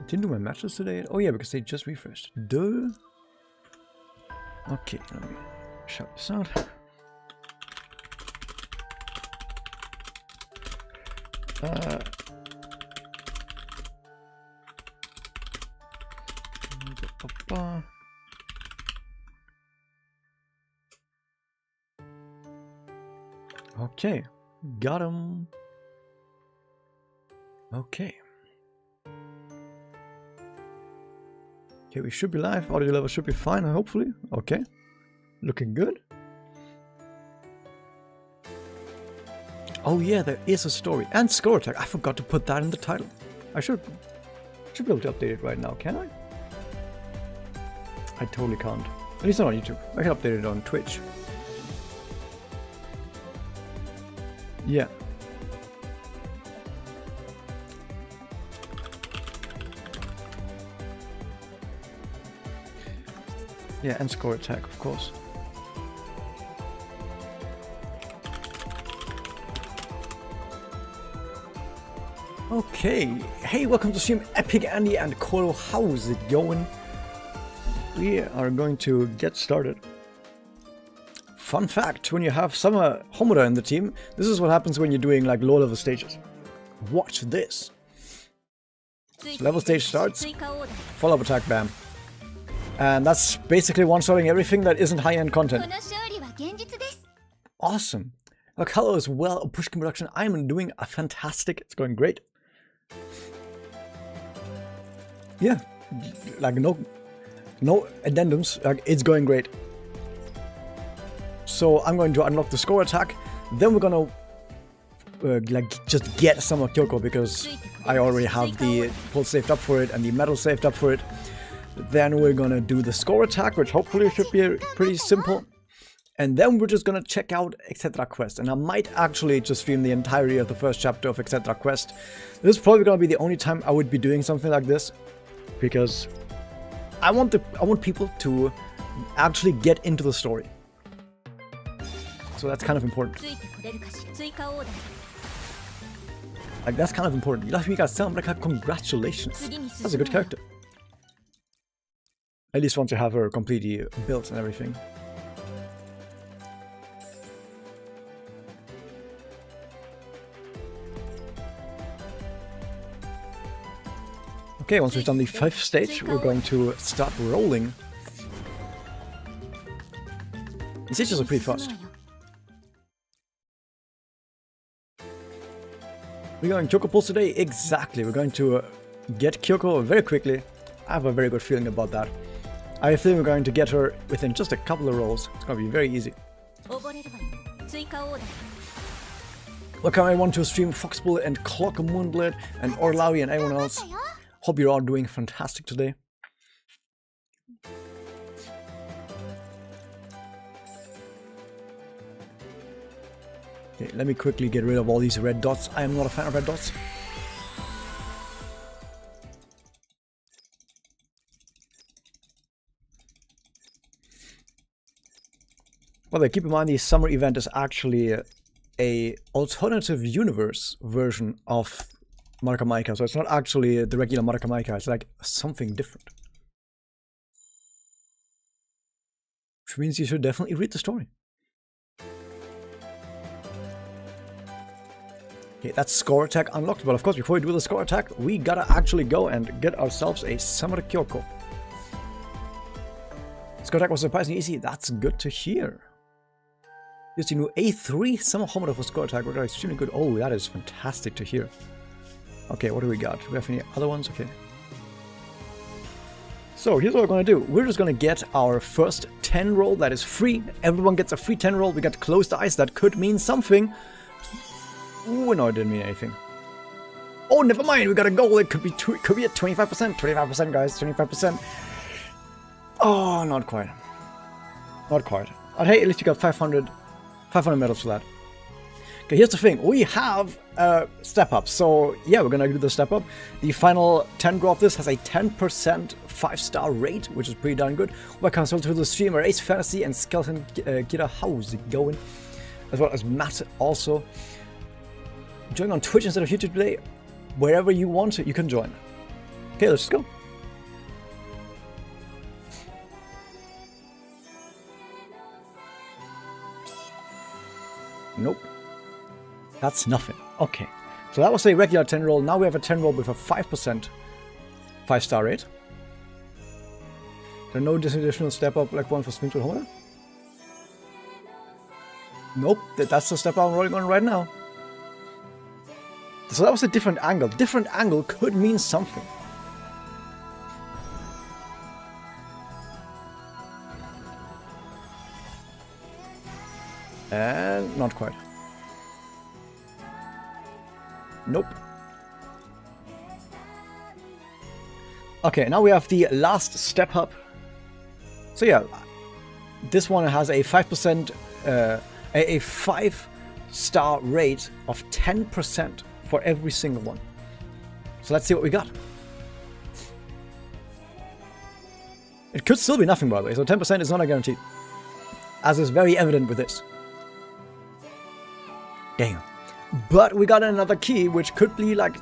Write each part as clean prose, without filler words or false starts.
Didn't do my matches today. Oh yeah, because they just refreshed. Duh. Okay, let me shout this out. Okay, got him. Okay. Okay, we should be live. Audio level should be fine, hopefully. Okay. Looking good. Oh yeah, there is a story. And score attack. I forgot to put that in the title. I should be able to update it right now, can I? I totally can't. At least not on YouTube. I can update it on Twitch. Yeah. Yeah, and score attack, of course. Okay, hey, welcome to stream Epic Andy and Koro. How's it going? We are going to get started. Fun fact, when you have Summer Homura in the team, this is what happens when you're doing like low level stages. Watch this. Level stage starts, follow-up attack, bam. And that's basically one-shotting everything that isn't high-end content. Awesome. Look, hello as well, Pushkin Production. I'm doing a fantastic, it's going great. Yeah, like no addendums, like it's going great. So I'm going to unlock the score attack, then we're gonna like just get some of Kyouko because I already have the pulse saved up for it and the metal saved up for it. Then we're gonna do the score attack, which hopefully should be pretty simple. And then we're just gonna check out Exedra quest. And I might actually just stream the entirety of the first chapter of Exedra quest. This is probably gonna be the only time I would be doing something like this, because I want people to actually get into the story. So that's kind of important. Like, that's kind of important. Congratulations. That's a good character. At least once you have her completely built and everything. Okay, once we've done the 5th stage, we're going to start rolling. These stages are pretty fast. We're going Kyouko pulse today? Exactly, we're going to get Kyouko very quickly. I have a very good feeling about that. I think we're going to get her within just a couple of rolls. It's going to be very easy. Welcome everyone to stream Foxbull and Clock Moonblade and Orlawi and everyone else. Hope you're all doing fantastic today. Okay, let me quickly get rid of all these red dots. I am not a fan of red dots. Well, keep in mind the summer event is actually a alternative universe version of Madoka Mágica, so it's not actually the regular Madoka Mágica, it's like something different. Which means you should definitely read the story. Okay, that's score attack unlocked, but of course before we do the score attack, we gotta actually go and get ourselves a Summer Kyouko. Score attack was surprisingly easy, that's good to hear. Just a new A3 Summer Homura for score attack, we're extremely good. Oh, that is fantastic to hear. Okay, what do we got? Do we have any other ones? Okay. So here's what we're going to do. We're just going to get our first 10 roll that is free. Everyone gets a free 10 roll. We got closed eyes. That could mean something. Ooh, no, it didn't mean anything. Oh, never mind. We got a goal. It could be at 25%. 25%, guys. 25%. Oh, not quite. Not quite. But hey, at least you got 500 medals for that. Okay, here's the thing. We have a step up. So yeah, we're gonna do the step up. The final 10 grow of this has a 10% 5-star rate, which is pretty darn good. Welcome to the streamer Ace Fantasy and Skeleton Kira. How's it going? As well as Matt also. Join on Twitch instead of YouTube today. Wherever you want, you can join. Okay, let's just go. Nope. That's nothing. Okay. So that was a regular 10 roll. Now we have a 10 roll with a 5% 5-star rate. There no additional step up like one for Swing to Homer? Nope. That's the step up I'm rolling on right now. So that was a different angle. Different angle could mean something. And not quite. Nope. Okay, now we have the last step up. So yeah, this one has a 5%, a 5-star rate of 10% for every single one. So let's see what we got. It could still be nothing, by the way, so 10% is not a guarantee. As is very evident with this. Damn. But we got another key, which could be like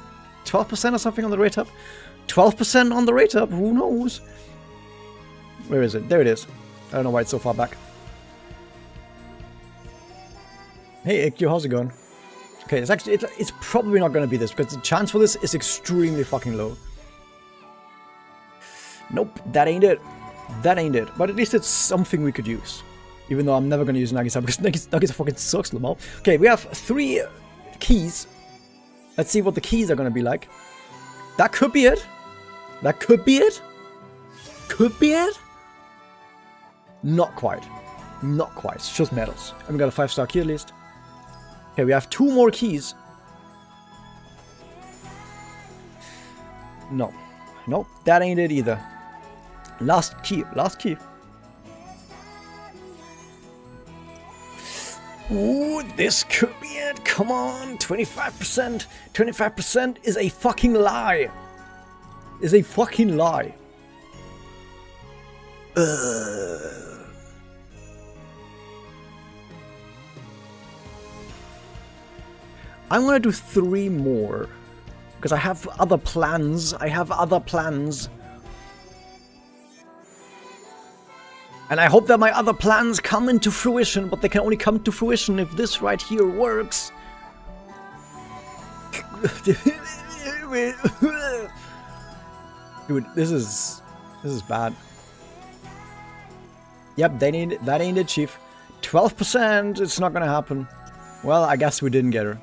12% or something on the rate up. 12% on the rate up, who knows? Where is it? There it is. I don't know why it's so far back. Hey, Kyouko, how's it going? Okay, it's actually, it's probably not going to be this, because the chance for this is extremely fucking low. Nope, that ain't it. That ain't it. But at least it's something we could use. Even though I'm never going to use Nagisa, because Nagisa fucking sucks, Lamau. Okay, we have 3 keys. Let's see what the keys are going to be like. That could be it. That could be it. Could be it. Not quite. Not quite. It's just medals. And we got a 5-star key at least. Okay, we have 2 more keys. No. Nope, that ain't it either. Last key. Last key. Ooh, this could be it. Come on, 25%. 25% is a fucking lie. Is a fucking lie. I'm gonna do 3 more. Because I have other plans. I have other plans. And I hope that my other plans come into fruition, but they can only come to fruition if this right here works. Dude, this is bad. Yep, that ain't it, Chief. 12%, it's not gonna happen. Well, I guess we didn't get her.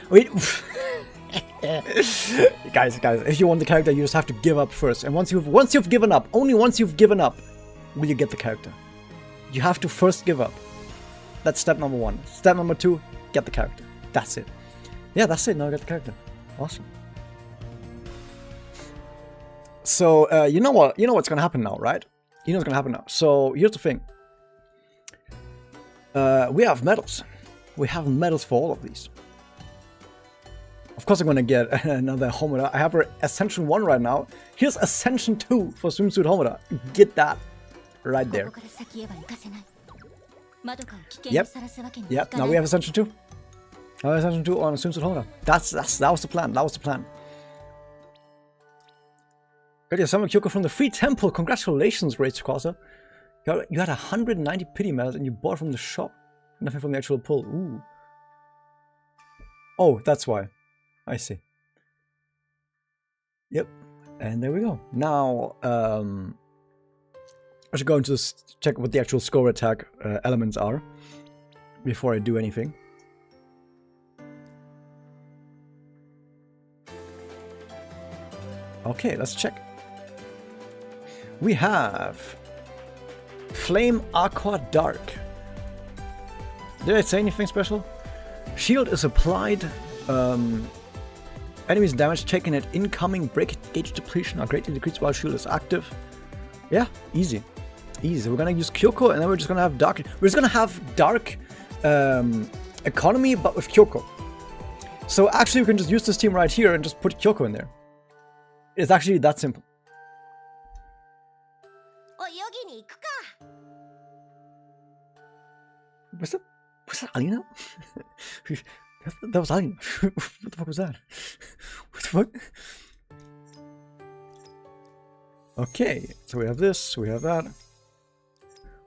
Wait. guys, if you want the character, you just have to give up first. And once you've given up, only once you've given up, will you get the character. You have to first give up. That's step number 1. Step number 2, get the character. That's it. Yeah, that's it. Now I got the character. Awesome. So, you know what? You know what's gonna happen now, right? You know what's gonna happen now. So, here's the thing. We have medals. We have medals for all of these. Of course I'm gonna get another Homura. I have her Ascension 1 right now. Here's Ascension 2 for Swimsuit Homura. Get that right there. Yep. Yep, now we have Ascension 2. Now Ascension 2 on Swimsuit Homura. That was the plan. That was the plan. Got your summon Kyouko from the free temple. Congratulations, Rage Crosser. You had 190 pity medals and you bought from the shop. Nothing from the actual pull. Ooh. Oh, that's why. I see. Yep. And there we go. Now, I should go into this, check what the actual score attack elements are before I do anything. Okay, let's check. We have Flame Aqua Dark. Did I say anything special? Shield is applied. Enemies' damage taken at incoming break gauge depletion are greatly decreased while shield is active. Yeah, easy. Easy. We're gonna use Kyouko and then we're just gonna have dark. We're just gonna have dark economy, but with Kyouko. So actually we can just use this team right here and just put Kyouko in there. It's actually that simple. Was that Alina? That was Alina. What the fuck was that? What the fuck? Okay, so we have this, we have that.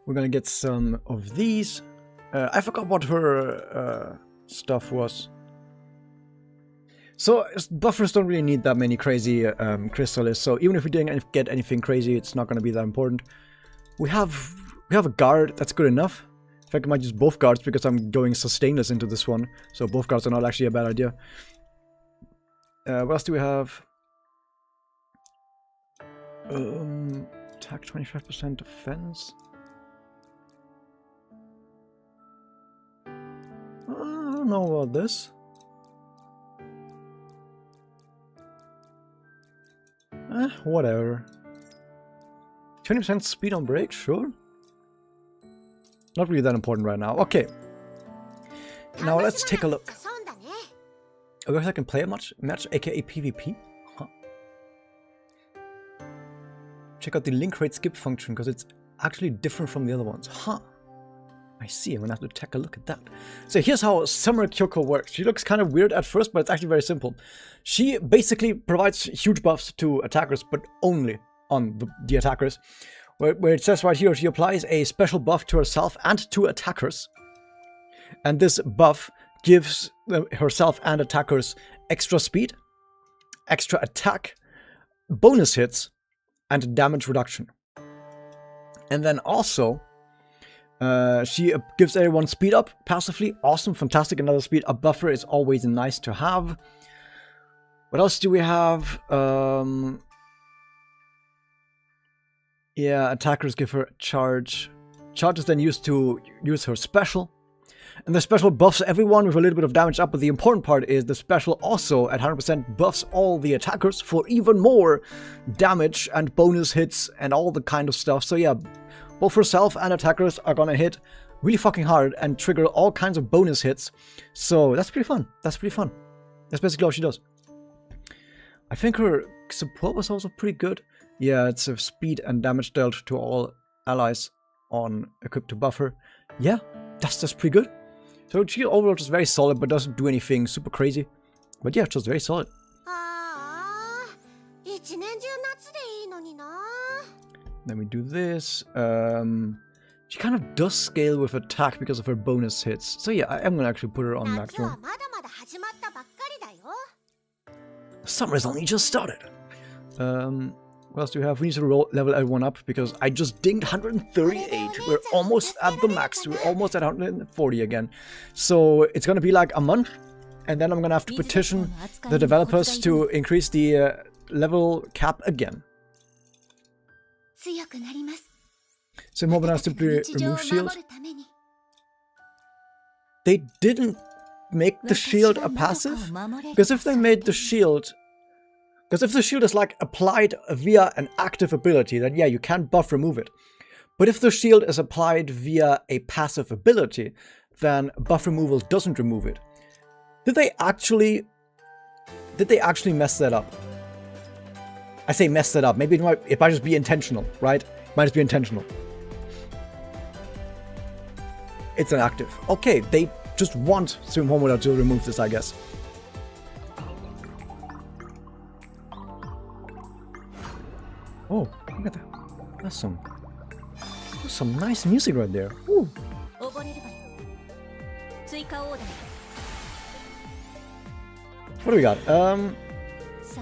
We're gonna get some of these. I forgot what her stuff was. So buffers don't really need that many crazy crystals. So even if we didn't get anything crazy, it's not gonna be that important. We have a guard. That's good enough. In fact, I might use both guards because I'm going sustainless into this one. So both guards are not actually a bad idea. What else do we have? Attack 25% defense. I don't know about this. Whatever. 20% speed on break, sure. Not really that important right now. Okay. Now let's take a look. I guess I can play a match, aka PvP. Huh. Check out the link rate skip function because it's actually different from the other ones. Huh. I see. I'm gonna have to take a look at that. So here's how Summer Kyouko works. She looks kind of weird at first, but it's actually very simple. She basically provides huge buffs to attackers, but only on the attackers. Where it says right here, she applies a special buff to herself and to attackers. And this buff gives herself and attackers extra speed, extra attack, bonus hits, and damage reduction. And then also, she gives everyone speed up passively. Awesome, fantastic, another speed up buffer is always nice to have. What else do we have? Yeah, attackers give her charge. Charge is then used to use her special. And the special buffs everyone with a little bit of damage up, but the important part is the special also at 100% buffs all the attackers for even more damage and bonus hits and all the kind of stuff. So yeah, both herself and attackers are gonna hit really fucking hard and trigger all kinds of bonus hits. So that's pretty fun. That's pretty fun. That's basically all she does. I think her support was also pretty good. Yeah, it's a speed and damage dealt to all allies on equipped to buffer. Yeah, that's pretty good. So she overall just very solid, but doesn't do anything super crazy. But yeah, just very solid. Then we do this. She kind of does scale with attack because of her bonus hits. So yeah, I'm gonna actually put her on maximum. Summer's only just started. What else do we have? We need to level everyone up because I just dinged 138. We're almost at the max. We're almost at 140 again. So it's gonna be like a month, and then I'm gonna have to petition the developers to increase the level cap again. So Mobile has simply remove shield. They didn't make the shield a passive? Because if they made the shield... Because if the shield is like applied via an active ability, then yeah, you can buff remove it. But if the shield is applied via a passive ability, then buff removal doesn't remove it. Did they actually mess that up? I say mess that up. Maybe it might just be intentional, right? It might just be intentional. It's an active. Okay, they just want Swim Homoda to remove this, I guess. Oh, look at that. That's some nice music right there. Ooh. What do we got?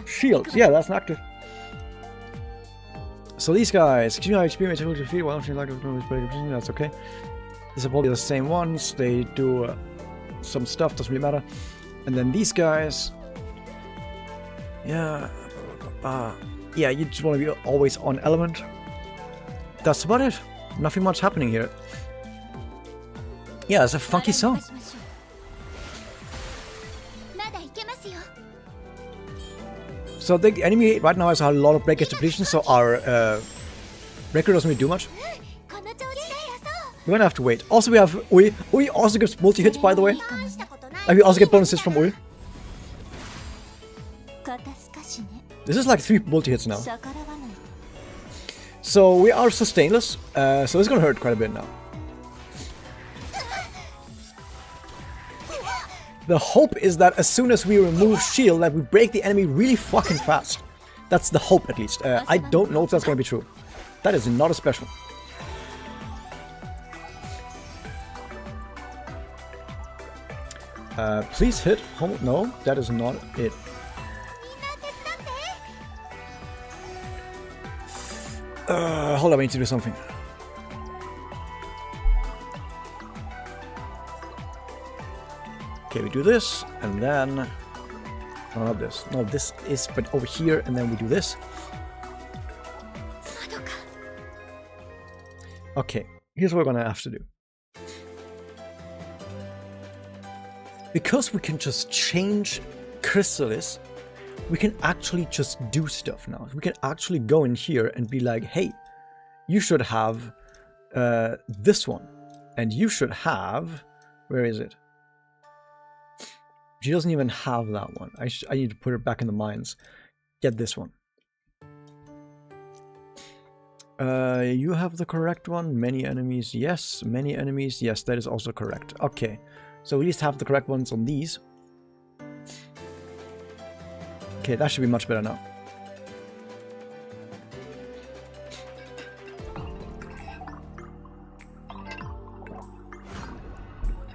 Shields. Yeah, that's an active. So these guys, excuse me, experience to feet. Why don't you like to that's okay. These are probably the same ones. They do some stuff, doesn't really matter. And then these guys. Yeah. Yeah, you just want to be always on element. That's about it. Nothing much happening here. Yeah, it's a funky song. So the enemy right now has a lot of breakage depletion, so our breaker doesn't really do much. We're gonna have to wait. Also, we have Ui. Ui also gives multi-hits, by the way. And we also get bonuses from Ui. This is like 3 multi-hits now. So we are sustainless, so it's gonna hurt quite a bit now. The hope is that as soon as we remove shield, that we break the enemy really fucking fast. That's the hope, at least. I don't know if that's going to be true. That is not a special. Please hit home. No, that is not it. Hold on, I need to do something. Okay, we do this, and then... No, not this. No, this is, but over here, and then we do this. Okay, here's what we're gonna have to do. Because we can just change Chrysalis, we can actually just do stuff now. We can actually go in here and be like, hey, you should have this one. And you should have... Where is it? She doesn't even have that one. I need to put her back in the mines. Get this one. You have the correct one. Many enemies. Yes. Many enemies. Yes, that is also correct. Okay. So we at least have the correct ones on these. Okay, that should be much better now.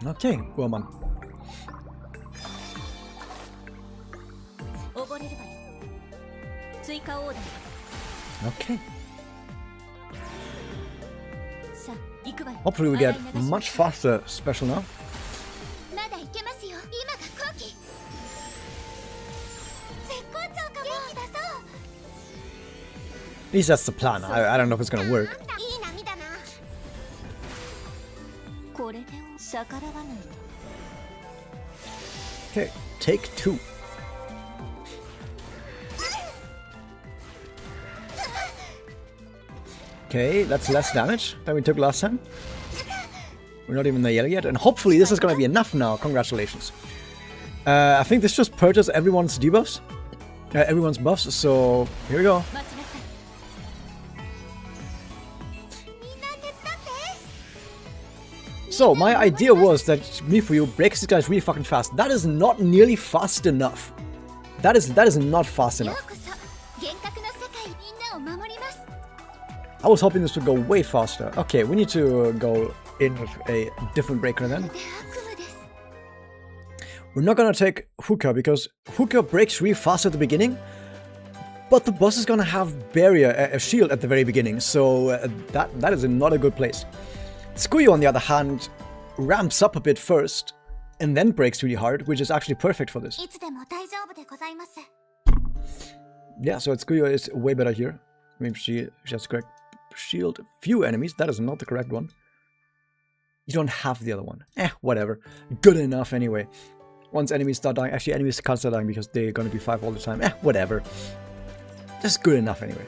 Okay, woman. Okay. Hopefully we get much faster special now. At least that's the plan. I don't know if it's gonna work. Okay, take 2. Okay, that's less damage than we took last time. We're not even there yet, and hopefully this is gonna be enough now. Congratulations. I think this just purges everyone's debuffs. Everyone's buffs, so here we go. So, my idea was that Mifuyu breaks these guys really fucking fast. That is not nearly fast enough. That is not fast enough. I was hoping this would go way faster. Okay, we need to go in with a different breaker then. We're not gonna take Hookah because Hookah breaks really fast at the beginning, but the boss is gonna have barrier, a shield at the very beginning, so that is not a good place. Tsukuyo, on the other hand, ramps up a bit first, and then breaks really hard, which is actually perfect for this. Yeah, so Tsukuyo is way better here. Maybe she has the correct shield. Few enemies, that is not the correct one. You don't have the other one. Whatever. Good enough anyway. Once enemies start dying, actually enemies can't start dying because they're gonna be 5 all the time. Whatever. Just good enough anyway.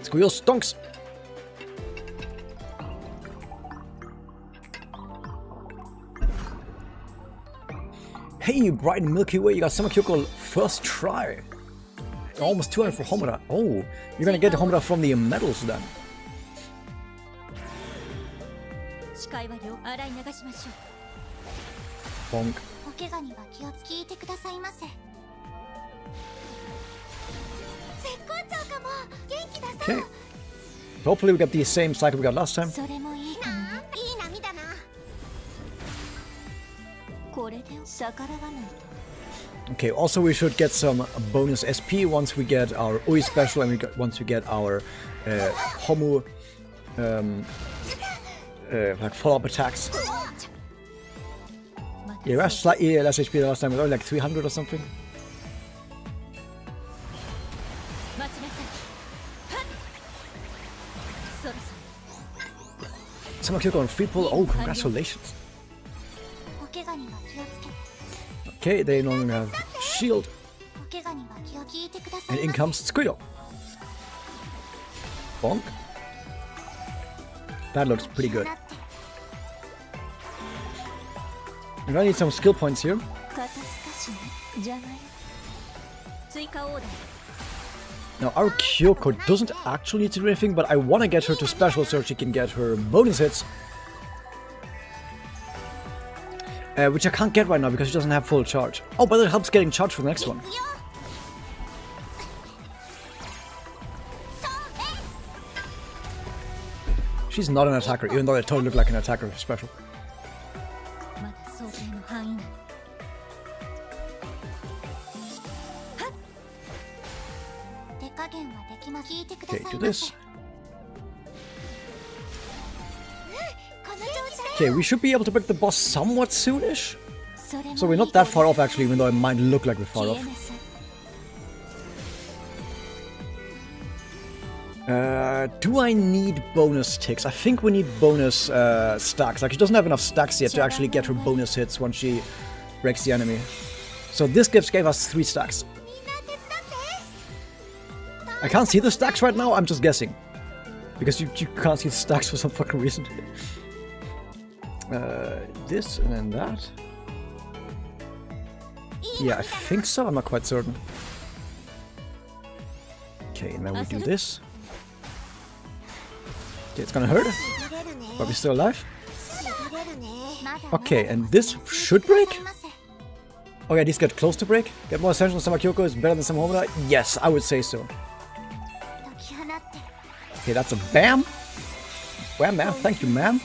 Tsukuyo stonks! Hey, bright and Milky Way, you got Summer Kyouko first try. Almost 200 for Homura. Oh, you're gonna get the Homura from the medals then. Bonk. Okay. Hopefully we get the same cycle we got last time. Okay, also we should get some bonus SP once we get our Ui special and once we get our Homu like follow-up attacks. Yeah, we have slightly less HP than last time, it was only like 300 or something. Summer Kyouko on free pull. Oh, congratulations. Okay, they no longer have shield. And in comes Tsukuyo. Bonk. That looks pretty good. We're gonna need some skill points here. Now our Kyouko doesn't actually need to do anything, but I want to get her to special so she can get her bonus hits. Which I can't get right now because she doesn't have full charge. Oh, but it helps getting charge for the next one. She's not an attacker, even though they totally look like an attacker special. Okay, do this. Okay, we should be able to break the boss somewhat soonish. So we're not that far off actually, even though it might look like we're far off. Do I need bonus ticks? I think we need bonus stacks. Like, she doesn't have enough stacks yet to actually get her bonus hits when she breaks the enemy. So this gift gave us 3 stacks. I can't see the stacks right now, I'm just guessing. Because you can't see the stacks for some fucking reason. This and then that. Yeah, I think so, I'm not quite certain. Okay, and then we do this. Okay, it's gonna hurt, but we're still alive. Okay, and this should break? Oh yeah, these get close to break. Get more essential than Kyouko is better than some Homura? Yes, I would say so. Okay, that's a bam. Wham bam, thank you ma'am.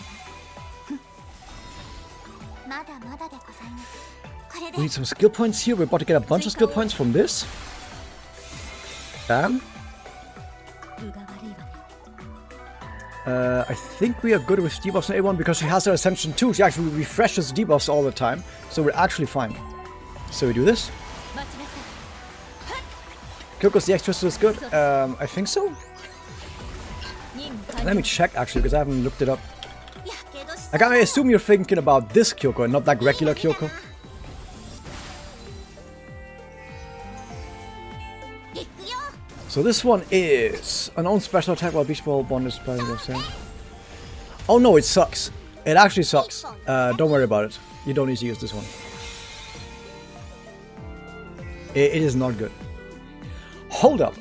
We need some skill points here. We're about to get a bunch of skill points from this. Bam. I think we are good with debuffs on A1 because she has her Ascension 2. She actually refreshes debuffs all the time. So we're actually fine. So we do this. Kyouko's DX Twister is good. I think so. Let me check actually because I haven't looked it up. Like, I assume you're thinking about this Kyouko and not like regular Kyouko. So this one is an own special attack while beach ball bonus by the. Oh no, it sucks. It actually sucks. Don't worry about it. You don't need to use this one. It is not good. Hold up.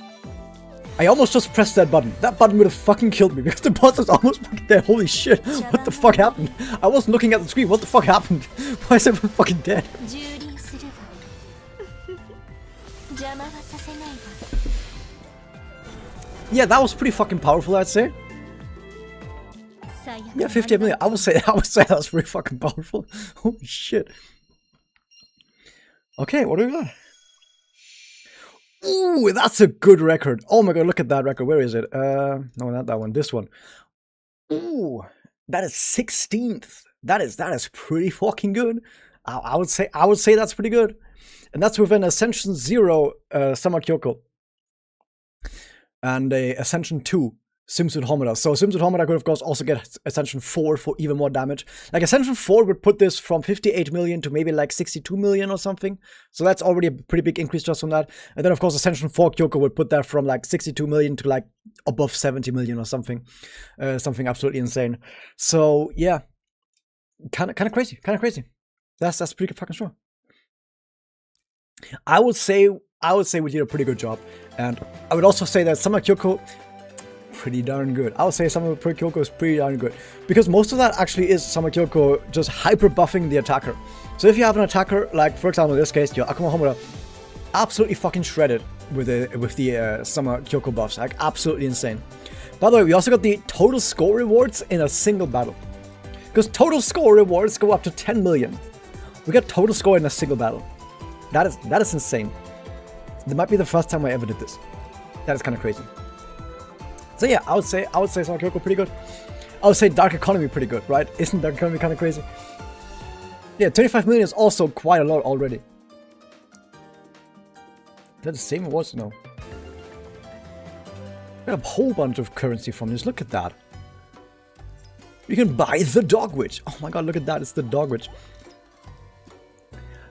I almost just pressed that button. That button would have fucking killed me because the boss is almost fucking there. Holy shit. What the fuck happened? I wasn't looking at the screen. What the fuck happened? Why is everyone fucking dead? Yeah, that was pretty fucking powerful, I'd say. Yeah, 58 million. I would say that was pretty fucking powerful. Holy shit. Okay, what do we got? Ooh, that's a good record. Oh my god, look at that record. Where is it? No, not that one. This one. Ooh, that is 16th. That is pretty fucking good. I would say that's pretty good. And that's with an Ascension 0 Summer Kyouko. And a Ascension 2 Swimsuit Homura. So Swimsuit Homura could of course also get Ascension 4 for even more damage. Like Ascension 4 would put this from 58 million to maybe like 62 million or something. So that's already a pretty big increase just from that. And then of course Ascension 4 Kyouko would put that from like 62 million to like above 70 million or something. Something absolutely insane. So yeah. Kinda crazy. That's pretty fucking strong. I would say we did a pretty good job. And I would also say that Summer Kyouko, pretty darn good. I would say Summer Kyouko is pretty darn good. Because most of that actually is Summer Kyouko just hyper buffing the attacker. So if you have an attacker, like for example in this case, your Akuma Homura, absolutely fucking shredded with the Summer Kyouko buffs. Like absolutely insane. By the way, we also got the total score rewards in a single battle. Because total score rewards go up to 10 million. We got total score in a single battle. That is insane. That might be the first time I ever did this. That is kind of crazy. So yeah, I would say Summer Kyouko pretty good. I would say Dark Economy pretty good, right? Isn't Dark Economy kind of crazy? Yeah, 25 million is also quite a lot already. Is that the same awards? No. We got a whole bunch of currency from this. Look at that. You can buy the Dog Witch. Oh my god, look at that. It's the Dog Witch.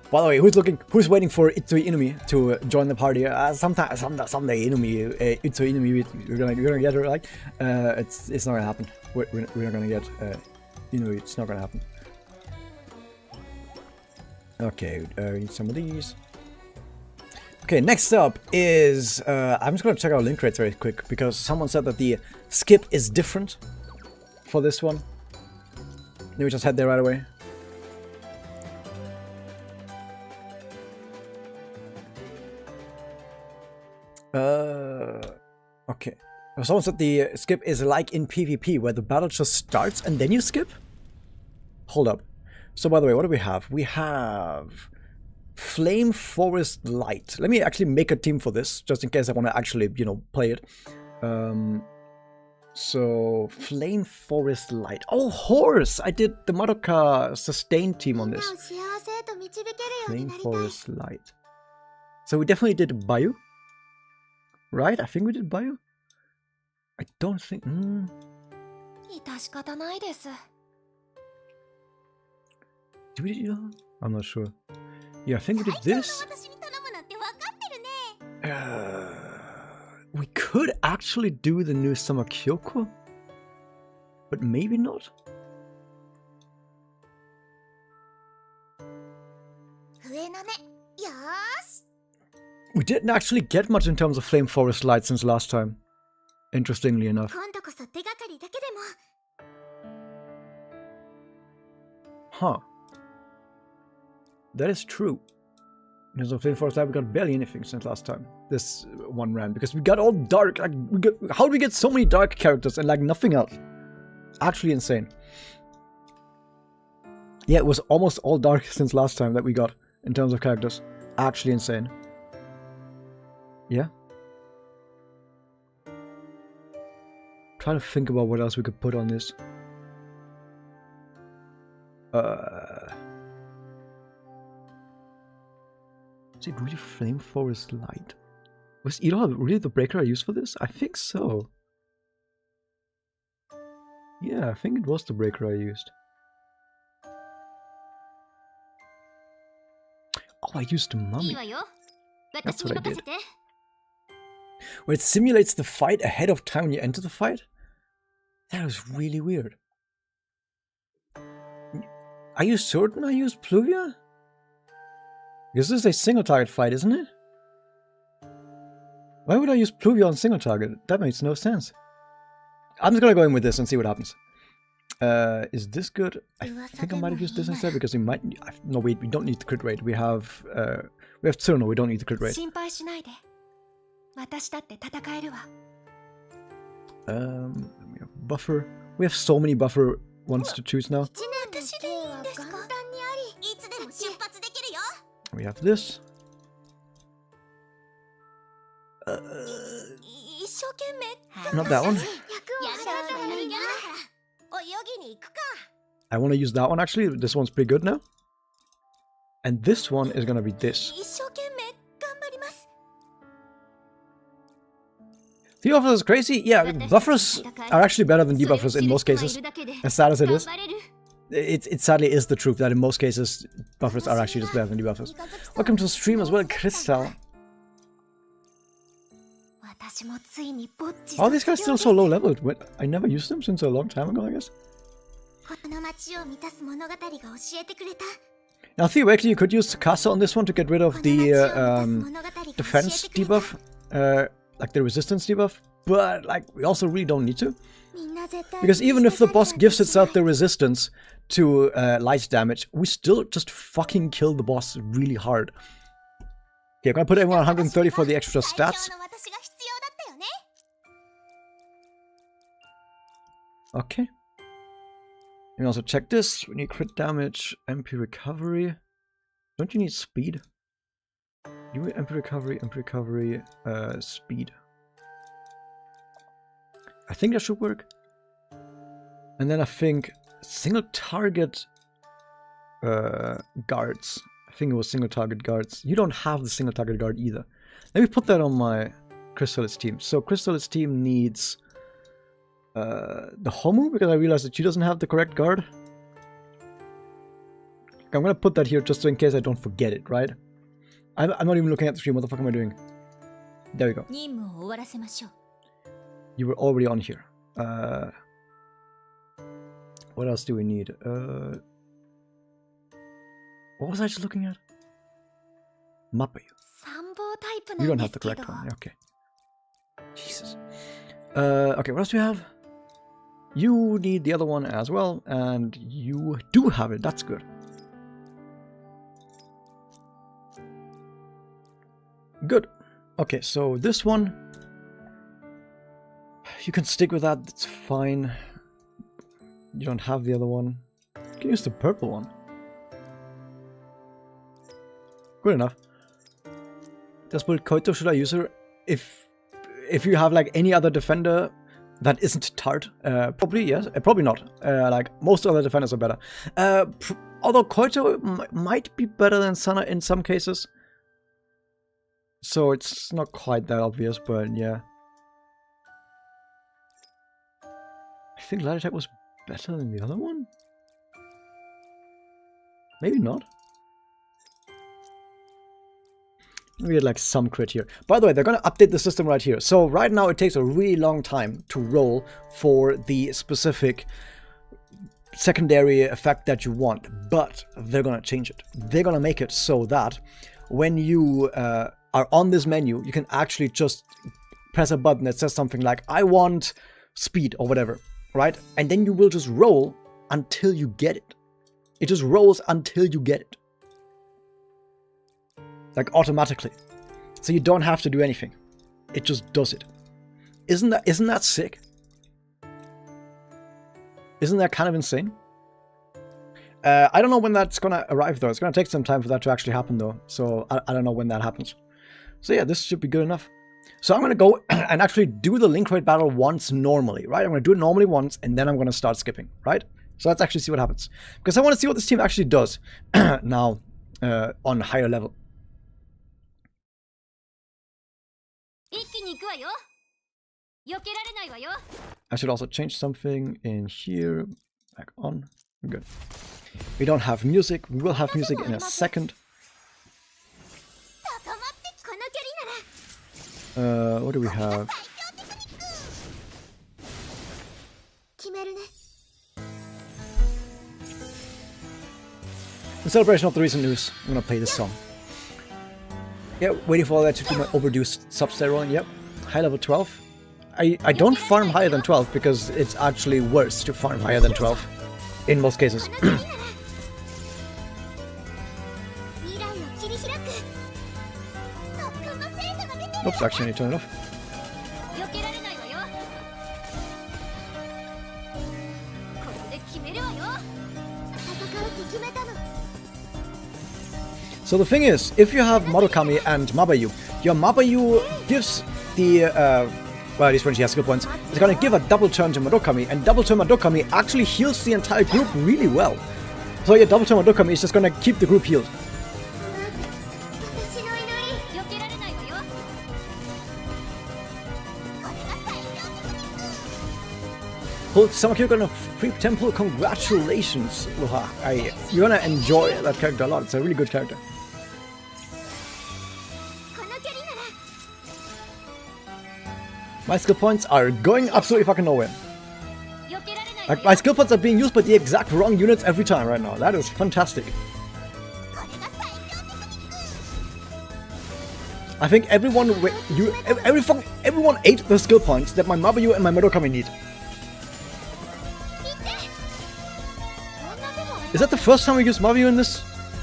By the way, who's waiting for Itsui Inumi to join the party? Someday Inumi, Itsui Inumi, we're gonna get her, right? It's not gonna happen. We're not gonna get Inui. It's not gonna happen. Okay, we need some of these. Okay, next up is I'm just gonna check our link rates very quick because someone said that the skip is different for this one. Let me just head there right away. Okay. Someone said the skip is like in PvP, where the battle just starts and then you skip? Hold up. So by the way, what do we have? We have Flame Forest Light. Let me actually make a team for this, just in case I want to actually, you know, play it. So, Flame Forest Light. Oh, Horse! I did the Madoka Sustain team on this. Flame Forest Light. So we definitely did Bayou. Right? I think we did Bayou. I don't think... Did we do... I'm not sure. Yeah, I think we did this. We could actually do the new Summer Kyouko, but maybe not. We didn't actually get much in terms of Flame Forest Light since last time, interestingly enough. Huh. That is true. In terms of Flame Forest Light, we got barely anything since last time. This one ran, because we got all dark. Like, how do we get so many dark characters and like nothing else? Actually insane. Yeah, it was almost all dark since last time that we got in terms of characters. Actually insane. Yeah. Trying to think about what else we could put on this. Is it really Flame Forest Light? Was Iro really the breaker I used for this? I think so. Yeah, I think it was the breaker I used. Oh, I used the mummy. That's what I did. Where it simulates the fight ahead of time when you enter the fight? That was really weird. Are you certain I used Pluvia? Because this is a single target fight, isn't it? Why would I use Pluvia on single target? That makes no sense. I'm just gonna go in with this and see what happens. Is this good? I think I might have used this instead because we might... No, wait, we don't need the crit rate. We have Tsuruno, we don't need the crit rate. We have buffer. We have so many buffer ones to choose now. We have this. Not that one. I want to use that one actually. This one's pretty good now. And this one is gonna be this. Debuffers is crazy? Yeah, buffers are actually better than debuffers in most cases. As sad as it is. It sadly is the truth that in most cases, buffers are actually just better than debuffers. Welcome to the stream as well, Crystal. How are these guys still so low leveled? I never used them since a long time ago, I guess. Now theoretically you could use Tsukasa on this one to get rid of the defense debuff, like the resistance debuff, but like we also really don't need to. Because even if the boss gives itself the resistance to light damage, we still just fucking kill the boss really hard. Okay, I'm gonna put everyone on 130 for the extra stats. Okay. You can also check this. We need crit damage, MP recovery. Don't you need speed? You need MP recovery, speed. I think that should work. And then I think single target guards. I think it was single target guards. You don't have the single target guard either. Let me put that on my Crystallis team. So Crystallis team needs the Homu, because I realized that she doesn't have the correct guard. I'm gonna put that here just so in case I don't forget it, right? I'm not even looking at the stream. What the fuck am I doing? There we go. You were already on here. What else do we need? What was I just looking at? Mappa. You don't have the correct one. Okay. Jesus. Okay, what else do we have? You need the other one as well, and you do have it. That's good. Good. Okay, so this one... You can stick with that, it's fine. You don't have the other one. You can use the purple one. Good enough. Does build Kyouko, should I use her? If you have like any other defender that isn't Tart, probably yes, probably not. Like most other defenders are better. Although Kyouko might be better than Sana in some cases. So it's not quite that obvious, but yeah. I think light attack was better than the other one? Maybe not. We had like some crit here. By the way, they're going to update the system right here. So right now it takes a really long time to roll for the specific secondary effect that you want. But they're going to change it. They're going to make it so that when you are on this menu, you can actually just press a button that says something like, I want speed or whatever, right? And then you will just roll until you get it. It just rolls until you get it. Like automatically. So you don't have to do anything. It just does it. Isn't that sick? Isn't that kind of insane? I don't know when that's gonna arrive though. It's gonna take some time for that to actually happen though. So I don't know when that happens. So yeah, this should be good enough. So I'm gonna go and actually do the link rate battle once normally, right? I'm gonna do it normally once and then I'm gonna start skipping, right? So let's actually see what happens. Because I want to see what this team actually does now on higher level. I should also change something in here. Back on. Good. We don't have music. We will have music in a second. What do we have? In celebration of the recent news, I'm gonna play this song. Yeah, waiting for all that to do my overdue sub-stat rolling. Yep, high level 12. I don't farm higher than 12 because it's actually worse to farm higher than 12 in most cases. Oops, actually I need to turn it off. So the thing is, if you have Marukami and Mabayu, your Mabayu gives the, well, at least when she has skill points, it's gonna give a double turn to Marukami, and double turn Marukami actually heals the entire group really well. So your double turn Marukami is just gonna keep the group healed. Hold Kyouko in a free temple, congratulations, Luha. You're gonna enjoy that character a lot, it's a really good character. My skill points are going absolutely fucking nowhere. Like, my skill points are being used by the exact wrong units every time right now. That is fantastic. I think everyone ate the skill points that my Mabayu and my Marukami need. Is that the first time we use Mabayu in this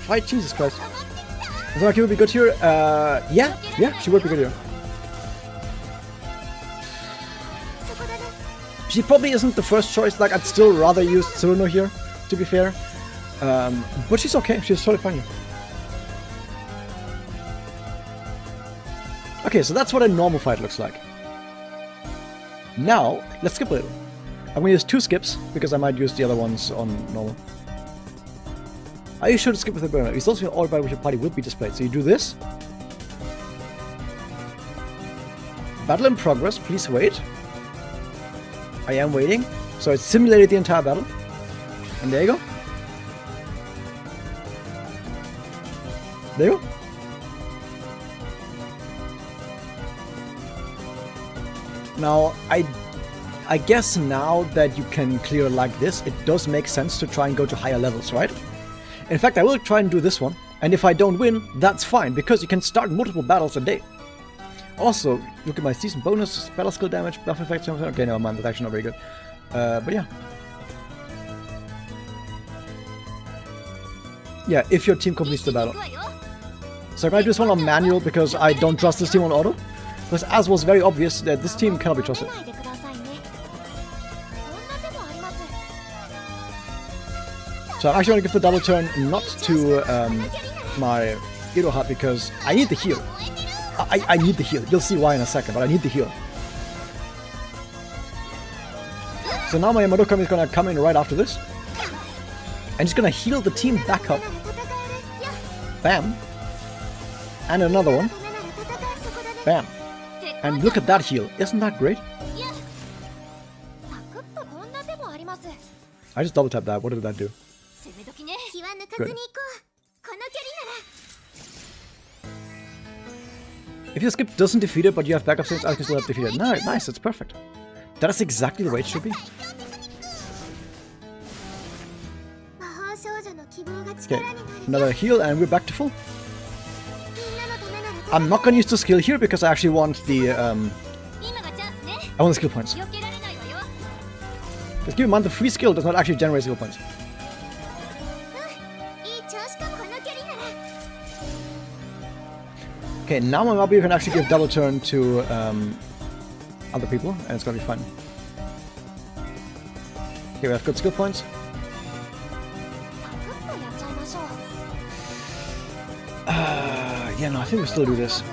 fight? Jesus Christ. Uzumaki would be good here. Yeah, she would be good here. She probably isn't the first choice, like I'd still rather use Tsuruno here, to be fair. But she's okay, she's totally fine here. Okay, so that's what a normal fight looks like. Now, let's skip a little. I'm gonna use 2 skips, because I might use the other ones on normal. Are you sure to skip with the burner? It's also an order by which your party will be displayed. So you do this. Battle in progress, please wait. I am waiting. So it's simulated the entire battle. And there you go. There you go. Now, I guess now that you can clear like this, it does make sense to try and go to higher levels, right? In fact, I will try and do this one. And if I don't win, that's fine, because you can start multiple battles a day. Also, look at my season bonus, battle skill damage, buff effects. Okay, never mind, that's actually not very good. But yeah. Yeah, if your team completes the battle. So I'm gonna do this one on manual because I don't trust this team on auto. Because as was very obvious, that this team cannot be trusted. So I'm actually going to give the double turn not to my Iroha because I need the heal. I need the heal. You'll see why in a second, but I need the heal. So now my Madokami is going to come in right after this. And he's going to heal the team back up. Bam. And another one. Bam. And look at that heal. Isn't that great? I just double tapped that. What did that do? Good. If your skip doesn't defeat it, but you have backup since I can still have defeated. No, nice, it's perfect. That is exactly the way it should be. Okay, another heal and we're back to full. I'm not gonna use the skill here because I actually want the I want the skill points. Because keep in mind the free skill does not actually generate skill points. Okay, now my Mabu can actually give double turn to other people, and it's gonna be fun. Okay, we have good skill points. Yeah, no, I think we still do this.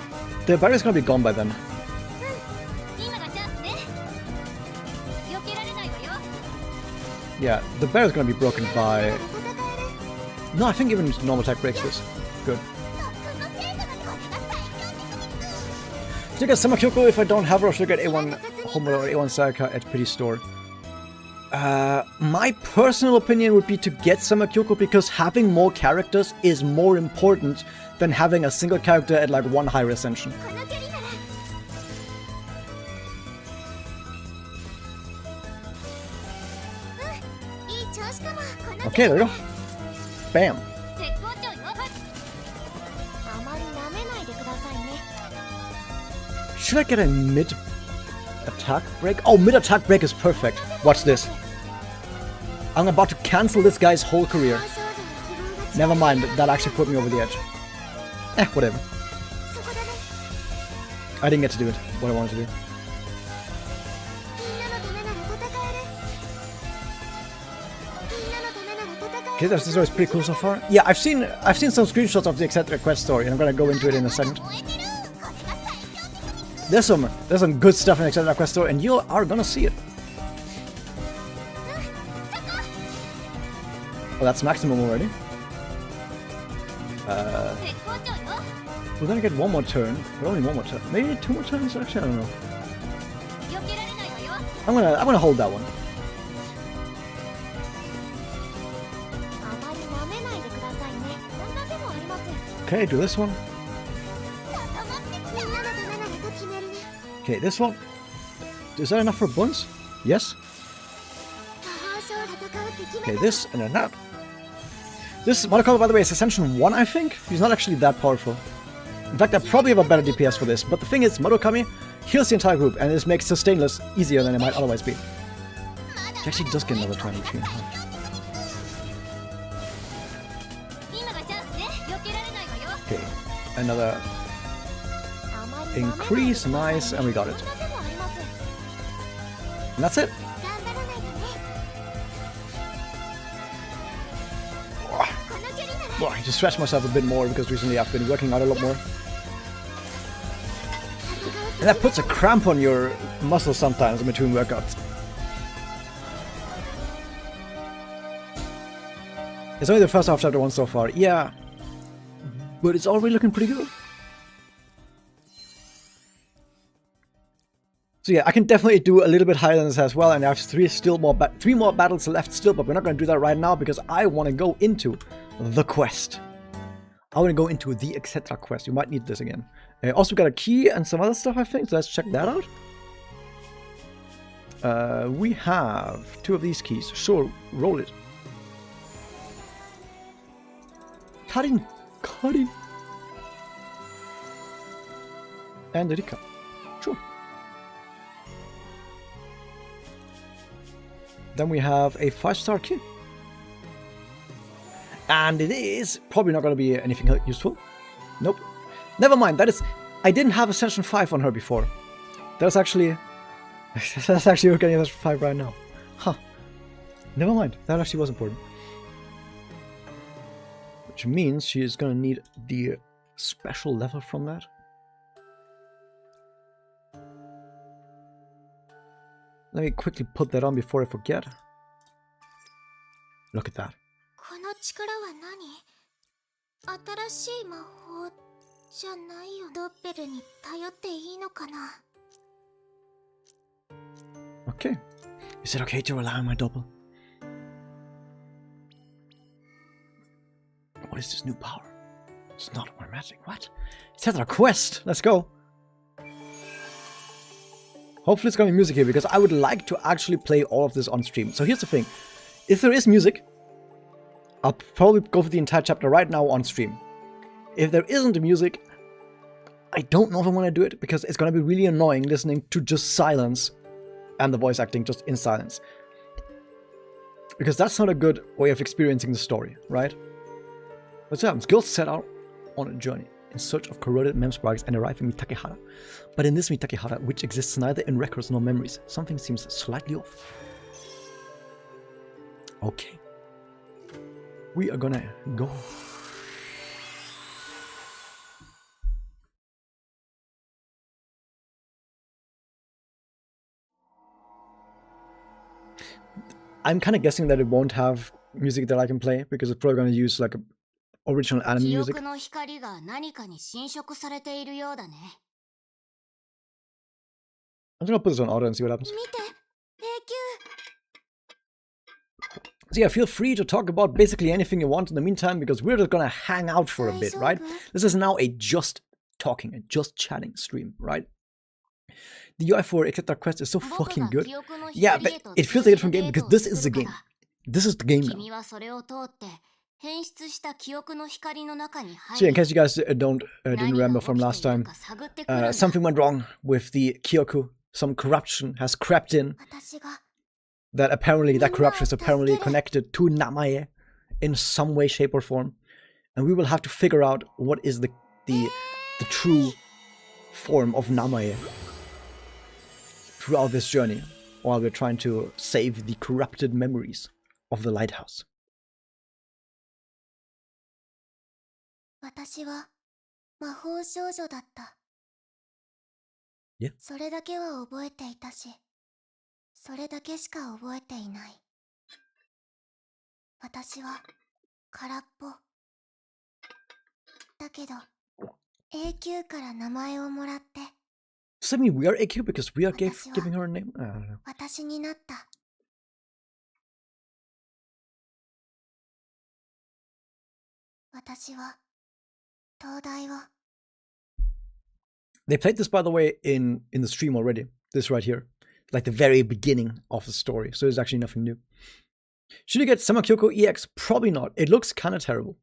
The barrier's gonna be gone by then. Yeah, the barrier's gonna be broken by... No, I think even normal attack breaks this. Good. Should I get Summer Kyouko if I don't have her, or should I get A1 Homo or A1 Sayaka at Pretty Store? My personal opinion would be to get Summer Kyouko because having more characters is more important than having a single character at like 1 higher ascension. Okay, there we go. Bam. Should I get a mid-attack break? Oh, mid-attack break is perfect. Watch this. I'm about to cancel this guy's whole career. Never mind, that actually put me over the edge. Whatever. I didn't get to do it, what I wanted to do. Okay, this is always pretty cool so far. Yeah, I've seen some screenshots of the Exedra quest story, and I'm gonna go into it in a second. There's some good stuff in Exedra quest story, and you are gonna see it. Well, that's maximum already. We're gonna get one more turn, but only one more turn. Maybe 2 more turns. Actually, I don't know. I'm gonna hold that one. Okay, do this one. Okay, this one. Is that enough for buns? Yes. Okay, this and then that. This Monokama, by the way, is Ascension 1, I think. He's not actually that powerful. In fact, I probably have a better DPS for this, but the thing is, Monokami heals the entire group, and this makes Sustainless easier than it might otherwise be. He actually does get another time machine. Okay, another increase, nice, and we got it. And that's it. Well, I just stretched myself a bit more because recently I've been working out a lot more. And that puts a cramp on your muscles sometimes in between workouts. It's only the first half chapter 1 so far, yeah. But it's already looking pretty good. So yeah, I can definitely do a little bit higher than this as well, and I have three more battles left still, but we're not going to do that right now because I want to go into the quest. I want to go into the Exedra quest. You might need this again. Also, we got a key and some other stuff, I think, so let's check that out. We have 2 of these keys. Sure, roll it. Cutting. And Rika. Sure. Then we have a 5-star key. And it is probably not going to be anything useful. Nope. Never mind, that is... I didn't have Ascension 5 on her before. That's actually... That's actually we're getting Ascension 5 right now. Huh. Never mind, that actually was important. Which means she is gonna need the special level from that. Let me quickly put that on before I forget. Look at that. Okay. Is it okay to rely on my double? What is this new power? It's not more magic. What? It's a quest. Let's go. Hopefully it's gonna be music here, because I would like to actually play all of this on stream. So here's the thing. If there is music, I'll probably go for the entire chapter right now on stream. If there isn't music, I don't know if I want to do it, because it's gonna be really annoying listening to just silence and the voice acting just in silence. Because that's not a good way of experiencing the story, right? What's up? Girls set out on a journey in search of corroded mem sparks and arrive in Mitakehara. But in this Mitakehara, which exists neither in records nor memories, something seems slightly off. Okay. We are gonna go. I'm kind of guessing that it won't have music that I can play, because it's probably gonna use like a original anime music. I'm just gonna put this on auto and see what happens. So yeah, feel free to talk about basically anything you want in the meantime, because we're just gonna hang out for a bit, right? This is now a just talking, a just chatting stream, right? The UI for Exedra quest is so fucking good. Yeah, but it feels like a different game, because this is the game. This is the game now. So yeah, in case you guys didn't remember from last time, something went wrong with the Kyouko. Some corruption has crept in. That corruption is apparently connected to Namae in some way, shape, or form. And we will have to figure out what is the true form of Namae throughout this journey, while we're trying to save the corrupted memories of the lighthouse. Yeah. Does that mean we are AQ because we are giving her a name? I don't know. They played this, by the way, in the stream already. This right here. Like the very beginning of the story. So there's actually nothing new. Should you get Summer Kyouko EX? Probably not. It looks kind of terrible.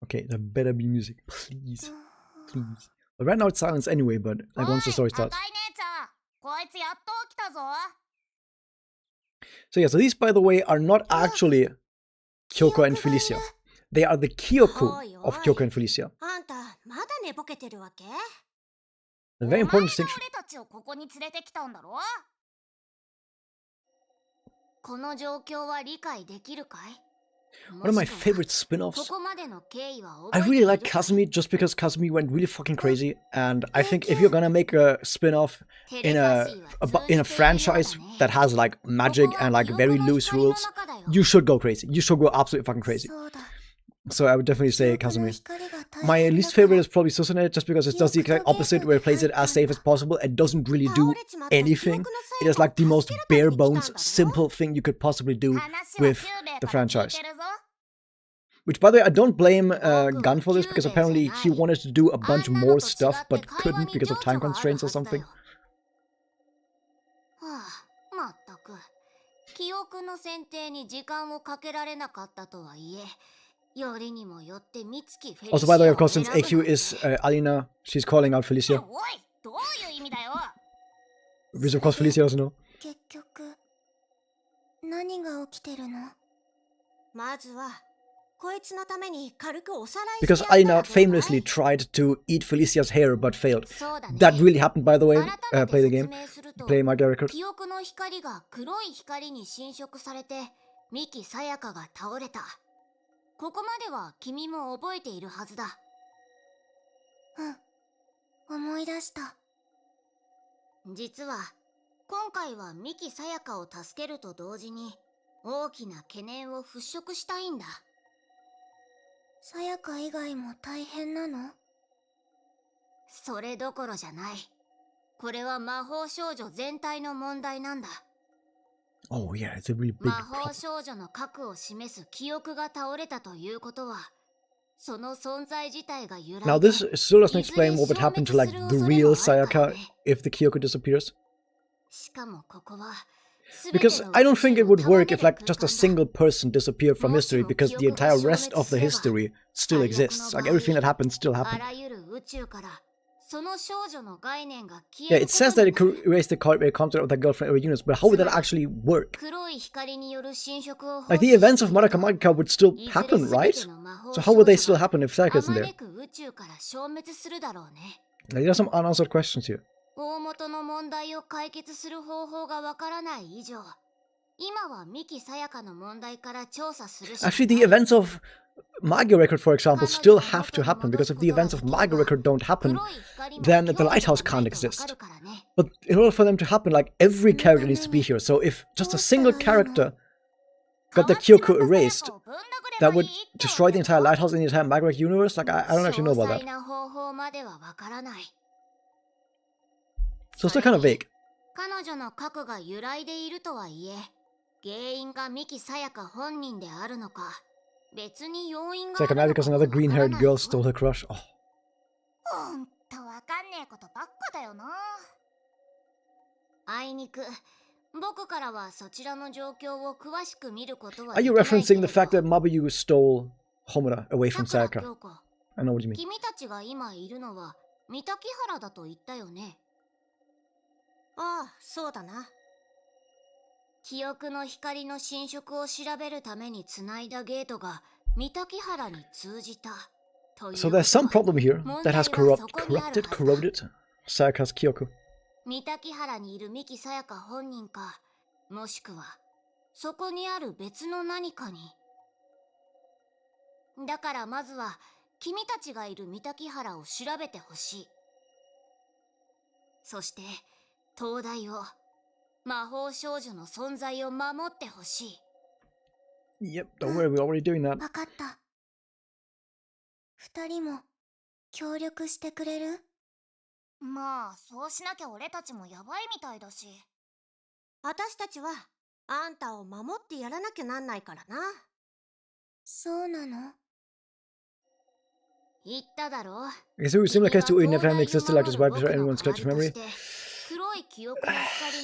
Okay, there better be music. Please. Please. But right now it's silence anyway, but like once the story starts. So yeah, so these, by the way, are not actually Kyouko and Felicia. They are the Kyouko of Kyouko and Felicia. A very important distinction. One of my favorite spin-offs. I really like Kazumi just because Kazumi went really fucking crazy, and I think if you're gonna make a spin-off in a franchise that has like magic and like very loose rules, you should go crazy. You should go absolutely fucking crazy. So I would definitely say Kazumi. My least favorite is probably Susune, just because it does the exact opposite, where it plays it as safe as possible and doesn't really do anything. It is like the most bare bones, simple thing you could possibly do with the franchise. Which, by the way, I don't blame Gun for this, because apparently he wanted to do a bunch more stuff, but couldn't because of time constraints or something. Also, by the way, of course, since AQ is Alina, she's calling out Felicia. Which, of course, Felicia doesn't know. Because Aina famously tried to eat Felicia's hair but failed. That really happened, by the way. Play the game. Play my record. 記憶の光が黒い光に侵食されて三木さやかが倒れた。ここまでは君も覚えているはずだ。思い出した。実は今回は三木さやかを助けると同時に大きな懸念を払拭したいんだ。さやか以外も大変なの？それどころじゃない。これは魔法少女全体の問題なんだ。Oh yeah, it's a really big 魔法少女の核を示す記憶が倒れたということは、その存在自体が揺らいで。 Now this still doesn't explain what would happen to like the real Sayaka if the Kyouko disappears. しかもここは Because I don't think it would work if like just a single person disappeared from history, because the entire rest of the history still exists. Like everything that happened still happened. Yeah, it says that it could erase the content of that girlfriend or units, but how would that actually work? Like the events of Maraka Magica would still happen, right? So how would they still happen if Sayaka isn't there? Like there are some unanswered questions here. 大元の問題を解決する方法がわからない以上、今は三木さやかの問題から調査するし。 Actually, the events of Magia Record, for example, still have to happen, because if the events of Magia Record don't happen, then the lighthouse can't exist. But in order for them to happen, like every character needs to be here. So if just a single character got the Kyouko erased, that would destroy the entire lighthouse and the entire Magia Record universe. Like I don't actually know about that. So it's still kind of vague. 彼女の核が揺らいでいるとはいえ、原因が三木さやか本人であるのか、別に要因があるのか。 It's like now because another green-haired girl stole her crush. Oh. ほんとわかんねえことばっかだよな。あいにく、僕からはそちらの状況を詳しく見ることはできないけれど。 Are you referencing the fact that Mabuyu stole Homura away from Sayaka? I know what you mean. 君たちが今いるのは三滝原だと言ったよね。ああ、そうだな。記憶の光の侵食を調べるために繋いだゲートが三滝原に通じた。So there's some problem here that has corroded Sayaka's Kyouko. 三滝原にいる三木さやか本人か、もしくはそこにある別の何かに。だからまずは君たちがいる三滝原を調べてほしい。そして東大を、魔法少女の存在を守ってほしい。Yep, don't worry, we're already doing that. わかった。二人も協力してくれる？まあ、そうしなきゃ俺たちもやばいみたいだし。私たちはあんたを守ってやらなきゃなんないからな。そうなの？言っただろ。 Okay, so similar case to Ui never having existed, like just wiped out anyone's collective memory.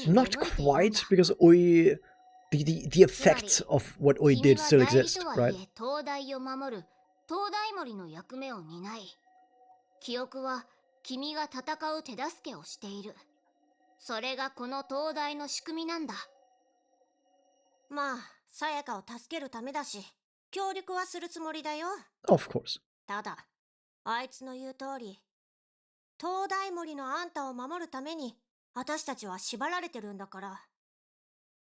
Not quite, because Ui, the effects of what Ui did still exist, right? 東大を守る東大森の役目を担い、記憶は君が戦う手助けをしている。それがこの東大の仕組みなんだ。まあ、さやかを助けるためだし、協力はするつもりだよ。Of course. ただ、あいつの言う通り、東大森のあんたを守るために私たちは縛られてるんだから、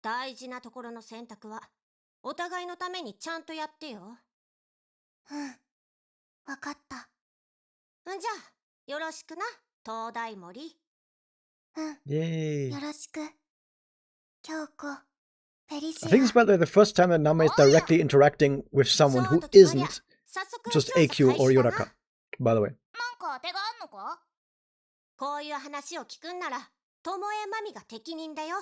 大事なところの選択はお互いのためにちゃんとやってよ。わかった。じゃあよろしくな、東大森。Yay. よろしく、京子、フェリシア。 I think it's about the first time that Nama is directly interacting with someone who isn't just AQ or Yoraka, by the way. なんか当てがあんのか？こういう話を聞くんなら、ともえまみが適任だよ。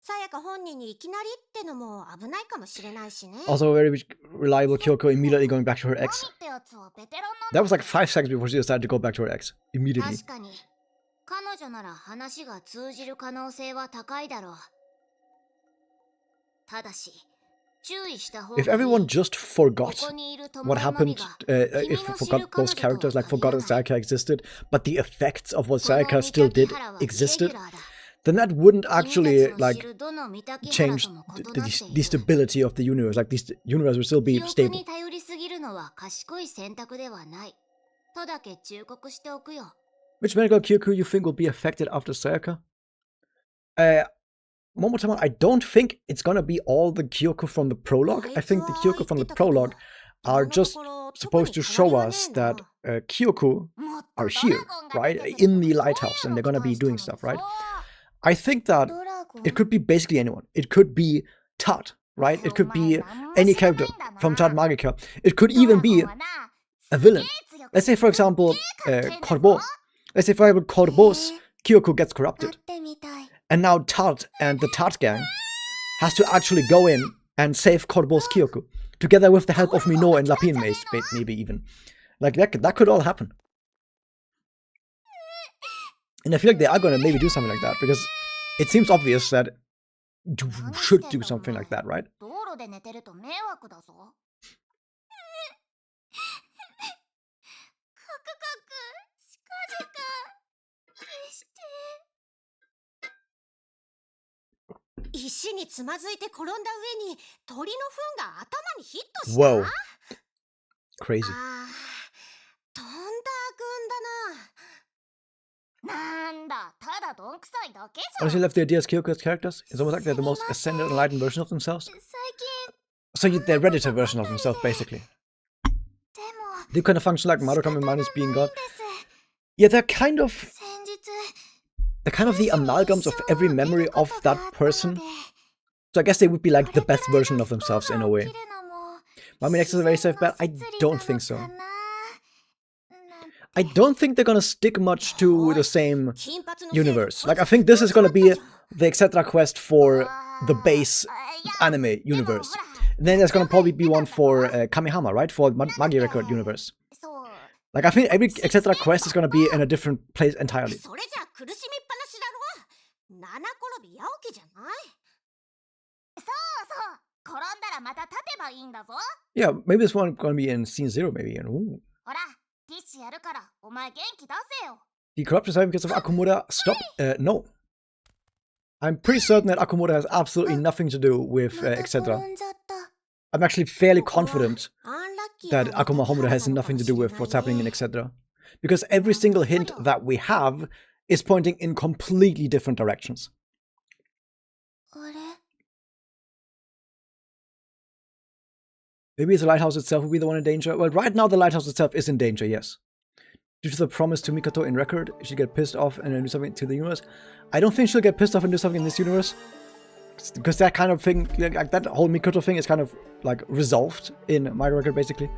さやか本人にいきなりってのも危ないかもしれないしね。 Also, a very reliable Kyouko immediately going back to her ex. That was like 5 seconds before she decided to go back to her ex. Immediately. 確かに、彼女なら話が通じる可能性は高いだろう。ただし、注意した方がいい。 If everyone just forgot what happened, if forgot those characters, like forgot that Sayaka existed, but the effects of what Sayaka still did existed, then that wouldn't actually like change the stability of the universe. Like this universe would still be stable. Which medical Kyouko you think will be affected after Sayaka? One more time, I don't think it's gonna be all the Kyouko from the prologue. I think the Kyouko from the prologue are just supposed to show us that Kyouko are here, right? In the lighthouse, and they're gonna be doing stuff, right? I think that it could be basically anyone. It could be Tat, right? It could be any character from Tat Magica. It could even be a villain. Let's say, for example, Corbeau. Let's say, for example, Corbeau's Kyouko gets corrupted. And now Tat and the Tat gang has to actually go in and save Corbeau's Kyouko. Together with the help of Minot and Lapine, maybe even. Like, that could all happen. And I feel like they are gonna maybe do something like that, because it seems obvious that you should do something like that, right? Whoa. Crazy. Honestly, left the idea as Kyoko's characters. It's almost like they're the most ascended, enlightened version of themselves. So they're Redditor version of themselves, basically. They kind of function like Madoka minus being God. Yeah, they're kind of the amalgams of every memory of that person. So I guess they would be like the best version of themselves in a way. But I mean, X is a very safe bet. I don't think so. I don't think they're gonna stick much to the same universe. Like, I think this is gonna be the Exedra quest for the base anime universe. Then there's gonna probably be one for Kamehama, right? For Magi Record universe. Like, I think every Exedra quest is gonna be in a different place entirely. Yeah, maybe this one gonna be in scene 0, maybe. And ooh. The corruption is because of Akumura. Stop. No. I'm pretty certain that Akumura has absolutely nothing to do with Exedra. I'm actually fairly confident that Akuma Homura has nothing to do with what's happening in Exedra. Because every single hint that we have is pointing in completely different directions. Maybe it's the lighthouse itself will be the one in danger. Well, right now the lighthouse itself is in danger, yes. Due to the promise to Mikoto in Record, she'll get pissed off and do something to the universe. I don't think she'll get pissed off and do something in this universe. Because that kind of thing, like that whole Mikoto thing is kind of like resolved in My Record, basically.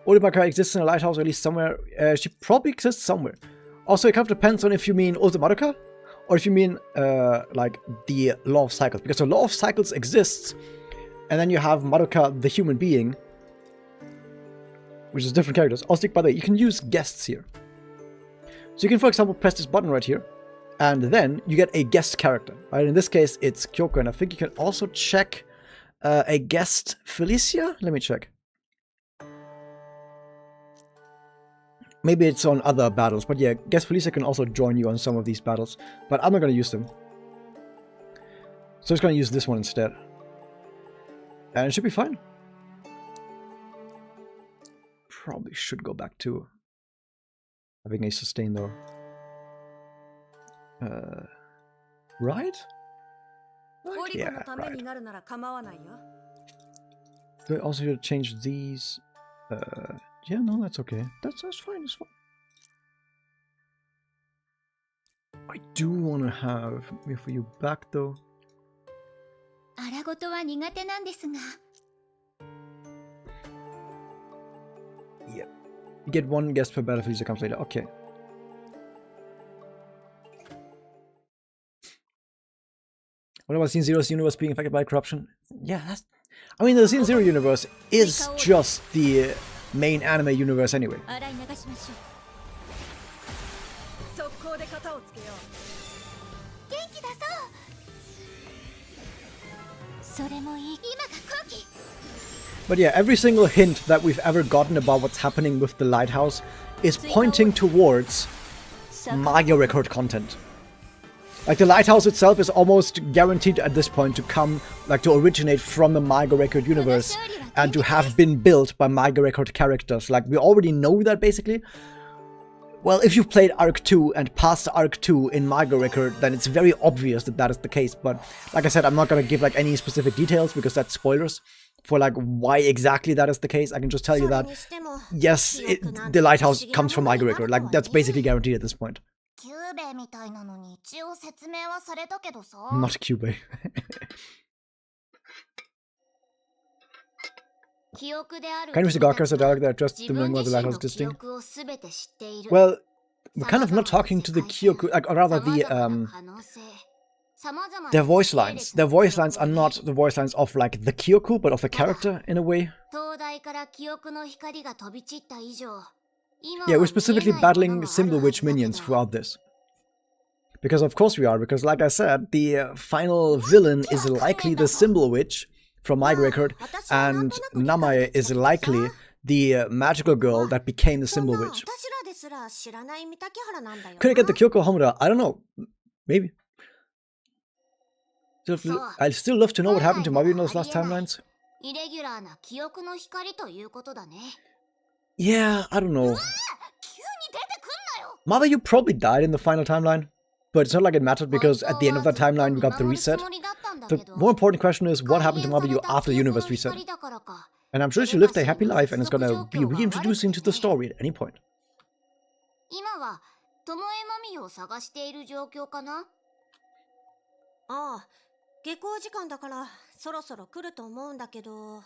Ultimaka exists in a lighthouse, or at least somewhere. She probably exists somewhere. Also, it kind of depends on if you mean Ultimadoka, or if you mean like the Law of Cycles. Because the Law of Cycles exists, and then you have Madoka, the human being, which is different characters. Also, by the way, you can use guests here. So you can, for example, press this button right here, and then you get a guest character. Right? In this case, it's Kyouko, and I think you can also check a guest Felicia. Let me check. Maybe it's on other battles, but yeah, guest Felicia can also join you on some of these battles. But I'm not going to use them. So I'm just going to use this one instead. And it should be fine. Probably should go back to having a sustain though. Right? Yeah, right. Do I also need to change these? Yeah, no, that's okay. That's fine, that's fine. I do want to have me for you back though. Yeah. You get one guest per battlefield that comes later. Okay. What about Scene Zero's universe being affected by corruption? Yeah, that's... I mean, the Scene Zero universe is just the main anime universe anyway. But yeah, every single hint that we've ever gotten about what's happening with the lighthouse is pointing towards Magi Record content. Like, the lighthouse itself is almost guaranteed at this point to come, like, to originate from the Manga Record universe and to have been built by Manga Record characters. Like, we already know that, basically. Well, if you've played Arc 2 and passed Arc 2 in Manga Record, then it's very obvious that that is the case. But, like I said, I'm not gonna give, like, any specific details, because that's spoilers for, like, why exactly that is the case. I can just tell you that, yes, the lighthouse comes from Manga Record. Like, that's basically guaranteed at this point. Not Kyouko. Can you use the Gawker as a dialogue that addressed the knowing what the lighthouse is distinct? Well, we're kind of not talking to the Kyouko, like, or rather their voice lines. Their voice lines are not the voice lines of, like, the Kyouko, but of the character, in a way. Yeah, we're specifically battling Symbol Witch minions throughout this. Because of course we are, because like I said, the final villain is likely the Symbol Witch from my record, and Namae is likely the magical girl that became the Symbol Witch. Could I get the Kyouko Homura? I don't know. Maybe. I'd still love to know what happened to Mabi in those last timelines. Yeah, I don't know. Mother, you probably died in the final timeline. But it's not like it mattered, because at the end of that timeline we got the reset. The more important question is, what happened to Mabiyu after the universe reset? And I'm sure she lived a happy life and is gonna be reintroduced into the story at any point. 下校時間だからそろそろ来ると思うんだけど。っ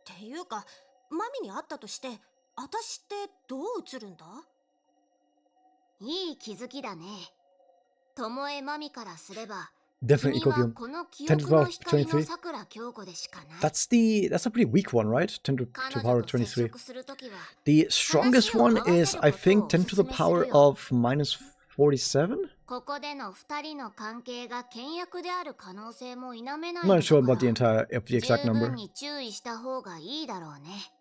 ていうか、マミに会ったとして、私ってどう映るんだ？いい気づきだね。ともえマミからすれば、Definitely Copium. 10 to power 23. That's a pretty weak one, right? 10 to power 23. The strongest one is, I think, 10 to the power of minus 47? ここでの2人の関係が倹約である可能性も否めない。 I'm not sure about the exact number. 十分に注意した方がいいだろうね。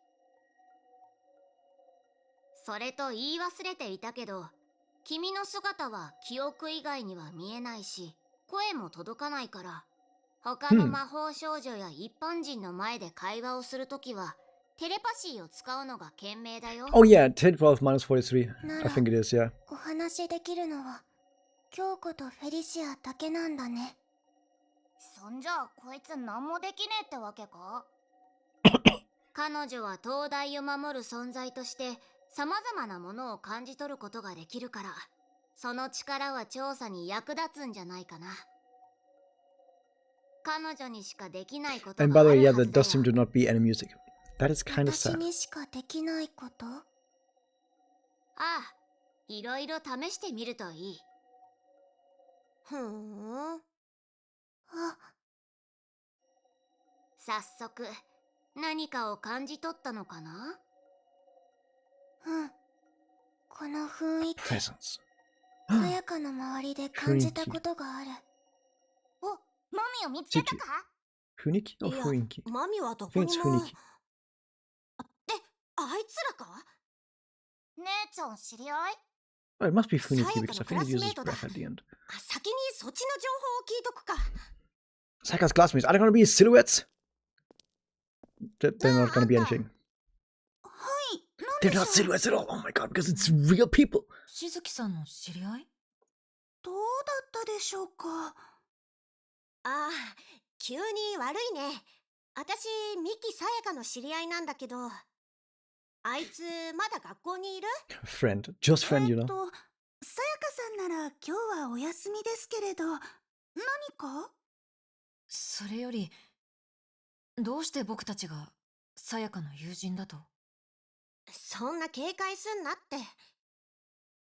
それと言い忘れていたけど、君の姿は記憶以外には見えないし、声も届かないから、他の魔法少女や一般人の前で会話をするときは、テレパシーを使うのが賢明だよ。Oh yeah, 10 to 12 minus 43. I think it is, yeah. お話できるのは京子とフェリシアだけなんだね。そんじゃこいつ何もできねえってわけか？彼女は東大を守る存在として様々なものを感じ取ることができるから、その力は調査に役立つんじゃないかな。彼女にしかできないことがあるはずだよ。 And by the way, yeah, there does seem to not be any music. That is kind of sad. 私にしかできないこと？ああ、いろいろ試してみるといい。ふーん。あ。早速、何かを感じ取ったのかな？うん。この雰囲気。Presence. さやかの周りで感じたことがある。お、マミを見つけたか？Funiki or Fuinki? マミはど I こ think に it's も。 Funiki. あいつらか？姉ちゃん知り合い？ Well, it must be Funiki because I think it uses breath at the end. 先にそっちの情報を聞いとくか。 Sayaka's classmates, are they gonna be silhouettes? They're not gonna be anything. はい、なん They're でしょ not silhouettes at all. Oh my god, because it's real people. しずきさんの知り合い？どうだったでしょうか。ああ、急に悪いね。私、ミキさやかの知り合いなんだけど、あいつまだ学校にいる？ Friend. Just friend, you know. さやかさんなら今日はお休みですけれど、何か？それより、どうして僕たちがさやかの友人だと？そんな警戒すんなって。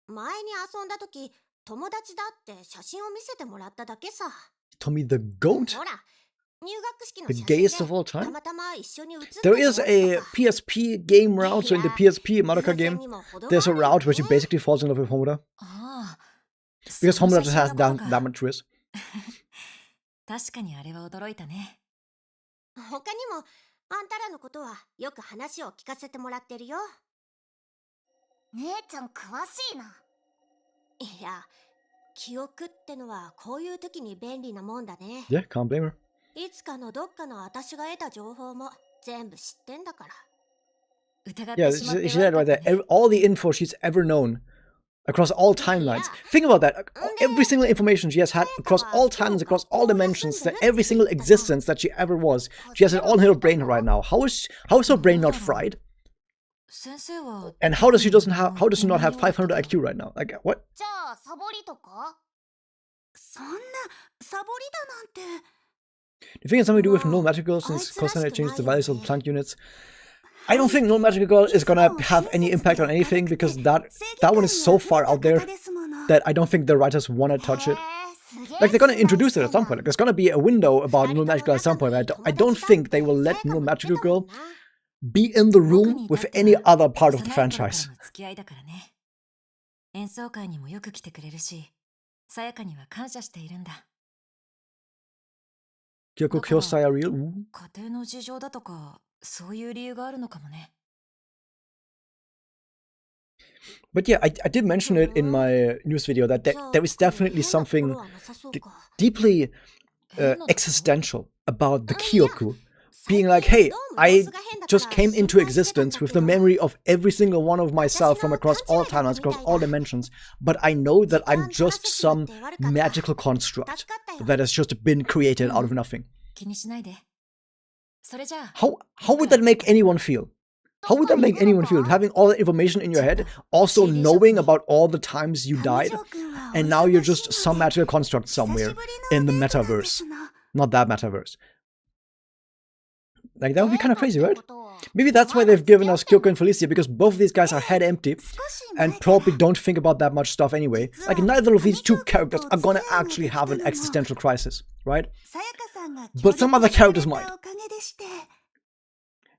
前に遊んだ時、友達だって写真を見せてもらっただけさ。Tommy the goat? ほら、入学式の The 写真 gayest で of all た time? またま一緒に写って There た is や a つとか。 PSP game route, so in the PSP Madoka game, there's a route where she basically falls in love with Homura. ああ。 Because その Homura just 写 has 真のこと that か。 much risk. 確かにあれは驚いたね。他にも、あんたらのことはよく話を聞かせてもらってるよ。姉ちゃん詳しいな。いや、記憶ってのはこういう時に便利なもんだね。 Yeah, can't blame her. いつかのどっかの私が得た情報も全部知ってんだから。疑っ Yeah, てしまって she said 悪 right かっ there, たね。 all the info she's ever known across all timelines. Think about that. Every single information she has had across all timelines, across all dimensions, that every single existence that she ever was. She has it all in her brain right now. How is her brain not fried? 先生は And how does she not have 500 IQ right now? Like what? じゃあサボりとか？そんなサボりだなんて。 Do you think it's something to do with no magical since Cosine changed the values of the plant units? I don't think no magical is gonna have any impact on anything because that one is so far out there that I don't think the writers wanna touch it. Like they're gonna introduce it at some point. Like there's gonna be a window about Null Magical at some point. I don't think they will let Null Magical Girl be in the room with any other part of the franchise. 付き合いだからね。演奏会にもよく来てくれるし、さやかには感謝しているんだ。 Kyouko Kyosai are real? Ooh. 家庭の事情だとか、そういう理由があるのかもね。 But yeah, I did mention it in my news video that there is definitely something deeply existential about the Kyouko being like, hey, I just came into existence with the memory of every single one of myself from across all timelines, across all dimensions, but I know that I'm just some magical construct that has just been created out of nothing. 気にしないで。それじゃあ、 How would that make anyone feel? How would that make anyone feel? Having all that information in your head, also knowing about all the times you died, and now you're just some magical construct somewhere in the metaverse. Not that metaverse. Like, that would be kind of crazy, right? Maybe that's why they've given us Kyouko and Felicia, because both of these guys are head empty and probably don't think about that much stuff anyway. Like, neither of these two characters are gonna actually have an existential crisis, right? But some other characters might.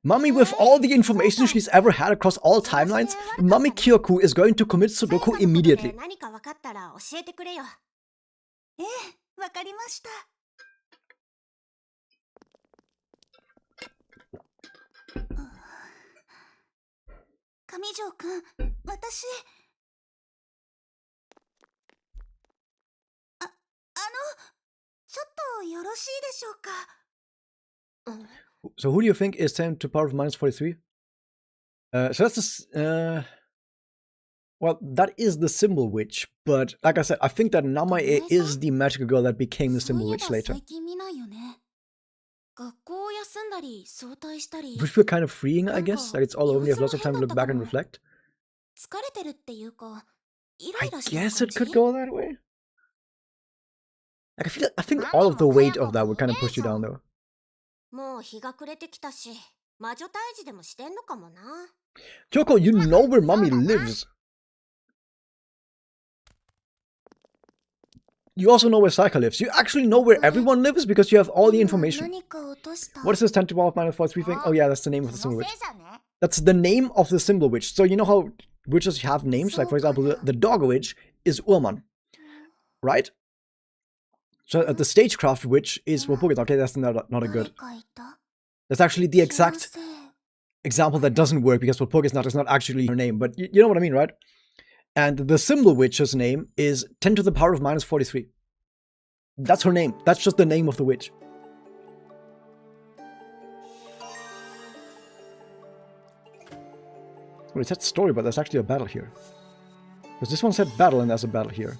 Mummy, with all the information she's ever had across all timelines, Mummy Kyouko is going to commit Sudoku immediately. 何か分かったら教えてくれよ。ええ、わかりました。上条くん、私。ちょっとよろしいでしょうか。So who do you think is 10 to the power of minus 43? So that's the... well, that is the Symbol Witch, but like I said, I think that Namae is the magical girl that became the Symbol Witch later. Which feel kind of freeing, I guess. Like it's all over, you have lots of time to look back and reflect. I guess it could go that way. Like I think all of the weight of that would kind of push you down though. もう日が暮れてきたし、魔女退治でもしてんのかもな。Kyouko, you know where Mummy lives. You also know where Saika lives. You actually know where everyone lives because you have all the information. What is this 10 to the power of minus 43 thing? Oh yeah, that's the name of the Symbol Witch. That's the name of the Symbol Witch. So you know how witches have names? Like for example, the Dog Witch is Urman. Right? So the Stagecraft Witch is Walpurgis. Okay, that's not a good. That's actually the exact example that doesn't work because Walpurgis is not actually her name. But you know what I mean, right? And the Symbol Witch's name is 10 to the power of minus 43. That's her name. That's just the name of the witch. Well, it said story, but there's actually a battle here. Because this one said battle and there's a battle here.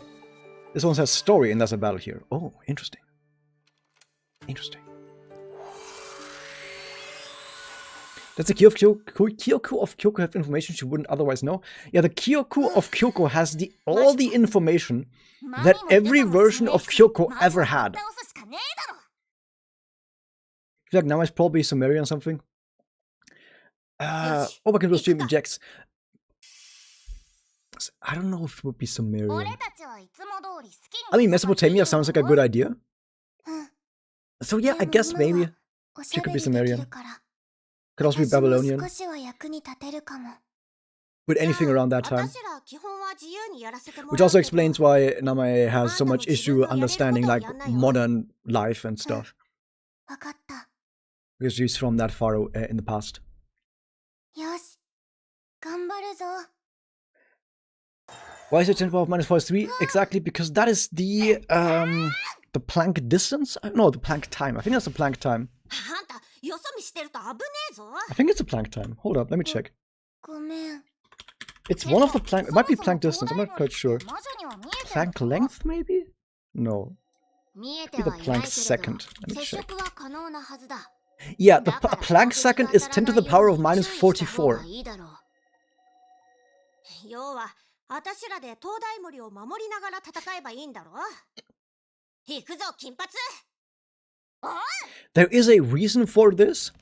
This one says story and there's a battle here. Oh, interesting. Interesting. Does the Kyouko of Kyouko have information she wouldn't otherwise know? Yeah, the Kyouko of Kyouko has all the information that every version of Kyouko ever had. I feel like now it's probably Sumerian or something. Overkill will stream ejects. I don't know if it would be Sumerian. I mean, Mesopotamia sounds like a good idea. So yeah, I guess maybe she could be Sumerian. Could also be Babylonian. With anything around that time. Which also explains why Namae has so much issue understanding like modern life and stuff. Because she's from that far in the past. Why is it 10 to the power of minus 43? Exactly, because that is the Planck distance? No, the Planck time. I think that's the Planck time. あんたよそ見してると危ねえぞ。 I think it's the Planck time. Hold up, let me check. ごめん。 It's one of the Planck... It might be Planck distance, I'm not quite sure. 魔女には見えてる Planck length, maybe? No. 見えて Maybe は the いない Planck けれ second. ど Let me 接 check. 触は可能なはずだ。 Yeah, the Planck second is 10 to the power of minus 44. 要は私らで東大森を守りながら戦えばいいんだろ。行くぞ金髪。 There is a reason for this,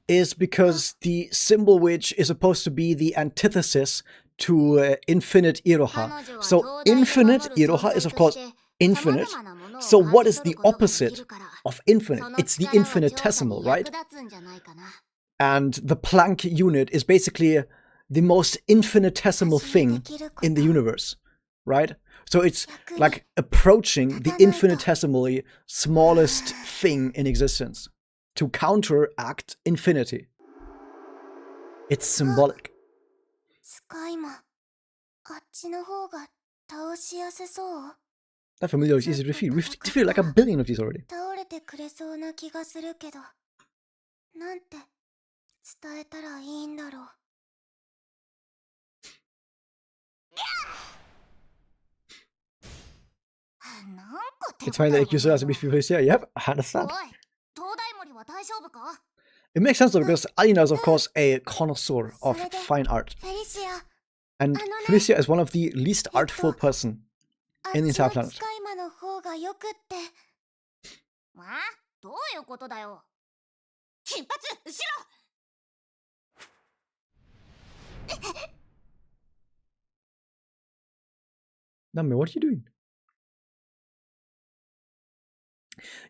is because the symbol which is supposed to be the antithesis to infinite Iroha. So infinite Iroha is of course infinite. So what is the opposite of infinite? It's the infinitesimal, right? And the Planck unit is basically the most infinitesimal thing in the universe, right? So it's like approaching the infinitesimally smallest thing in existence to counteract infinity. It's symbolic. スカイマ、あっちの方が倒しやすそう。 That familiar is easy to defeat. We've defeated like a billion of these already. 倒れてくれそうな気がするけど、なんて伝えたらいいんだろう。 It's fine that Kyouko has to be fierce. Yeah, yep, I understand. おい、東大森は大丈夫か？ It makes sense though, because Alina is of course a connoisseur of fine art. フェリシア、 And Felicia is one of the least artful person あっ in the ち entire の planet. スカイマの方がよくって。まあ、どういうことだよ。金髪、後ろ。 Nami, what are you doing?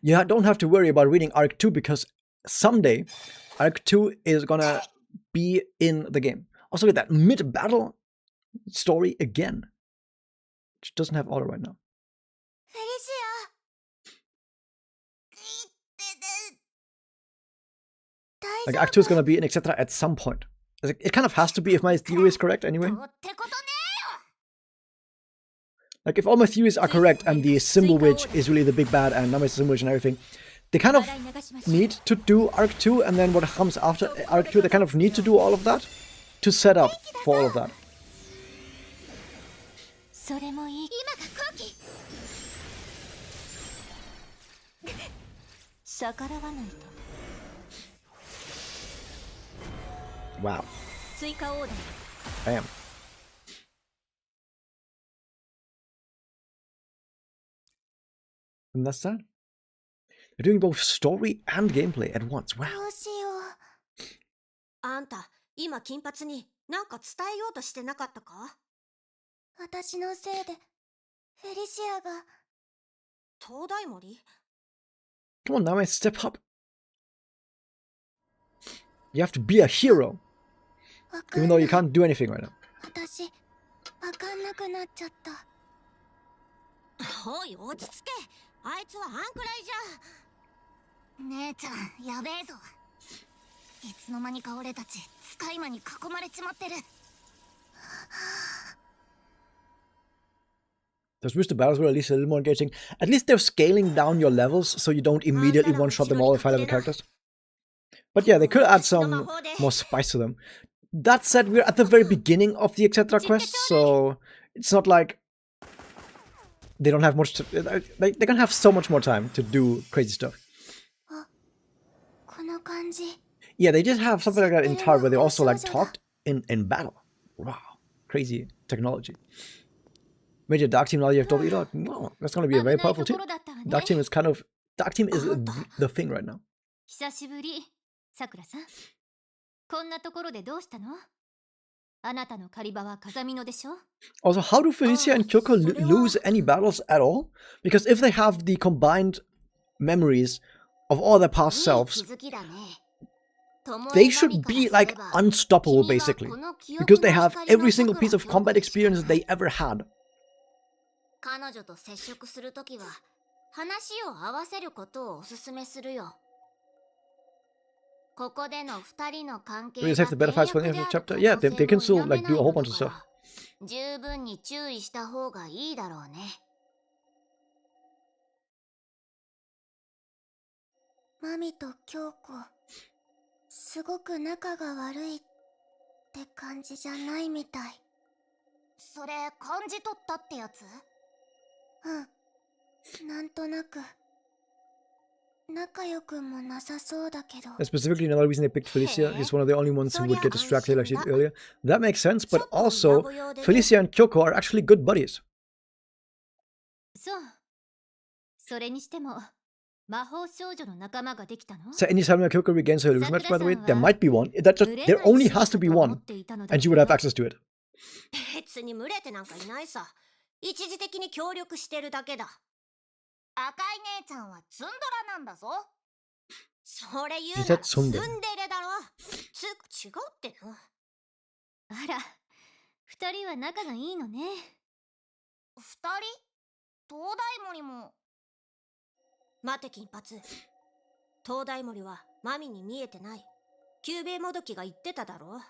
You don't have to worry about reading Arc 2 because someday Arc 2 is gonna be in the game. Also with that mid-battle story again. Which doesn't have auto right now. フェリシア。 Like Act 2 is gonna be in Exedra at some point. It kind of has to be if my theory is correct anyway. ってことね Like if all my theories are correct and the symbol witch is really the big bad and Nami is the symbol witch and everything, they kind of need to do Arc 2 and then what comes after Arc 2, they kind of need to do all of that to set up for all of that. それもいい。今が空気。逆らわないと。 Wow. 追加オーダー。 Bam. And that's that. They're doing both story and gameplay at once. Wow. どうしよう。あんた、今金髪に何か伝えようとしてなかったか？私のせいでフェリシアが東大森？ Come on, Nami, step up. You have to be a hero, even though you can't do anything right now. 私、わかんなくなっちゃった。おい、落ち着け。あいつはあんくらいじゃ。姉ちゃん、やべえぞ。いつの間にか俺たち、スカイマに囲まれちまってる。 Those booster battles were at least a little more engaging. At least they're scaling down your levels so you don't immediately one-shot them all with high-level characters. But yeah, they could add some more spice to them. That said, we're at the very beginning of the Exedra quest, so it's not like they don't have much to... They're gonna have so much more time to do crazy stuff. Yeah, they did have something like that in Tar, where they also like talked in battle. Wow, crazy technology. Major Dark Team now you have double Edot. Wow, that's gonna be a very powerful team. Dark Team is kind of... Dark Team is the thing right now. 久しぶり、さくらさん。こんなところでどうしたの？あなたの狩り場は風見のでしょ？ Also, how do Felicia and Kyouko lose any battles at all? Because if they have the combined memories of all their past selves, they should be like unstoppable basically. Because they have every single piece of combat experience they ever had. 彼女と接触するときは話を合わせることをお勧めするよ。ここでの二人の関係が We just have the better fights for the end of the chapter. Yeah, they can still like do a whole bunch of stuff. 十分に注意した方がいいだろうね。マミと京子、すごく仲が悪いって感じじゃないみたい。それ感じ取ったってやつ？うん、なんとなく。仲良くもなさそうだけど。And specifically, another reason they picked Felicia. She's one of the only ones who would get distracted like she did earlier. That makes sense, but also, Felicia and Kyouko are actually good buddies. そう。それにしても、魔法少女の仲間ができたの？ So anytime Kyouko regains her illusion match, by the way, there might be one. There only has to be one, and she would have access to it. 別に群れてなんかいないさ。一時的に協力してるだけだ。赤い姉ちゃんはツンドラなんだぞ。それ言うならツンデレだろ。つうか違うってな。あら、二人は仲がいいのね。二人？東大森も。待て金髪。東大森はマミに見えてない。久兵衛もどきが言ってただろ。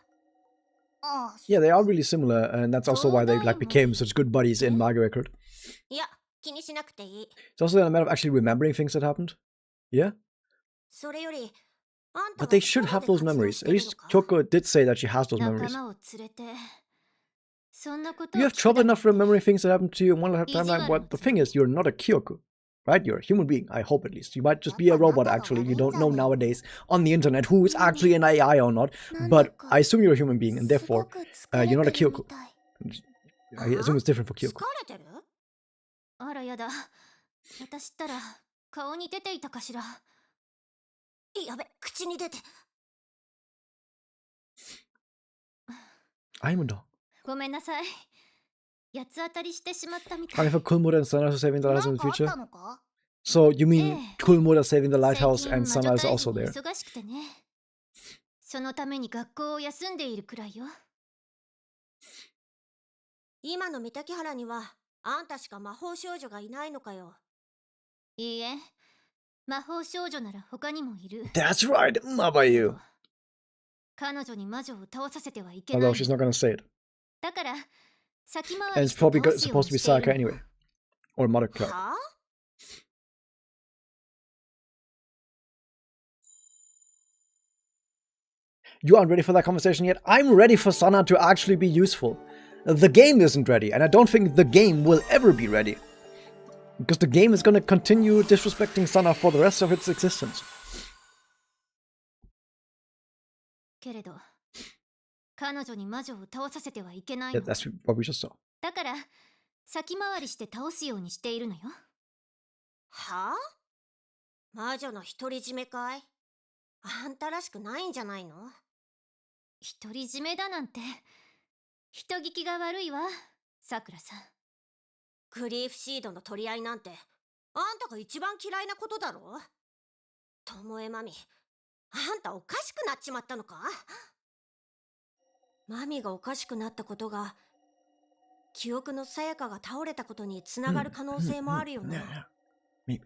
Yeah, they are really similar, and that's also why they became such good buddies in Mago Record. いや、気にしなくていい。 It's also a matter of actually remembering things that happened. Yeah? それより、あんた But they should have those memories. At least Kyouko did say that she has those memories. 仲間を連れて、そんなこと You have trouble enough remembering things that happened to you in one timeline. What the thing is, you're not a Kyouko, right? You're a human being, I hope at least. You might just be a robot, actually. You don't know nowadays on the internet who is actually an AI or not. But I assume you're a human being, and therefore, you're not a Kyouko. I assume it's different for Kyouko. あらやだ。私ったら顔に出ていたかしら。やべ、口に出て。I'm a dog. ごめんなさい。八つ当たりしてしまったみた And い。 for Kulmura and Sana saving the lighthouse in the なんかあっ future? たのか？ So you mean Kulmura saving the 最 lighthouse 近 and 魔女 Sana is 退 also 治に there? 忙しくてね。そのために学校を休んでいるくらいよ。今の三滝原にはあんたしか魔法少女がいないのかよ。いいえ、魔法少女なら他にもいる。 That's right, Mabayu. 彼女に魔女を倒させてはいけな Although い。 she's not gonna say it. だから先 And 回り it's して probably 倒すよう supposed に to be してい Sayaka るの。 anyway. Or Madoka. はあ？ You aren't ready for that conversation yet? I'm ready for Sana to actually be useful. The game isn't ready, and I don't think the game will ever be ready. Because the game is gonna continue disrespecting Sana for the rest of its existence. けれど彼女に魔女を倒させてはいけない Yeah, の。 that's what we just saw. だから先回りして倒すようにしているのよ。はあ？魔女の独り占めかい？あんたらしくないんじゃないの？独り占めだなんて人聞きが悪いわ、さくらさん。グリーフシードの取り合いなんてあんたが一番嫌いなことだろ。ともえまみ、あんたおかしくなっちまったのか？マミがおかしくなったことが記憶のさやかが倒れたことにつながる可能性もあるよな。Maybe.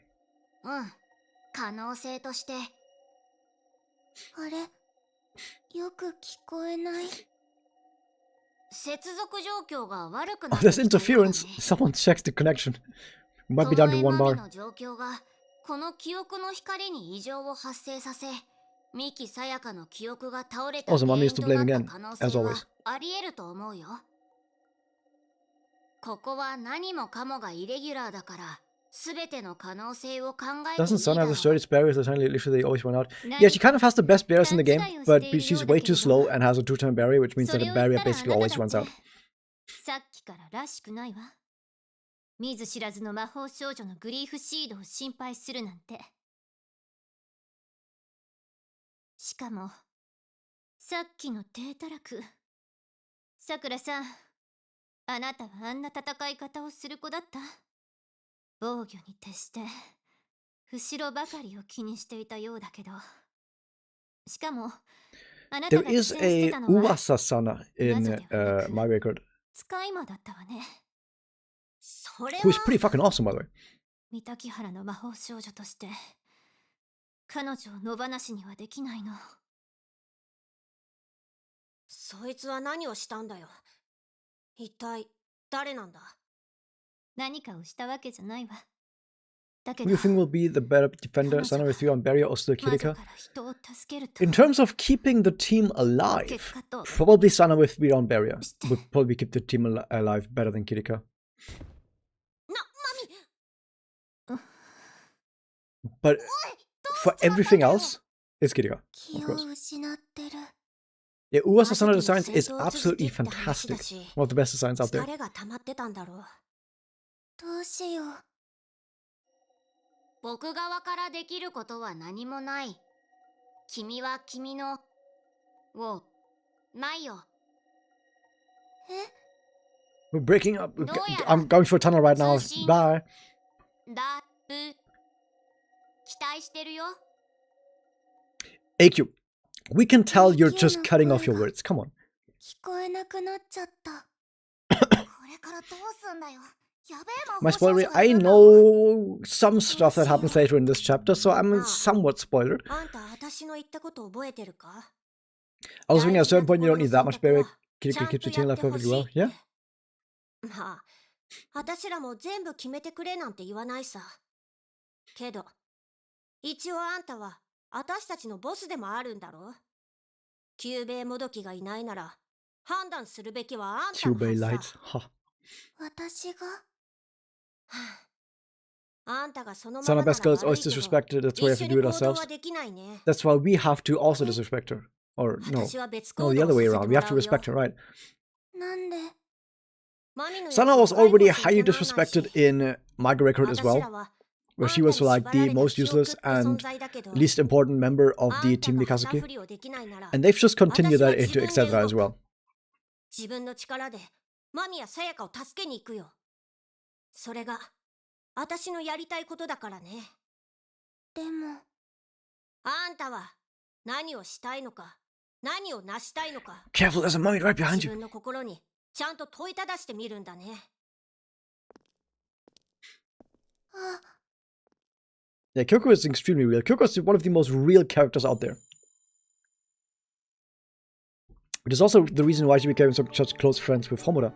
うん、可能性として。あれ、よく聞こえない。接続状況が悪く Oh, なって there's きたようだね。 interference. Someone checked the connection. We might be down to とも one えま bar. みの状況がこの記憶の光に異常を発生させ、三木さやかの記憶が倒れた Also, 原 Mommy 因 is to と blame なっ again, た可能 as 性は always. あり得ると思うよ。ここは何もかもがイレギュラーだから全ての可能性を考えてい Doesn't い Sana だ have ろ the う。 sturdiest barriers that totally literally they always run out? Yeah, she kind of has the best barriers in the game, but she's way too slow and has a 2-turn barrier, which means that the barrier basically always runs out. さっきかららしくないわ。見ず知らずの魔法少女のグリーフシードを心配するなんて。しかもさっきの低たらく。さくらさん、あなたはあんな戦い方をする子だった？防御に徹して後ろばかりを気にしていたようだけど。しかもあなた There が苦 is 戦して a たのは Uwasa Sana in my record, 使い魔だったわね。それ who is は pretty fucking awesome, by the way. 三滝原の魔法少女として彼女を野放しにはできないの。そいつは何をしたんだよ。一体誰なんだ？何かをしたわけじゃないわ。だけ Who ど do you think will be the better defender, Sana with Three on Barrier or still 魔女 Kirika? から人を助けると In terms of keeping the team alive, 結果と probably Sana with Three on Barrier would probably keep the team alive better than Kirika. マミ But for everything else, it's Kirika, of 気を course. 失ってる。 Yeah, Uwasa Sana 魔女との designs is 戦闘を続 absolutely けって話だ fantastic. し、 One of the best designs out there. 疲れが溜まってたんだろう。どうしよう。僕側からできることは何もない。君は君のをないよ。え We're breaking up. どうやら I'm going for a tunnel right now. 通信 Bye. だぶ期待してるよ。 AQ, we can tell you're just cutting off your words. Come on. 聞こえなくなっちゃった。これからどうすんだよ。やべえ魔 My 法少 spoiler, 女が I いるんだ。 know some stuff that happens later in this chapter, so I'm somewhat spoiled. あんた私の言ったこと覚えてるか？ I was thinking at a certain point you don't need that much barrier. ちゃ Kirika ん keeps と your team やっ alive てほ perfectly しい well. って Yeah? まあ、私らも全部決めてくれなんて言わないさ。けど、一応あんたは私たちのボスでもあるんだろ？キューベイもどきがいないなら、判断するべきはあんたのは Cubey ずさ。 lights. Ha. 私が、あんたがそのま Sana まなら best girl is 悪 always いけど、 disrespected. That's why we 一 have 緒 to do に it 行動 ourselves. はできないね。 That's why we have to also disrespect her. Or no. 私は別 No, 行 the 動 other を way させ around. て We も have ら to うよ。 respect her, right? なんで Sana was already highly disrespected in Micro Record as well, where she was like the most useless and least important member of the Team Mikasuki. And they've just continued that into Exedra as well. 自分の力でマミやさやかを助けに行くよ。それが私のやりたいことだからね。でもあんたは何をしたいのか、何を成したいのか、 Careful, there's a mummy right behind 自 you. 分の心にちゃんと問いただしてみるんだね。あ、 Yeah, Kyouko is extremely real. Kyouko is one of the most real characters out there. Which is also the reason why she became such close friends with Homura.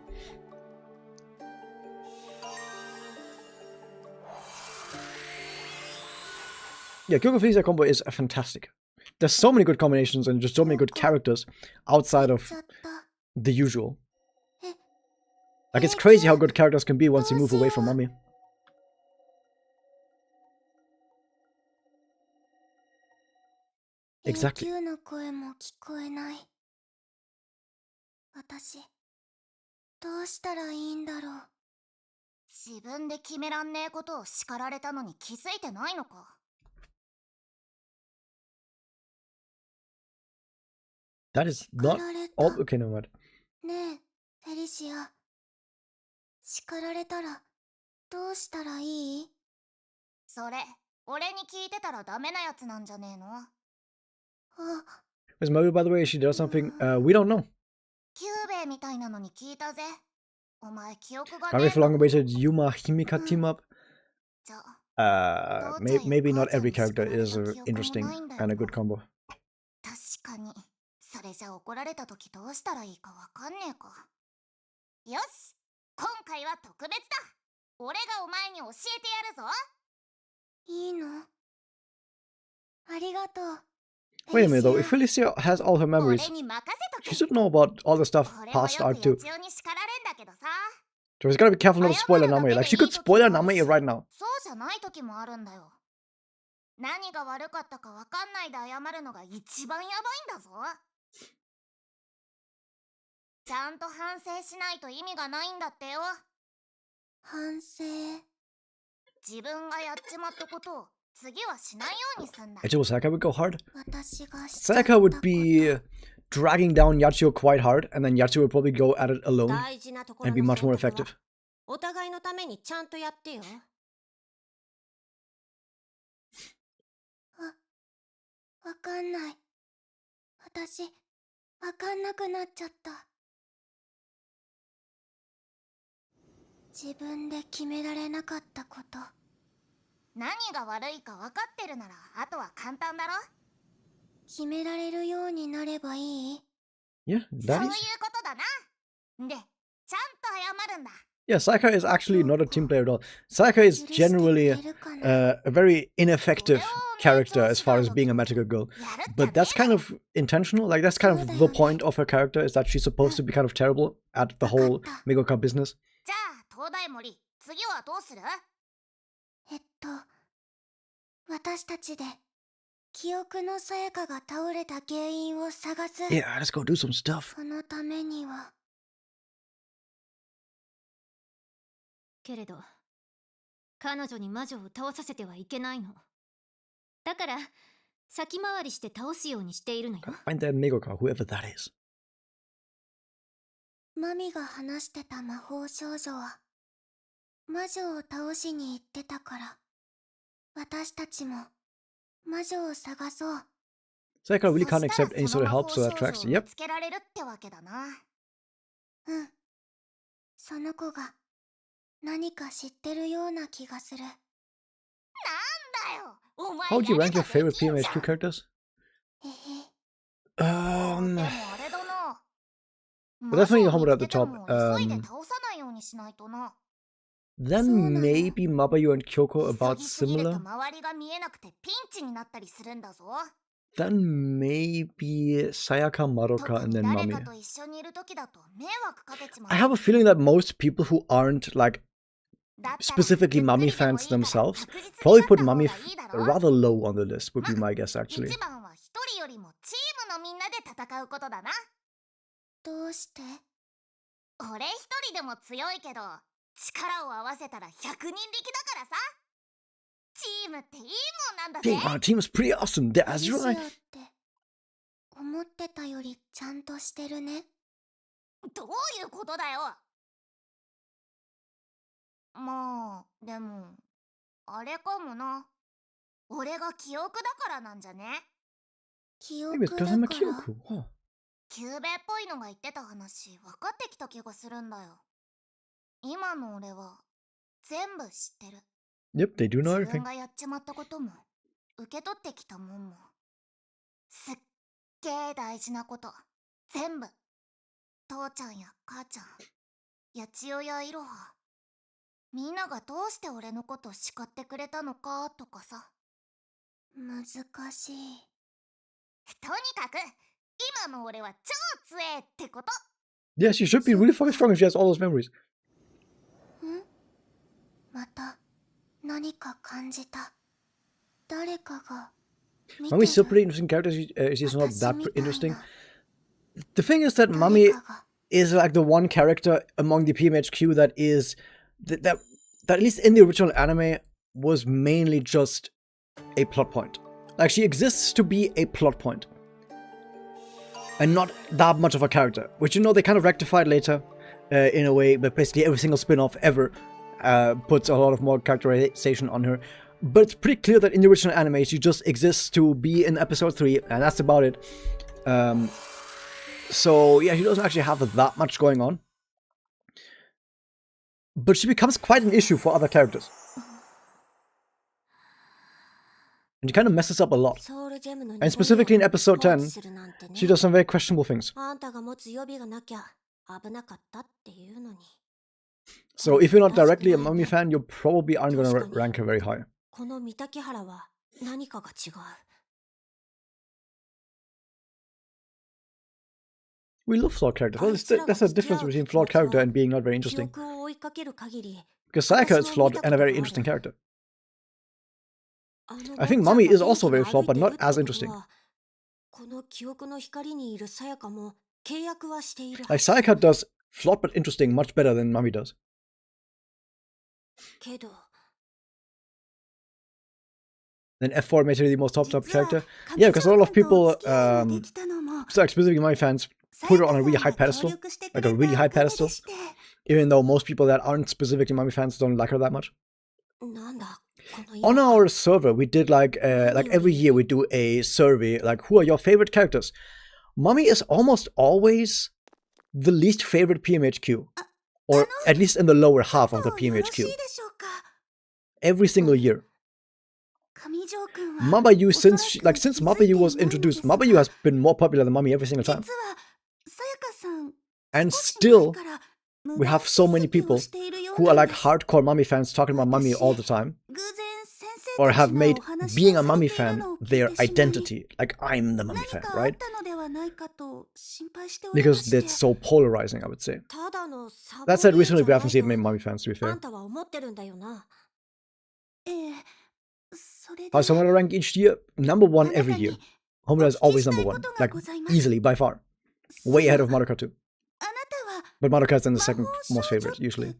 Yeah, Kyouko Felicia combo is fantastic. There's so many good combinations and just so many good characters outside 行っ of ちゃった。 the usual. え、 Like, it's crazy how good characters can be once you move away from Mummy. Exactly. 永久の声も聞こえない。私、どうしたらいいんだろう。自分で決めらんねえことを叱られたのに気づいてないのか。 That is 叱 not られた。 all. Okay, no mind. ねえ、フェリシア。叱られたら、どうしたらいい？それ、俺に聞いてたらダメなやつなんじゃねえの？あ、 Where's Mummy, by the way? She does something we don't know. キューベイみたいなのに聞いたぜ。お前記憶が Very ねえ for の long awaited Yuma Himika team up. じゃあ、 Maybe not every character is interesting and a good combo. 確かに。それじゃ怒られた時どうしたらいいかわかんねえか。よし、今回は特別だ。俺がお前に教えてやるぞ。いいの？ありがとう。 Wait a minute though, if Felicia has all her memories, 俺に任せとけ。 she should know about all the stuff 俺も past よ art く too. 四千代に叱られんだけどさ。 So he's gotta be careful not to spoil Aname. Like, she could spoil Aname right now. そうじゃない時もあるんだよ。何が悪かったかわかんないで謝るのが一番やばいんだぞ。ちゃんと反省しないと意味がないんだってよ。反省。自分がやっちまったことを次はしないようにすんだ。 Actually, Sayaka would go hard. 私がしちゃった Sayaka would be dragging down Yachio quite hard, and then Yachio would probably go at it alone 大事なところ and be の much more 選択 effective. はお互いのためにちゃんとやってよ。わかんない。私、わかんなくなっちゃった。自分で決められなかったこと。何が悪いか分かってるなら、あとは簡単だろ。決められるようになればいい？ Yeah, そういう that こ is. とだな。で、ちちゃんと謝るんだ。 Yeah, Sayaka is actually not a team player at all. Sayaka is generally a very ineffective character as far as being a magical girl. But that's kind of intentional. Like, that's kind of the point of her character, is that she's supposed to be kind of terrible at the whole Megoka business. じゃあ東大森、次はどうする？私たちで記憶のさやかが倒れた原因を探す。 Yeah, let's go do some stuff. そのためには。けれど彼女に魔女を倒させてはいけないの。だから先回りして倒すようにしているのよ。 Find that Megoka, whoever that is. マミが話してた魔法少女は魔女を倒しに行ってたから、私たちも魔女を探そう。 Sayaka really can't accept any sort of help, so that tracks. Yep. つけられるってわけだな。うん。その子が何か知ってるような気がする。なんだよ。お前 How would you や rank れ your ばできん favorite じゃん。 PMHQ characters? へへ。 Um, でもあれだな。 but definitely 魔女 Homura を at 見 the つけて top. も急いで倒さないようにしないとな。 Then maybe Mabayu and Kyouko 急 about ぎすぎると similar. 周りが見えなくてピンチになったりするんだぞ。 Then maybe Sayaka, Madoka, 特 and に then 誰 Mami. かと一緒にいる時だと迷惑かけちまう。 I have a feeling that most people who aren't like だったら specifically ゆっく Mami りでも fans いいから themselves 確実に probably なっ put た方 Mami がいいだろ。 rather low on the list, would be my guess actually. 一番は一人よりもチームのみんなで戦うことだな。どうして？俺一人でも強いけど、力を合わせたら100人力だからさ。チームっていいもんなんだぜ。 Dang, our team is pretty awesome. That's シオっ right. て思ってたよりちゃんとしてるね。どういうことだよ。まあ、でもあれかもな。俺が記憶だからなんじゃね？記 Maybe it's 憶だ because か I'm a ら Kyouko. Oh. キューベっぽいのが言ってた話分かってきた気がするんだよ。今の俺は全部知ってる。 Yep, they do know 自 everything. 分がやっちまったことも受け取ってきたもんもすっげえ大事なこと全部、父ちゃんや母ちゃん、やちおやいろは、みんながどうして俺のこと叱ってくれたのかとかさ。難しい。とにかく今の俺は超強えってこと。 Yeah, she should be really fucking strong if she has all those memories. また何か感じた。誰かが見てる。 Mami's still pretty interesting character. She's not that interesting. The thing is that Mami is like the one character among the PMHQ that is that at least in the original anime was mainly just a plot point. Like, she exists to be a plot point and not that much of a character, which, you know, they kind of rectified later in a way, but basically every single spin-off ever puts a lot of more characterization on her. But it's pretty clear that in the original anime she just exists to be in episode 3, and that's about it. So yeah, she doesn't actually have that much going on, but she becomes quite an issue for other characters, and she kind of messes up a lot. And specifically in episode 10, she does some very questionable things. So if you're not directly a Mami fan, you probably aren't going to rank her very high. We love flawed characters. Well, that's the difference between flawed character and being not very interesting. Because Sayaka is flawed and a very interesting character. I think Mami is also very flawed, but not as interesting. Like, Sayaka does flawed but interesting much better than Mami does. Then F4 made her the most top character. Yeah, because a lot of people, like specifically Mami fans, put her on a really high pedestal. Like a really high pedestal. Even though most people that aren't specifically Mami fans don't like her that much. On our server, we did like every year we do a survey, like who are your favorite characters? Mami is almost always the least favorite PMHQ. Or at least in the lower half of the PMHQ. Every single year. Mabayu, since Mabayu was introduced, Mabayu has been more popular than Mami every single time. And still, we have so many people who are like hardcore mummy fans talking about mummy all the time, or have made being a mummy fan their identity. Like, I'm the mummy fan, right? Because it's so polarizing, I would say. That said, recently we haven't seen many mummy fans, to be fair. How's Homura rank each year? Number 1 every year. Homura is always number 1, like easily, by far. Way ahead of Madoka too. But Madoka is then the second most favorite, usually.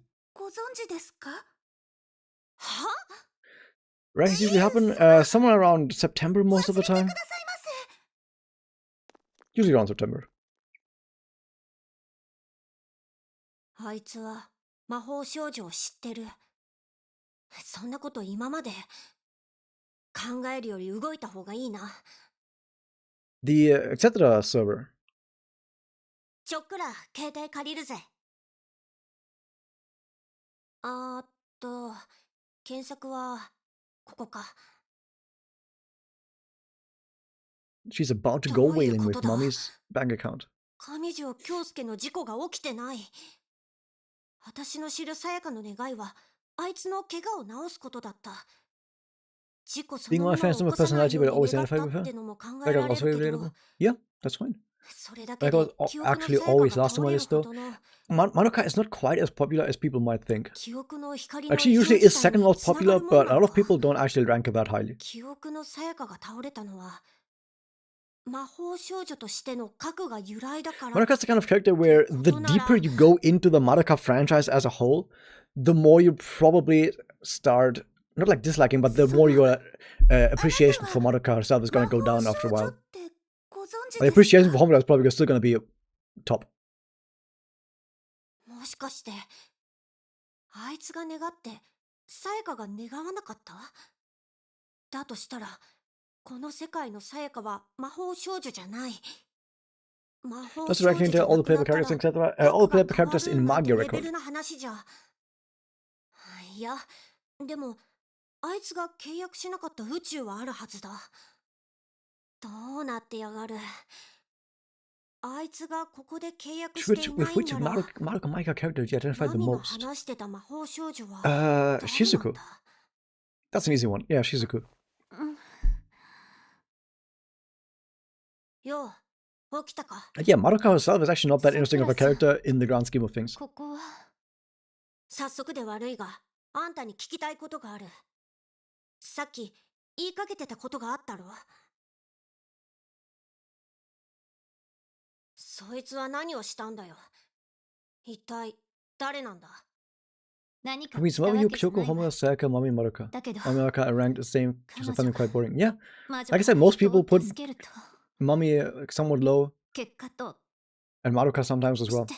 Rankings usually happen somewhere around September most of the time. Usually around September. あいつは魔法少女を知ってる。そんなこと今まで考えるより動いた方がいいな。The Exedra server. ちょっくら携帯借りるぜ。検索はここか。She's about to go whaling with Mommy's bank account. 上条京介の事故が起きてない。私の知るさやかの願いは、あいつの怪我を治すことだった。事故そのものを起こさないように願ったってのも考えられるけど。Yeah, that's fine. それだけで actually always last on my list though. Madoka is not quite as popular as people might think. Like, she usually is second most popular, but a lot of people don't actually rank her that highly. 記憶のさやかが倒れたのは魔法少女としての核が由来だから。Madoka's the kind of character where the deeper you go into the Madoka franchise as a whole, the more you probably start, not like disliking, but the more your appreciation for Madoka herself is going to go down after a while. The appreciation for Homura is probably still going to be top. もしかしてあいつが願ってさやかが願わなかった？だとしたらこの世界のさやかは魔法少女じゃない。魔法 Just 少女 reacting じゃ to all な the くな playable ったら characters, etc. All the playable characters in Magia レベ record. ルな話じゃ。いや、でもあいつが契約しなかった宇宙はあるはずだ。どうなってやがる。あいつがここで契約していない Which なら Madoka Maika character do you identify the 何の most? 話してた魔法少女は誰なんだ？ Shizuku. That's an easy one. Yeah, Shizuku. よう、起きたか？ Yeah, Madoka herself is actually not that interesting of a character in the grand scheme of things. ここは早速で悪いが、あんたに聞きたいことがある。さっき言いかけてたことがあったろ？そいつは何をしたんだよ。一体誰なんだ？何か I mean, したわ Mamoru, けじゃ Kyouko, ないわ Homura, Sayaka, Mami, Madoka. だけど Mami, Madoka are ranked the same, just I find them quite boring. Yeah, 魔女 like I said, most が人 people を put 助けると Mami somewhat low, 結果と and Madoka sometimes as し well. て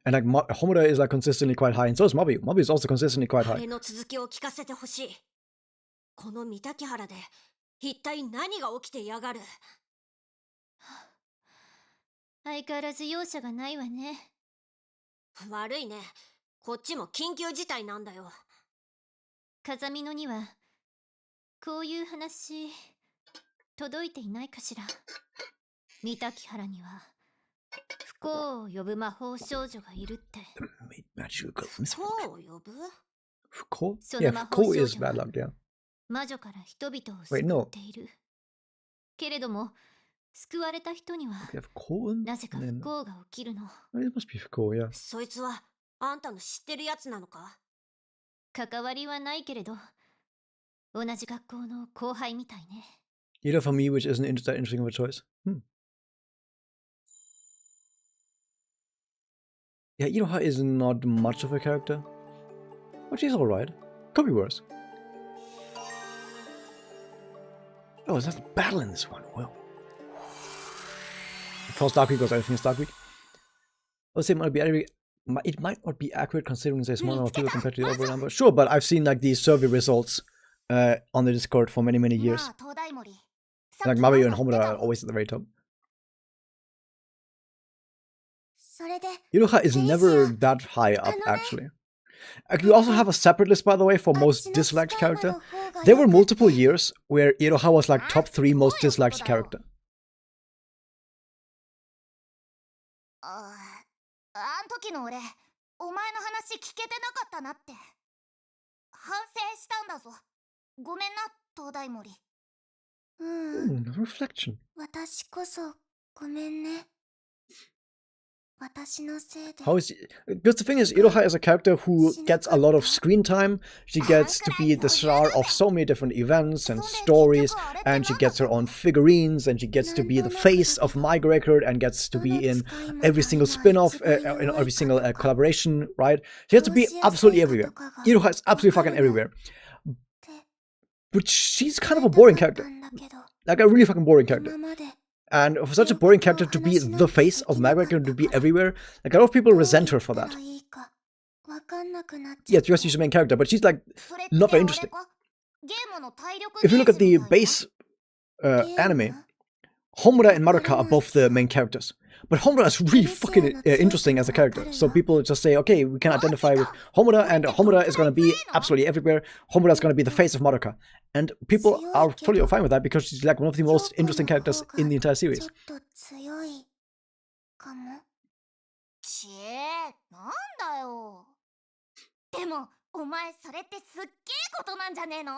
And like Homura is like consistently quite high, and so is Mabi. Mabi is also consistently quite あ high. れの続きを聞かせてほしい。この三滝原で一体何が起きてやがる？相変わらず容赦がないわね。悪いね。こっちも緊急事態なんだよ。風見のにはこういう話届いていないかしら。三滝原には不幸を呼ぶ魔法少女がいるって。Magical 不幸を呼ぶ？ Fuko? そ Yeah, の魔法 Fuko 少 is 女 bad は luck, yeah. 魔女から人々を Wait, 救 no. っている。けれども救われた人には We have Fuko and なぜか then... 不幸が起きるの。 It must be Fuko, yeah. そいつはあんたの知ってるやつなのか？関わりはないけれど同じ学校の後輩みたいね。 Either for me, which isn't that interesting of a choice. Yeah, Iroha is not much of a character. But she's alright. Could be worse. Oh, there's a battle in this one. Well. False Dark Week because everything is Dark Week. I would say it might not be accurate considering there's a small number of people compared to the overall number. Sure, but I've seen like these survey results on the Discord for many, many years. なあ、東大森。 Like Mario and Homura are always at the very top. それで Iroha is never that high up, actually. We also have a separate list, by the way, for most disliked character. There were multiple years where Iroha was like top 3 most disliked character. あん時の俺、お前の話聞けてなかったなって。反省したんだぞ。ごめんな、東大森。Reflection. 私こそごめんね。私のせいで。How is because the thing is, Iroha is a character who gets a lot of screen time. She gets to be the star of so many different events and stories, and she gets her own figurines, and she gets to be the face of My Record, and gets to be in every single spin-off, in every single collaboration, right? She has to be absolutely everywhere. Iroha is absolutely fucking everywhere. But she's kind of a boring character. Like a really fucking boring character. And for such a boring character to be the face of Magritte, to be everywhere, like a lot of people resent her for that. Yeah, because she's the main character, but she's like not very interesting. If you look at the base anime, Homura and Madoka are both the main characters. But Homura is really fucking interesting as a character. So people just say, okay, we can identify with Homura, and Homura is going to be absolutely everywhere. Homura is going to be the face of Madoka. And people are totally fine with that because she's like one of the most interesting characters in the entire series. ちえ、なんだよ。でも、お前それってすっげえことなんじゃねえの？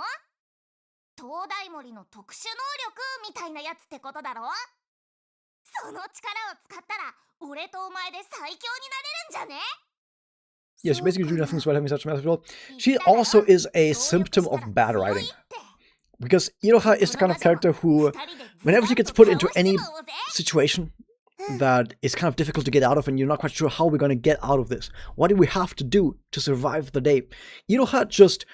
東大森の特殊能力みたいなやつってことだろ？その力を使ったら、俺とお前で最強になれるんじゃね？ Yeah, she basically do nothing while having such a massive role. She also is a symptom of bad writing. Because Iroha is the kind of character who, whenever she gets put into any situation that is kind of difficult to get out of and you're not quite sure how we're going to get out of this, what do we have to do to survive the day, Iroha just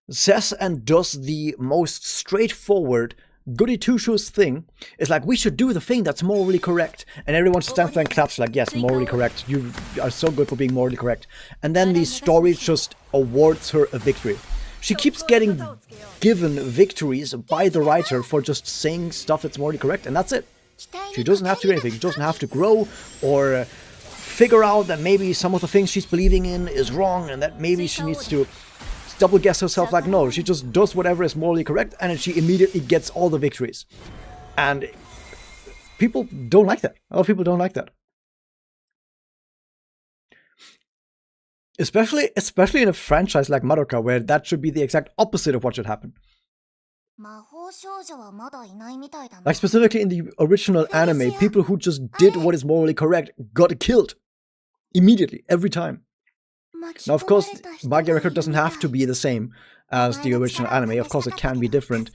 says and does the most straightforward goody two-shoes thing. It's like, we should do the thing that's morally correct, and everyone stands there and claps like, yes, morally correct, you are so good for being morally correct. And then the story just awards her a victory. She keeps getting given victories by the writer for just saying stuff that's morally correct, and that's it. She doesn't have to do anything. She doesn't have to grow or figure out that maybe some of the things she's believing in is wrong and that maybe she needs to double guess herself. Like, no, she just does whatever is morally correct and then she immediately gets all the victories. And people don't like that. A lot of people don't like that. Especially in a franchise like Madoka, where that should be the exact opposite of what should happen. Like specifically in the original anime, people who just did what is morally correct got killed. Immediately, every time. Now, of course, Baggy Record doesn't have to be the same as the original anime. Of course, it can be different.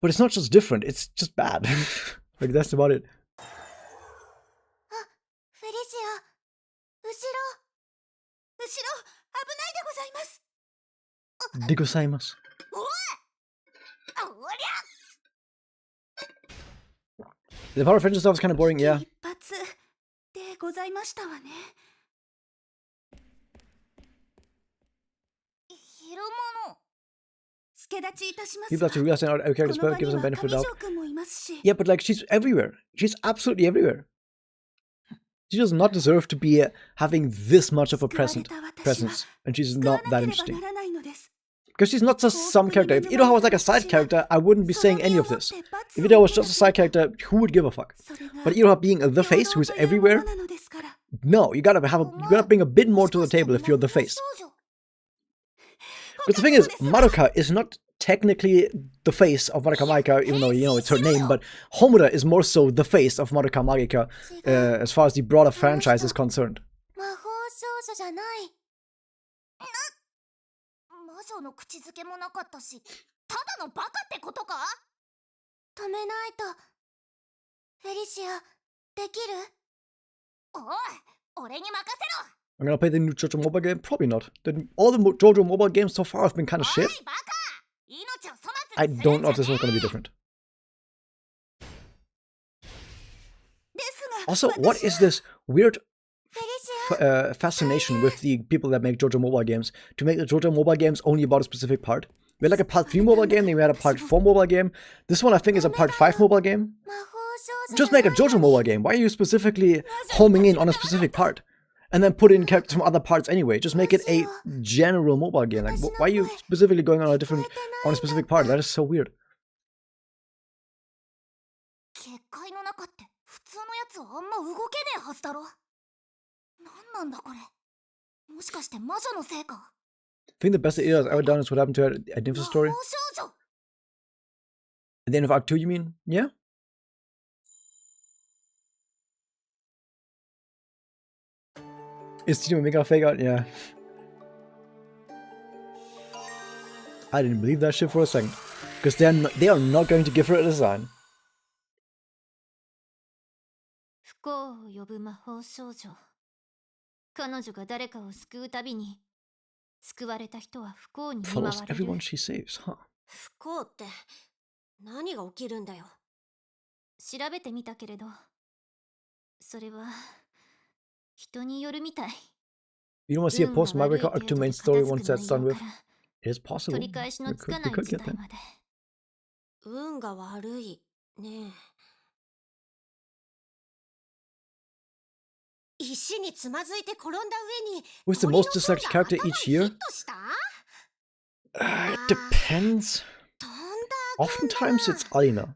But it's not just different, it's just bad. Like, that's about it. Digosaimasu. The Power of Friendship stuff is kind of boring, yeah. People have to realize that our characters better, give us some benefit of doubt. Yeah, but like, she's everywhere. She's absolutely everywhere. She does not deserve to be having this much of a presence, and she's not that interesting. Because she's not just some character. If Iroha was like a side character, I wouldn't be saying any of this. If Iroha was just a side character, who would give a fuck? But Iroha being the face who's everywhere, no, you gotta bring a bit more to the table if you're the face. But the thing is, Madoka is not technically the face of Madoka Magica, even though, you know, it's her name, but Homura is more so the face of Madoka Magica, as far as the broader franchise is concerned. I'm gonna play the new JoJo mobile game? Probably not. All the JoJo mobile games so far have been kind of shit. I don't know if this one's gonna be different. Also, what is this weird fascination with the people that make JoJo mobile games to make the JoJo mobile games only about a specific part? We had like a part 3 mobile game, then we had a part 4 mobile game. This one I think is a part 5 mobile game. Just make a JoJo mobile game. Why are you specifically homing in on a specific part? And then put in some other parts anyway. Just make it a general mobile game. Like, why are you specifically going on a specific part? That is so weird. もしかして魔女のせいか？ I think the best Ada has ever done is what happened to her at the end of the 魔法 story. 少女 At the end of Arc 2, you mean? Yeah? Is Tino making a fake out? Yeah. I didn't believe that shit for a second. Because they are not going to give her a design. 不幸を呼ぶ魔法少女。彼女が誰かを救うたびに、救われた人は不幸に見舞 Follows われる。 everyone she saves, huh? 不幸って何が起きるんだよ。調べてみたけれど、それは人によるみたい。 You don't want to see a 運が post 悪い Magrika 程 Arc 2度 main で story 片 once 付く that's 内 done 容 with? から It is possible. 取り返しの We つか could, な we い could 事 get 態 there. まで。運が悪いねえ。石につまずいて転んだ上に Who's the 鳥の most 糞 disliked が character 頭に each ヒッ year? トした？ It depends. とんだ Oftentimes it's Aina.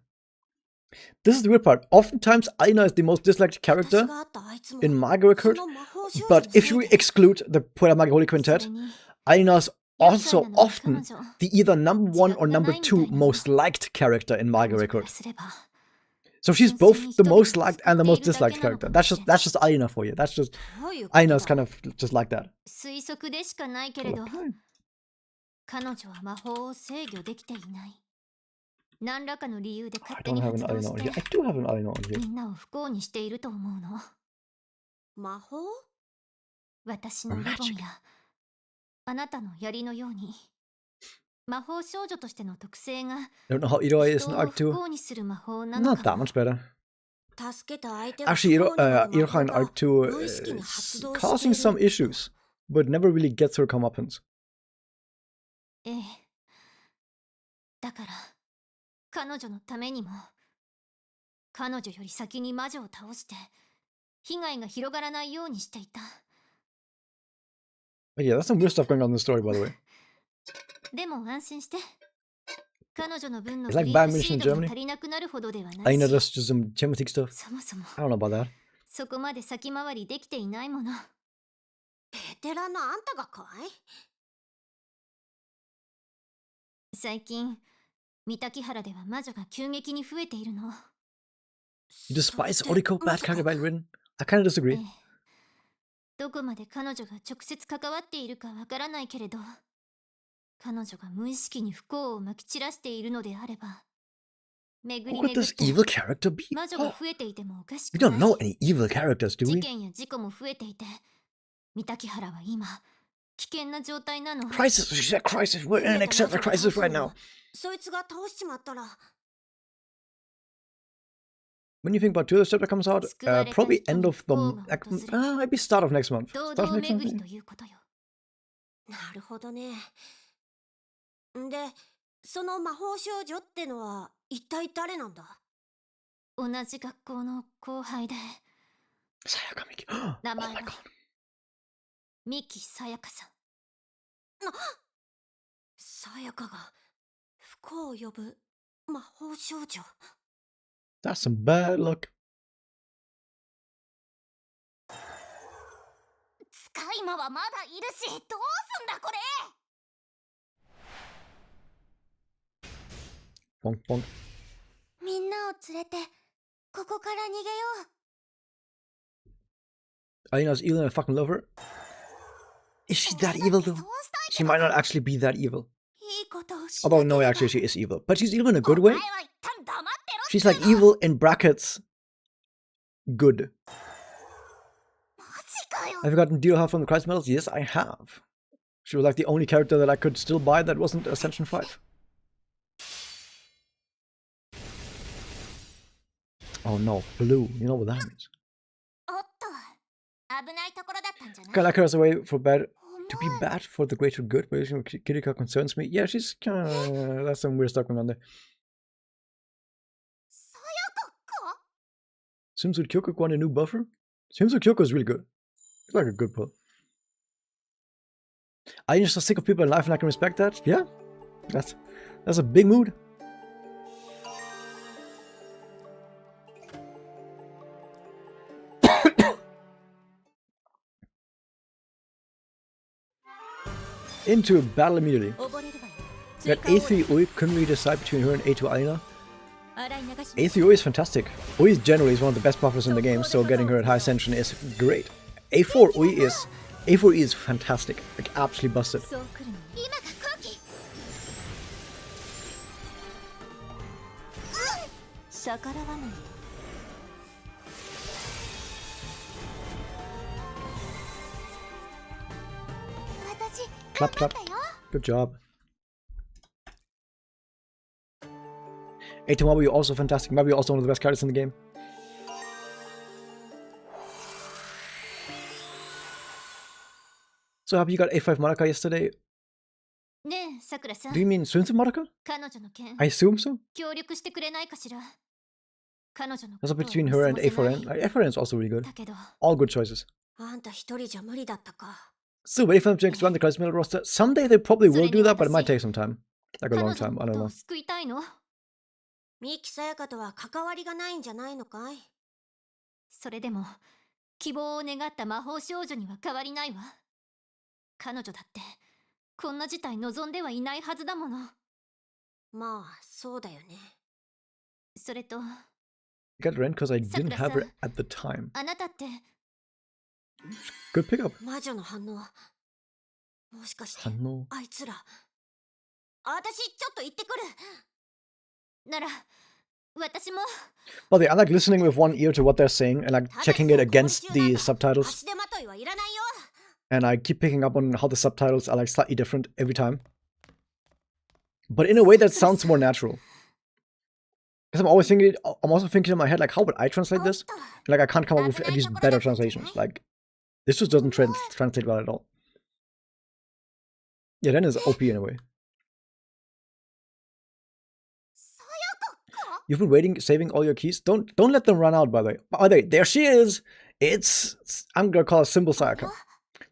This is the weird part. Oftentimes Aina is the most disliked 私 character があったあいつも in Maga そ Record. の魔法少女 But の if せい you で exclude the Puella Maga Holy それ Quintet, に Aina's 厄介 also なのは彼 often 女。 the either number one or 自覚が number ないみ two たいなの。 most liked character in 彼 Maga 女から Record. すれば So she's 純粋 both に the 人々を most 救 liked って and the い most るだけ disliked なの character. かも That's しれ just ない。 that's just Aina for you. That's just どういうことだ Aina's kind of just like that. 推測でしかないけれど、彼女は魔法を制御できていない。何らかの理由で I 勝手 don't に have 発 an 動 Aina し on て here. I do have an Aina on here. みんなを不幸にしていると思うの。魔法私のリボンやあなたの槍のように魔法少女としての特性が I don't know how Iroi is 人 in を Arc 不 2. 幸にする魔法なの Not か that も。 much better. 助けた相手が Actually, 不幸になる魔 Iroha 法 in が Arc 2 無意識に is 発動 causing してい some る。 issues, but never really gets her comeuppance. ええ。だから彼女のためにも彼女より先に魔女を倒して被害が広がらないようにしていた。 But yeah, that's some weird stuff going on in the story, by the way. でも安心して。彼女の分の It's グ like リ bad ーフ munition シ in ードが Germany. 足りなくなるほどではない Aina し、 does just some thematic stuff. そもそも I don't know about that. そこまで先回りできていないもの。ベテランのあんたがかい？最近三滝原では魔女が急激に増えているの。 You それっ despise て Oriko ま bad さか character badly written? I kind of え disagree. え。どこまで彼女が直接関わっているかわからないけれど、彼女が無意識に不幸をまき散らしているのであれば、巡 Who り could 巡っ this て evil character be? 魔女が Oh, 増えていてもおかし we く don't ない。 know any evil characters, do 事 we? 件や事故も増えていて、三滝原は今危険な状態なの。 Crisis! She said crisis! We're in an 逃げた魔 Exedra 女を倒 crisis す right の now. をそいつが倒しちまったら When you think about 2, the chapter comes out, 救われた probably 人 end に of 不 the... 幸が訪れ、 maybe start of next month. 堂 Start of 々 next month? 巡り maybe? ということよ。なるほどね。んで、その魔法少女ってのは一体誰なんだ？同じ学校の後輩で、 Sayaka Miki. Oh 名 my 前は god. 三木さやかさん。さやかが不幸を呼ぶ魔法少女。 That's some bad luck. 使い魔はまだいるし、どうすんだこれ。 Bonk bonk. みんなを連れてここから逃げよう。 Aina's evil and I fucking love her. Is she that evil though? She might not actually be that evil. いいことをし Although no, actually she is evil. But she's evil in a good way. お前は一旦黙ってろ。 She's like evil in brackets. Good. マジかよ。 Have you gotten deal her from the Christ medals? Yes, I have. She was like the only character that I could still buy that wasn't Ascension 5. Oh no, blue. You know what that means. おっと、危ないところだったんじゃない？ Kind of like her as a way for bad to be 重い。 bad for the greater good, but Kirika concerns me. Yeah, she's kind of that's some weird stuff going on there. さやかか？ Seems with Kyouko want a new buffer. Seems with Kyouko is really good. It's like a good pull. Are you just sick of people in life and I can respect that? Yeah, that's a big mood. into battle immediately. 溺れるわよ We got A3 Ui. Couldn't we decide between her and A2 Alina? 洗い流します A3 Ui is fantastic. Ui generally is one of the best buffers in the game, so getting her at high ascension is great. A4 Ui is fantastic. Like absolutely busted. そう来るのね今が後期逆らわない 私 Clap, 頑張 clap. ったよ Good job. A2 Mabu also fantastic. Mabu also one of the best characters in the game. So happy you got A5 Maraka yesterday. ねえさくらさん Do you mean Swimsuit Maraka? 彼女の件 I assume so. 協力してくれないかしら彼女の That's こ up とを between her and 見過ごせない A4N. Like, A4N is also really good. だけど All good choices. あんた一人じゃ無理だったか。 So waiting for them to expand the class middle roster. Someday they probably will do that, but it might take some time. Like a 彼 long 女 time. の I こ don't と know. を救いたいの三木さやかとは関わりがないんじゃないのかい？それでも希望を願った魔法少女には変わりないわ彼女だってこんな事態望んではいないはずだものまあ、そうだよね。それと Got rent because I didn't have her Sakura-san. at the time. あなたって Good pickup. 魔女の反応。もしかして、 Hanno. あいつら。私、ちょっと行ってくる。なら私も By the way, I like listening with one ear to what they're saying and like checking it against the subtitles. 足手まといはいらないよ。 And I keep picking up on how the subtitles are like slightly different every time. But in a way that sounds more natural. Because I'm also thinking in my head, like, how would I translate this? Like, I can't come up with at least better translations. Like, this just doesn't translate well at all. Yeah, then it's OP in a way. You've been waiting, saving all your keys. Don't let them run out. By the way, there she is. I'm gonna call her Symbol Sayaka.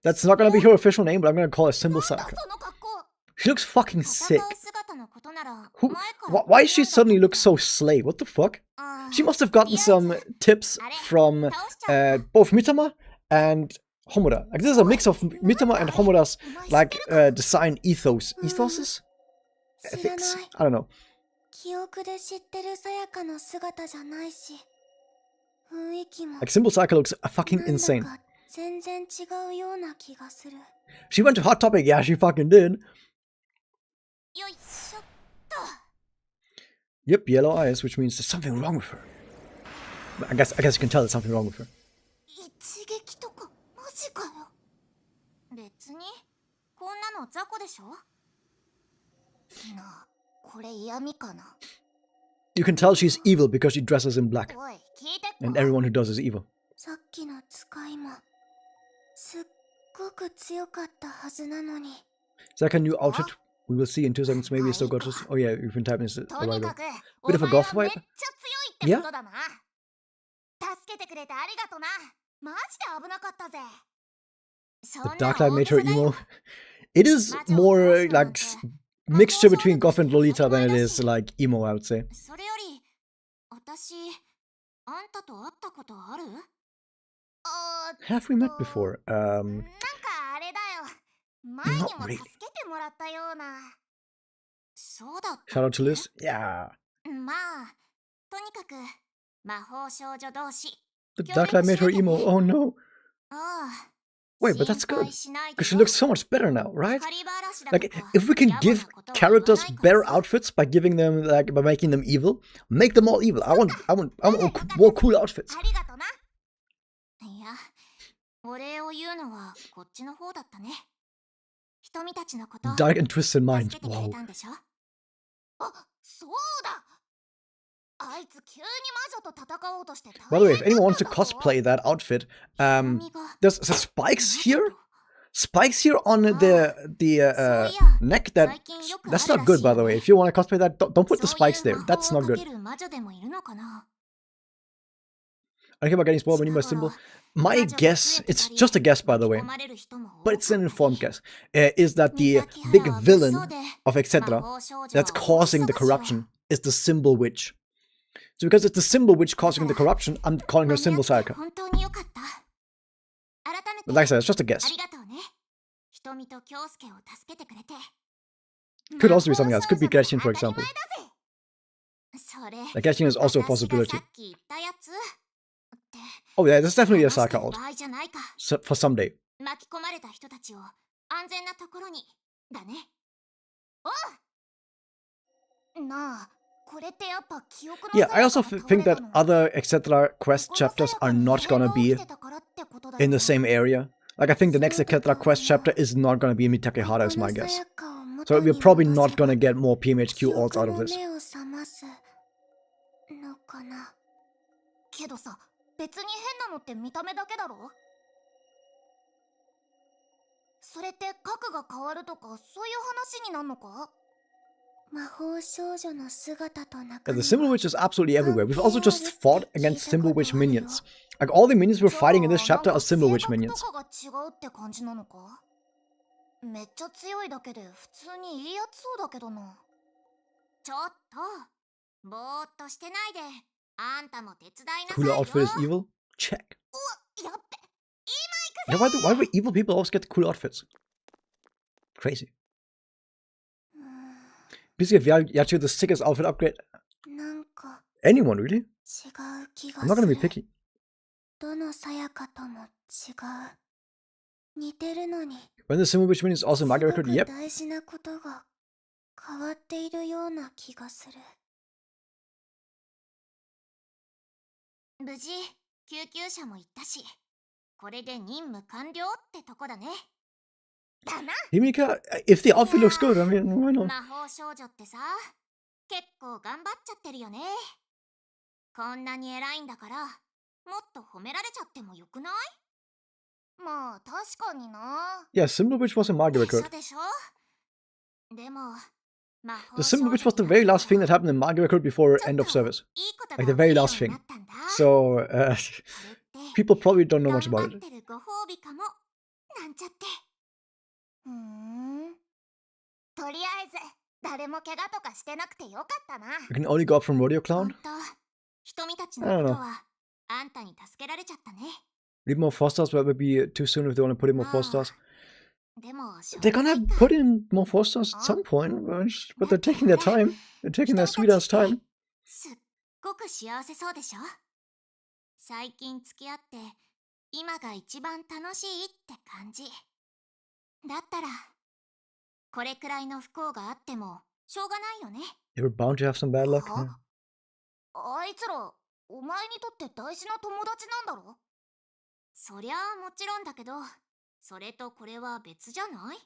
That's not gonna be her official name, but I'm gonna call her Symbol Sayaka. その格好 She looks fucking 戦 sick. う姿のことなら Who? 前から Why does she suddenly look so slay? What the fuck? あー She must have gotten some tips from both Mitama and Homura. Like this is a mix of Mitama and Homura's like design ethoses, 知ら ethics. ない I don't know. 記憶で知ってるさやかの姿じゃないし雰囲気も Like Symbol Sayaka looks fucking なんだ insane. か全然違うような気がする She went to Hot Topic. Yeah, she fucking did. よいしょっと Yep, yellow eyes, which means there's something wrong with her. I guess you can tell there's something wrong with her. 一撃とかマジかよ別にこんなの雑魚でしょなあこれ嫌味かな You can tell she's evil because she dresses in black, おい聞いてっか and everyone who does is evil. さっきの使いもすっごく強かったはずなのに It's like a new outfit. We will see in 2 seconds. Maybe it's still gorgeous. Oh yeah, you've been typing this a と while に ago. かく Bit of a お前 goth はめっ vibe? ちゃ強いってことだな助けてくれてありがとなマジで危なかったぜ The そんな Dark Light 大 made げ her さだよ emo. It is more like mixture between goth and Lolita than it is like emo, I would say. それより私あんたと会ったことある Have we met before? なんかあれだよ前にも Not really. 助けてもらったようなそうだった Shout out to Liz. Yeah. まあとにかく魔法少女同士 The Dark Light made her emo. Oh no. ああ Wait, but that's good. 心配しないで Because she よ looks so much better now, right? カリバーラシだ Like, とか if we can 野暮 give なことは言わ characters ないから better さ outfits by giving them, like, by making them evil, make them all evil. I want more cool outfits. ありがとないやお礼を言うのはこっちの方だったね瞳たちのこと Dark and twisted 助 mind. けてくれ Wow. たんでしょあそうだあいつ急に魔女と戦おうとして By the way, if 大変 anyone だ wants っ to たぞ cosplay that outfit, 瞳が there's spikes here. Spikes here on the そういや neck that 最近よくある that's not ら good, しい by よ the way. ね If you want to cosplay that, don't put the そういう spikes there. 魔 That's 法を not か good. ける魔女でもいるのかな I think about getting spoiled when you my symbol. My guess, it's just a guess, by the way, but it's an informed guess, is that the big villain of Exedra that's causing the corruption is the Symbol Witch. So because it's the Symbol Witch causing the corruption, I'm calling her Symbol Sayaka. 本当によかった改めて But like I said, it's just a あ guess. りがとうね瞳と京介を助けてくれて。 Could also be something else. Could be Gretchen, for example. それ Like Gretchen is also a 私が possibility. さっき言ったやつって Oh yeah, there's definitely a 話して Sayaka る ult 場合じゃないか。 for someday. 巻き込まれた人たちを安全なところにだね。おうなあ、これってやっぱ記憶の Yeah, I also さやか think が that 倒れたの other Exedra quest このさ chapters や are かに not 異変 gonna が起 be きてたからってことだよ in ね。 the same area. Like I think the next そういうこと Exedra か quest な。 chapter is not gonna be in Mitakehara, is こ my のさ guess. やかを So 元 we're に probably 戻 not せば gonna get more PMHQ 記 ults 憶 out も of this. 目を覚ますのかな。けどさ、別に変なのって見た目だけだろ。それって核が変わるとかそういう話になるのか。魔法少女の姿と Yeah, the Symbol Witch is absolutely everywhere. We've also just fought against Symbol Witch minions. Like all the minions we're fighting in this chapter are Symbol Witch minions. 性格とかが違うって感じなのか。めっちゃ強いだけで普通にいいやつそうだけどな。ちょっとぼーっとしてないで、あんたも手伝いなさい Cooler よ。 outfit is evil? Check. やっべ、 Yeah, why do evil people always get the cool outfits? Crazy. Basically, if Yachi the sickest outfit upgrade, なんか anyone really? 違う気が I'm not す gonna る。 be picky. どのさやかとも違う。似てるのに When the Symbol Witch minion is also す Magi ご record, く yep. 大事なことが変わっているような気がする。無事救急車も行ったし、これで任務完了ってとこだね。だな。 Himika, if the outfit looks good, I mean, why not? 魔法少女ってさ、結構頑張っちゃってるよね。こんなに偉いんだから、もっと褒められちゃってもよくない？まあ確かにな。 Yeah, Symbol Witch was a Magi でし record. ょでしょ。でも、魔法 The 少 Symbol 女 Witch was the になって very last thing から that happened in Magi record before ちょっ end of と service. いいことが Like the 起き very るよう last に thing. なったんだ。 So, これって people probably don't know 頑 much 張 about っ it. てるご褒美かも。なんちゃって。とりあえず誰も怪我とかしてなくてよかったな。 You can only go up from Rodeo ほん Clown. と、瞳たち I の don't こと know. はあんたに助けられちゃったね。 Need more 4 stars, but that would be too soon if they want to put in more 4 stars. でもしょう They're がな gonna いか。 put in more 4 stars at some point, but they're taking their time. They're taking their sweet ass time. すっごく幸せそうでしょ。最近付き合って今が一番楽しいって感じ。だったらこれくらいの不幸があってもしょうがないよね。 They were bound to have some bad luck. Yeah. あいつらお前にとって大事な友達なんだろ。そりゃあもちろんだけど、それとこれは別じゃない？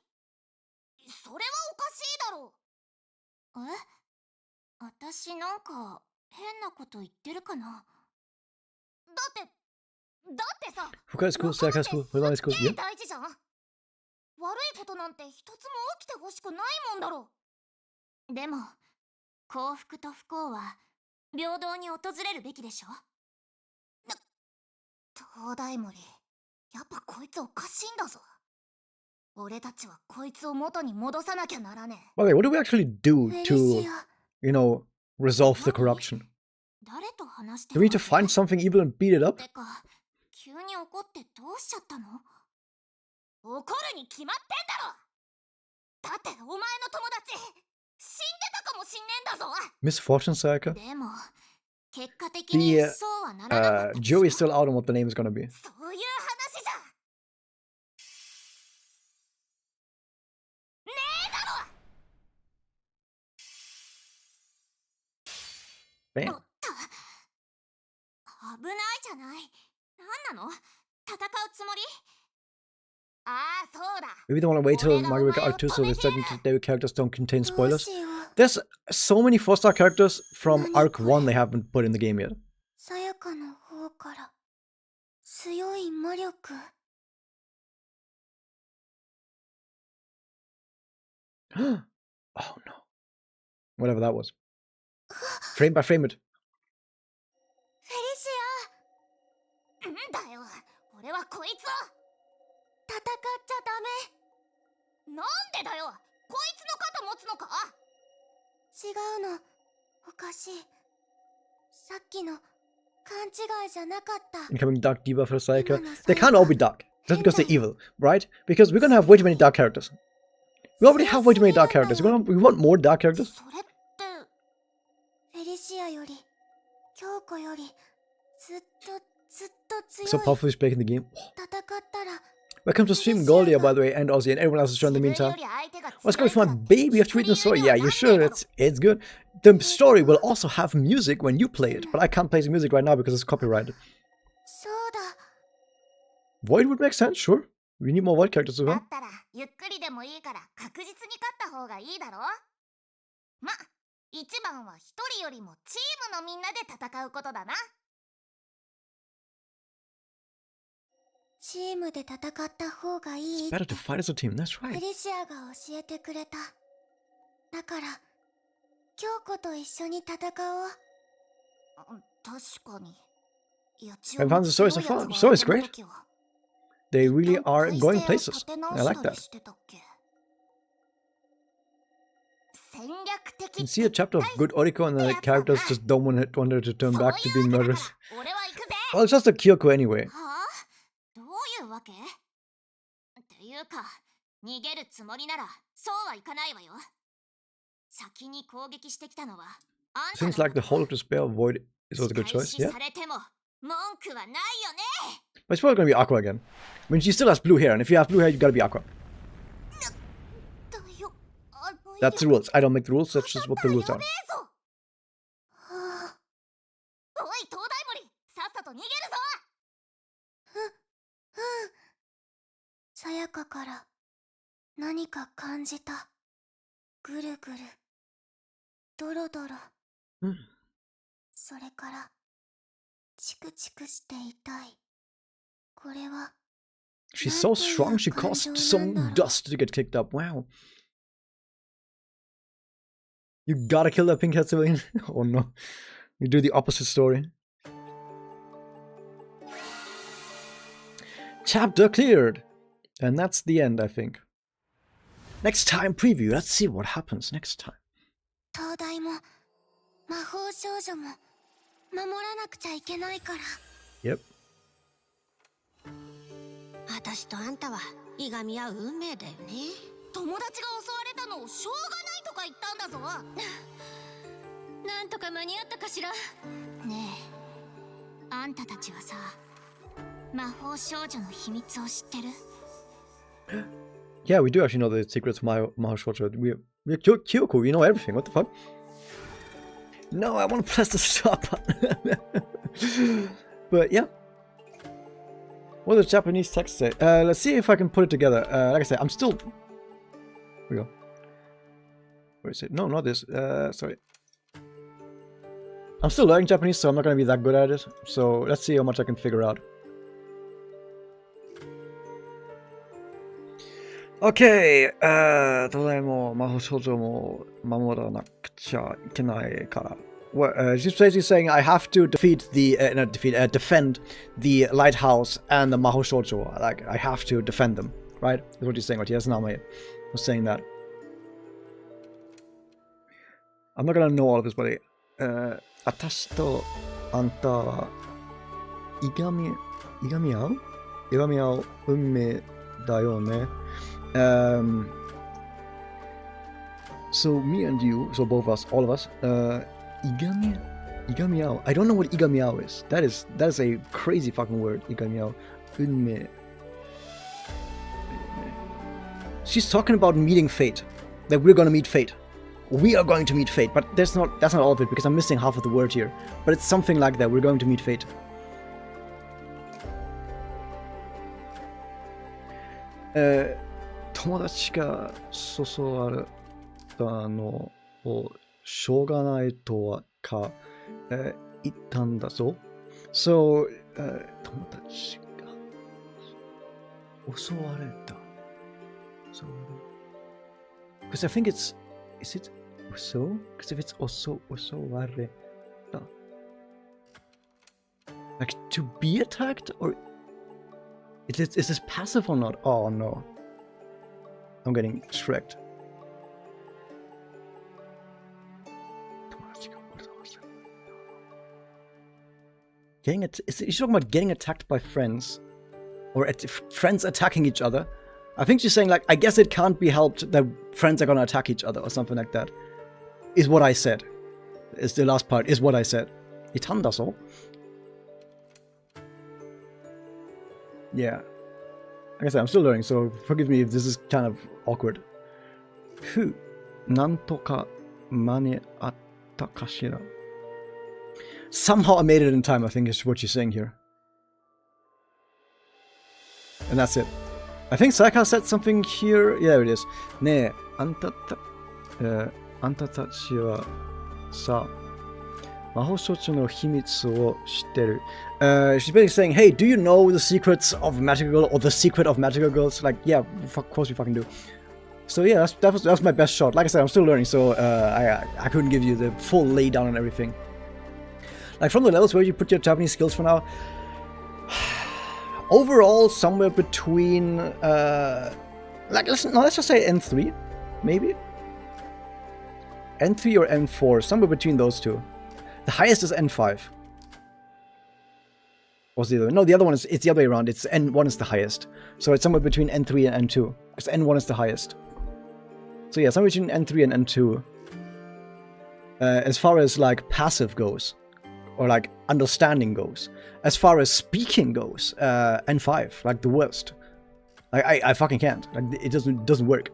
それはおかしいだろ。私なんか変なこと言ってるかな。だってさ、 Fuka is cool, Sayaka is cool, Hulon is cool. すっげえ Yeah. 大事じゃん。悪いことなんて一つも起きてほしくないもんだろ。でも幸福と不幸は平等に訪れるべきでしょ。東大森、やっぱこいつおかしいんだぞ。俺たちはこいつを元に戻さなきゃならねえ。 By the way, what do we actually do フェリ to, シア、 you know, resolve the corruption? 誰と話して Do る we need to find something evil and beat it up? てか、急に怒ってどうしちゃったの？怒るに決まってんだろ。だってお前の友達死んでたかもしんねえんだぞ。 Misfortune, Sayaka. でも結果的に The そうはならなかったでしょ。 jury's still out on what the name is gonna be. そういう話じゃねえだろ。 Bam. おっと、危ないじゃない。なんなの？戦うつもり？ああ、そうだ。 Maybe they want to wait till Mario Kart Arc 2 so the secondary characters don't contain spoilers. There's so many 4-star characters from Arc 1 they haven't put in the game yet. さやかの方から強い魔力。 Oh no. Whatever that was. Frame by frame it. フェリシア。んだよ、俺はこいつを戦っちゃダメ。なんでだよ、こいつの肩持つのか。違うの、おかしい。さっきの勘違いじゃなかった。 Incoming Dark Diva for Sayaka. They can't all be dark. Just because they're evil, right? Because we're gonna have way too many dark characters. We already have way too many dark characters. We want more dark characters. それってフェリシアより京子よりずっと強 So い powerful is breaking the game. 戦ったら Welcome to stream, Goldia, by the way, and Ozzy, and everyone else is joined in the 自分 meantime. より相手が What's 強 going いか on, ら baby? You have to read the story. Yeah, you should. It's good. The story will also have music when you play it, but I can't play the music right now because it's copyrighted. そうだ Void would make sense, sure. We need more Void characters as だ well. ったらゆっくりでもいいから確実に勝った方がいいだろま、一番は一人よりもチームのみんなで戦うことだなチームで戦った方がいい It's better to fight as a team, that's フェ right. リシアが教えてくれただから京子と一緒に戦おう確かに I found the story so far. The story is great. They really are going places. I like that. You can see a chapter of good Oriko and the characters just don't want her to turn back to being murderous. Well, it's just a Kyouko anyway. はあどういうわけっていうか逃げるつもりならそうはいかないわよ先に攻撃してきたのはあんた Seems like the Hall of Despair Void is also a good choice, yeah? されても文句はないよね But it's probably gonna be Aqua again. I mean, she still has blue hair, and if you have blue hair, you gotta be Aqua. だよあの That's the rules. I don't make the rules, that's just what the rules are. はあおい東大森さっさと逃げるぞさやかから何か感じたぐるぐるドロドロ Hmm. それからチクチクして痛いこれは She's so strong, she caused some dust to get kicked up. Wow. You gotta kill that pink-haired civilian? Oh no. You do the opposite story. Chapter cleared! And that's the end, I think. Next time preview. Let's see what happens next time. 東大も魔法少女も守らなくちゃいけないから Yep. 私とあんたはいがみ合う運命だよね。友達が襲われたのをしょうがないとか言ったんだぞなんとか間に合ったかしら。ねえあんたたちはさ魔法少女の秘密を知ってる Yeah, we do actually know the secrets of Mahou Shoujo. We're Kyouko, we know everything. What the fuck? No, I want to press the stop button. But yeah. What does Japanese text say? Let's see if I can put it together. Like I said, I'm still... Here we go. Where is it? No, not this. Sorry. I'm still learning Japanese, so I'm not going to be that good at it. So let's see how much I can figure out. Okay, 東大も魔法少女も守らなくちゃいけないから。Well, she's basically saying I have to defend the lighthouse and the Mahou Shoujo. Like, I have to defend them, right? That's what she's saying. Right? Yes, Name was saying that. I'm not gonna know all of this, but 私とあんたはいがみ合う運命だよね。So me and you, so both of us, all of us, igamiao. I don't know what igamiao is. That is a crazy fucking word. Igamiao. Unme. She's talking about meeting fate. That we're gonna meet fate. We are going to meet fate, but that's not all of it because I'm missing half of the word here. But it's something like that. We're going to meet fate. 友達が誘われたのをしょうがないとは言ったんだぞ。So, 友達が襲われた。Because I think is it 襲? Because if it's 襲われた. Like to be attacked or is this passive or not? Oh no. I'm getting tricked. Is she talking about getting attacked by friends? or friends attacking each other. I think she's saying like, I guess it can't be helped that friends are gonna attack each other or something like that. Is what I said. Is the last part, is what I said. Itanda so. Yeah. Like I said, I'm still learning, so forgive me if this is kind of awkward. Fu. Nantoka mane atta kashira. Somehow I made it in time, I think is what she's saying here. And that's it. I think Sayaka said something here. Yeah, there it is. Ne, anta tachi wa sa mahou shouchu no himitsu wo shitteru. She's basically saying, hey, do you know the secrets of Magical Girl or the secret of Magical Girls? Like, yeah, of course we fucking do. So yeah, that was my best shot. Like I said, I'm still learning, so I couldn't give you the full laydown and everything. Like from the levels where you put your Japanese skills for now, overall somewhere between like let's just say N3, maybe N3 or N4, somewhere between those two. The highest is N5. What's the other one? No, the other one is, it's the other way around. It's N1 is the highest, so it's somewhere between N3 and N2 because N1 is the highest. So yeah, somewhere between N3 and N2. As far as like passive goes, or like understanding goes. As far as speaking goes, N5, like the worst. Like I fucking can't. Like it doesn't work.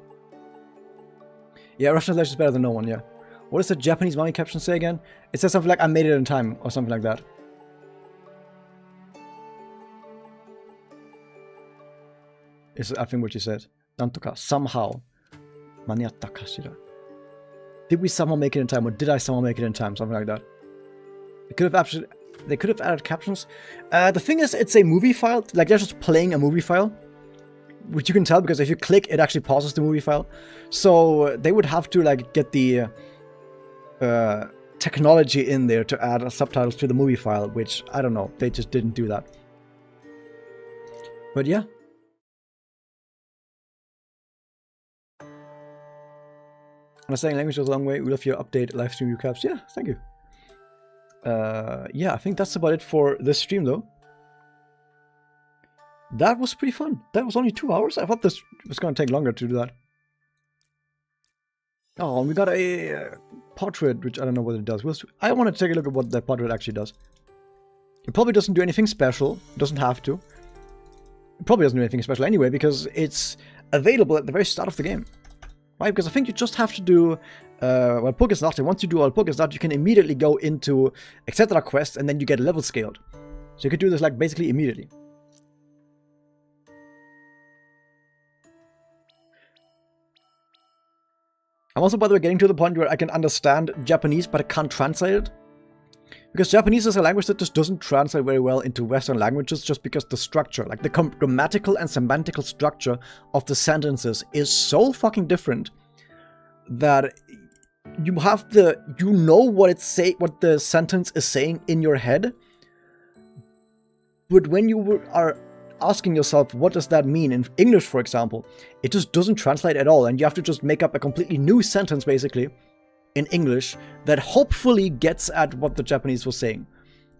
Yeah, Russian translation is better than no one. Yeah. What does the Japanese manga caption say again? It says something like "I made it in time" or something like that. Is I think what you said. Nantoka somehow. Maniatta kashira. Did we somehow make it in time, or did I somehow make it in time? Something like that. They could have added captions. The thing is, it's a movie file. Like they're just playing a movie file, which you can tell because if you click, it actually pauses the movie file. So they would have to like get the technology in there to add subtitles to the movie file, which I don't know. They just didn't do that. But yeah. I'm saying language goes a long way. We love your update live stream recaps. Yeah, thank you. Yeah, I think that's about it for this stream though. That was pretty fun. That was only 2 hours. I thought this was going to take longer to do that. Oh, and we got a portrait, which I don't know what it does. I want to take a look at what that portrait actually does. It probably doesn't do anything special. It doesn't have to. It probably doesn't do anything special anyway, because it's available at the very start of the game. Right? Because I think you just have to do, well, Pokestart, and once you do all Pokestart, you can immediately go into Exedra quest, and then you get level scaled. So you could do this, like, basically immediately. I'm also, by the way, getting to the point where I can understand Japanese, but I can't translate it. Because Japanese is a language that just doesn't translate very well into Western languages, just because the structure, like the grammatical and semantical structure of the sentences is so fucking different that you have you know what what the sentence is saying in your head, but when you are asking yourself, what does that mean in English, for example, it just doesn't translate at all, and you have to just make up a completely new sentence, basically, in English that hopefully gets at what the Japanese was saying.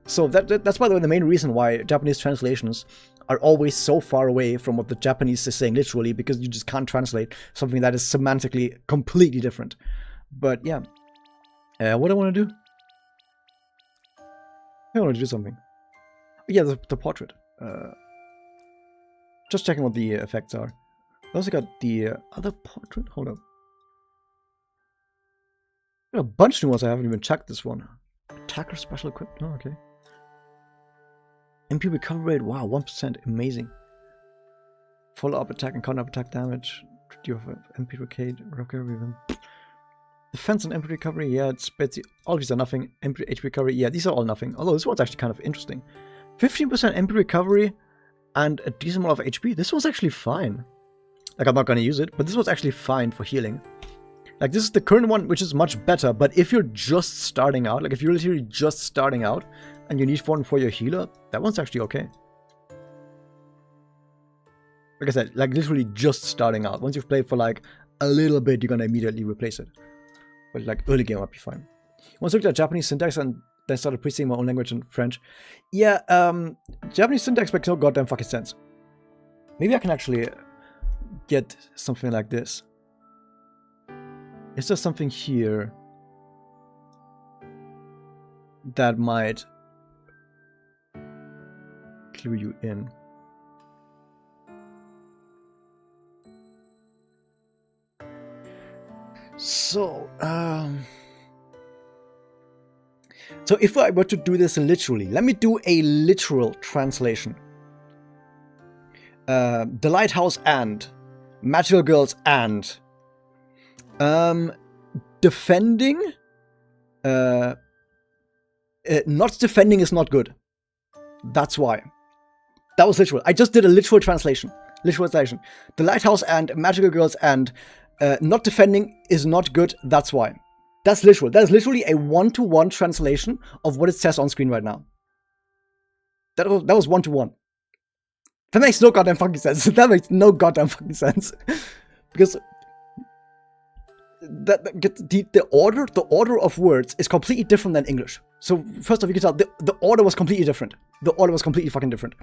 So that's, by the way, the main reason why Japanese translations are always so far away from what the Japanese is saying literally, because you just can't translate something that is semantically completely different. But yeah, what do I want to do? I want to do something. Yeah, the portrait. Just checking what the effects are. I also got the other portrait. Hold up. A bunch of new ones. I haven't even checked this one. Attacker special equipment. Oh, okay. MP recovery rate. Wow, 1%. Amazing. Follow-up attack and counter-up attack damage. You have MP recovery. Defense and MP recovery. Yeah, it's all of these are nothing. MP HP recovery. Yeah, these are all nothing. Although this one's actually kind of interesting. 15% MP recovery and a decent amount of HP. This one's actually fine. Like, I'm not going to use it, but this one's actually fine for healing. Like, this is the current one, which is much better, but if you're just starting out, like if you're literally just starting out and you need one for your healer, that one's actually okay. Like I said, like literally just starting out. Once you've played for like a little bit, you're gonna immediately replace it. But like early game might be fine. Once I looked at Japanese syntax and then started preaching my own language in French. Yeah, Japanese syntax makes no goddamn fucking sense. Maybe I can actually get something like this. Is there something here that might clue you in? So, so if I were to do this literally, let me do a literal translation. The lighthouse and magical girls and defending. Not defending is not good. That's why. That was literal. I just did a literal translation. Literal translation. The lighthouse and magical girls and not defending is not good. That's why. That's literal. That is literally a one-to-one translation of what it says on screen right now. That was one-to-one. That makes no goddamn fucking sense. That makes no goddamn fucking sense. Because the order of words is completely different than English. So first off, you can tell the order was completely different. The order was completely fucking different.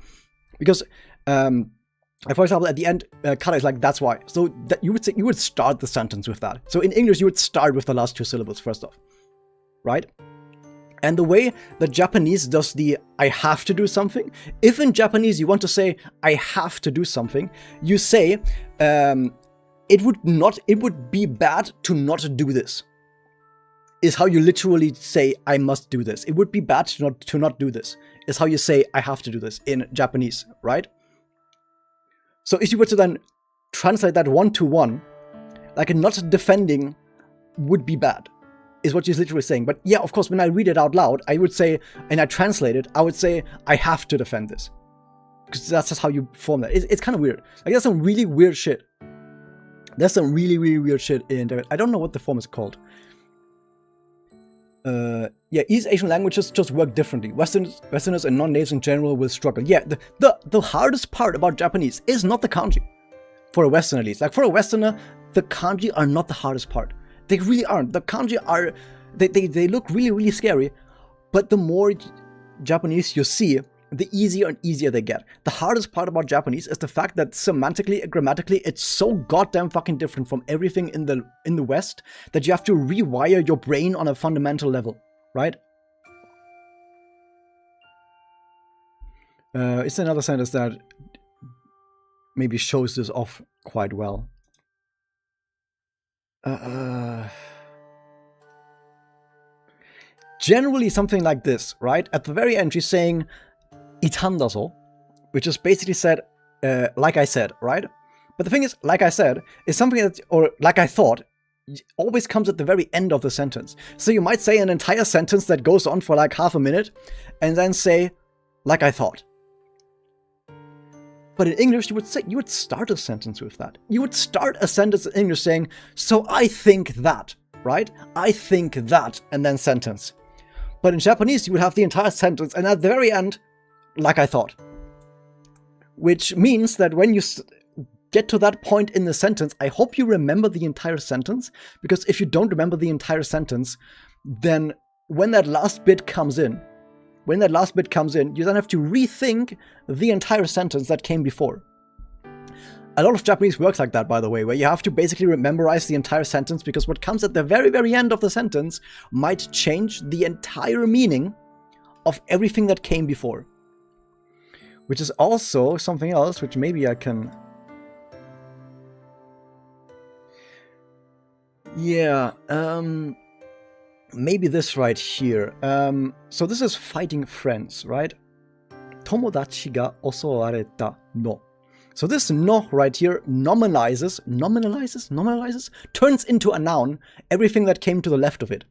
Because for example, at the end, Kara is like, that's why. So that you would start the sentence with that. So in English, you would start with the last two syllables first off, right? And the way that Japanese does the I have to do something, if in Japanese you want to say I have to do something, you say it would be bad to not do this. Is how you literally say I must do this. It would be bad to not do this. Is how you say I have to do this in Japanese, right? So if you were to then translate that one-to-one, like a not defending would be bad, is what she's literally saying. But yeah, of course, when I read it out loud, I would say, and I translate it, I would say, I have to defend this. Because that's just how you form that. It's kind of weird. Like, there's some really weird shit. There's some really, really weird shit in there. I don't know what the form is called. Yeah, East Asian languages just work differently. Westerners and non-natives in general will struggle. Yeah, the hardest part about Japanese is not the kanji. For a Westerner at least. Like for a Westerner, the kanji are not the hardest part. They really aren't. The kanji are, they look really, really scary. But the more Japanese you see, the easier and easier they get. The hardest part about Japanese is the fact that semantically and grammatically, it's so goddamn fucking different from everything in the West that you have to rewire your brain on a fundamental level, right? It's another sentence that maybe shows this off quite well. Generally something like this, right? At the very end, she's saying itandazo, which is basically said, like I said, right? But the thing is, like I said, is something that, or like I thought, always comes at the very end of the sentence. So you might say an entire sentence that goes on for like half a minute, and then say, like I thought. But in English, you would start a sentence with that. You would start a sentence in English saying, so I think that, right? I think that, and then sentence. But in Japanese, you would have the entire sentence, and at the very end, like I thought. Which means that when you get to that point in the sentence, I hope you remember the entire sentence, because if you don't remember the entire sentence, then when that last bit comes in, you then have to rethink the entire sentence that came before. A lot of Japanese works like that, by the way, where you have to basically memorize the entire sentence, because what comes at the very, very end of the sentence might change the entire meaning of everything that came before. Which is also something else, which maybe I can... Yeah, maybe this right here. So this is fighting friends, right? Tomodachi ga osowareta no. So this no right here nominalizes, turns into a noun everything that came to the left of it.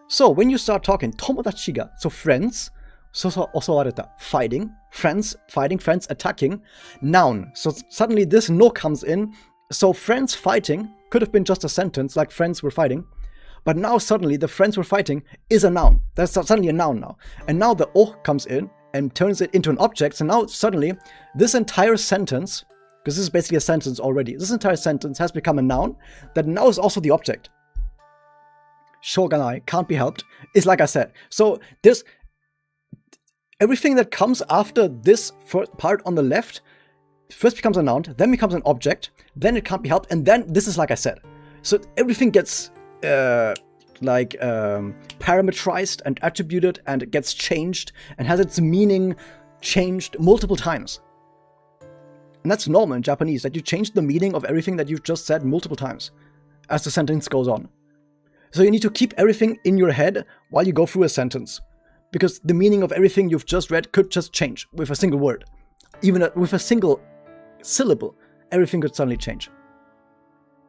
So when you start talking, tomodachi ga, so friends, so osowareta, fighting, friends, attacking, noun. So suddenly this no comes in, so friends fighting could have been just a sentence, like friends were fighting, but now suddenly the friends were fighting is a noun. That's suddenly a noun now. And now the o comes in and turns it into an object, so now suddenly this entire sentence, because this is basically a sentence already, this entire sentence has become a noun that now is also the object. Shoganai, can't be helped, is like I said. So this, everything that comes after this first part on the left first becomes a noun, then becomes an object, then it can't be helped, and then this is like I said. So everything gets parameterized and attributed, and it gets changed and has its meaning changed multiple times. And that's normal in Japanese, that you change the meaning of everything that you've just said multiple times as the sentence goes on. So you need to keep everything in your head while you go through a sentence, because the meaning of everything you've just read could just change with a single word. Even with a single syllable, everything could suddenly change.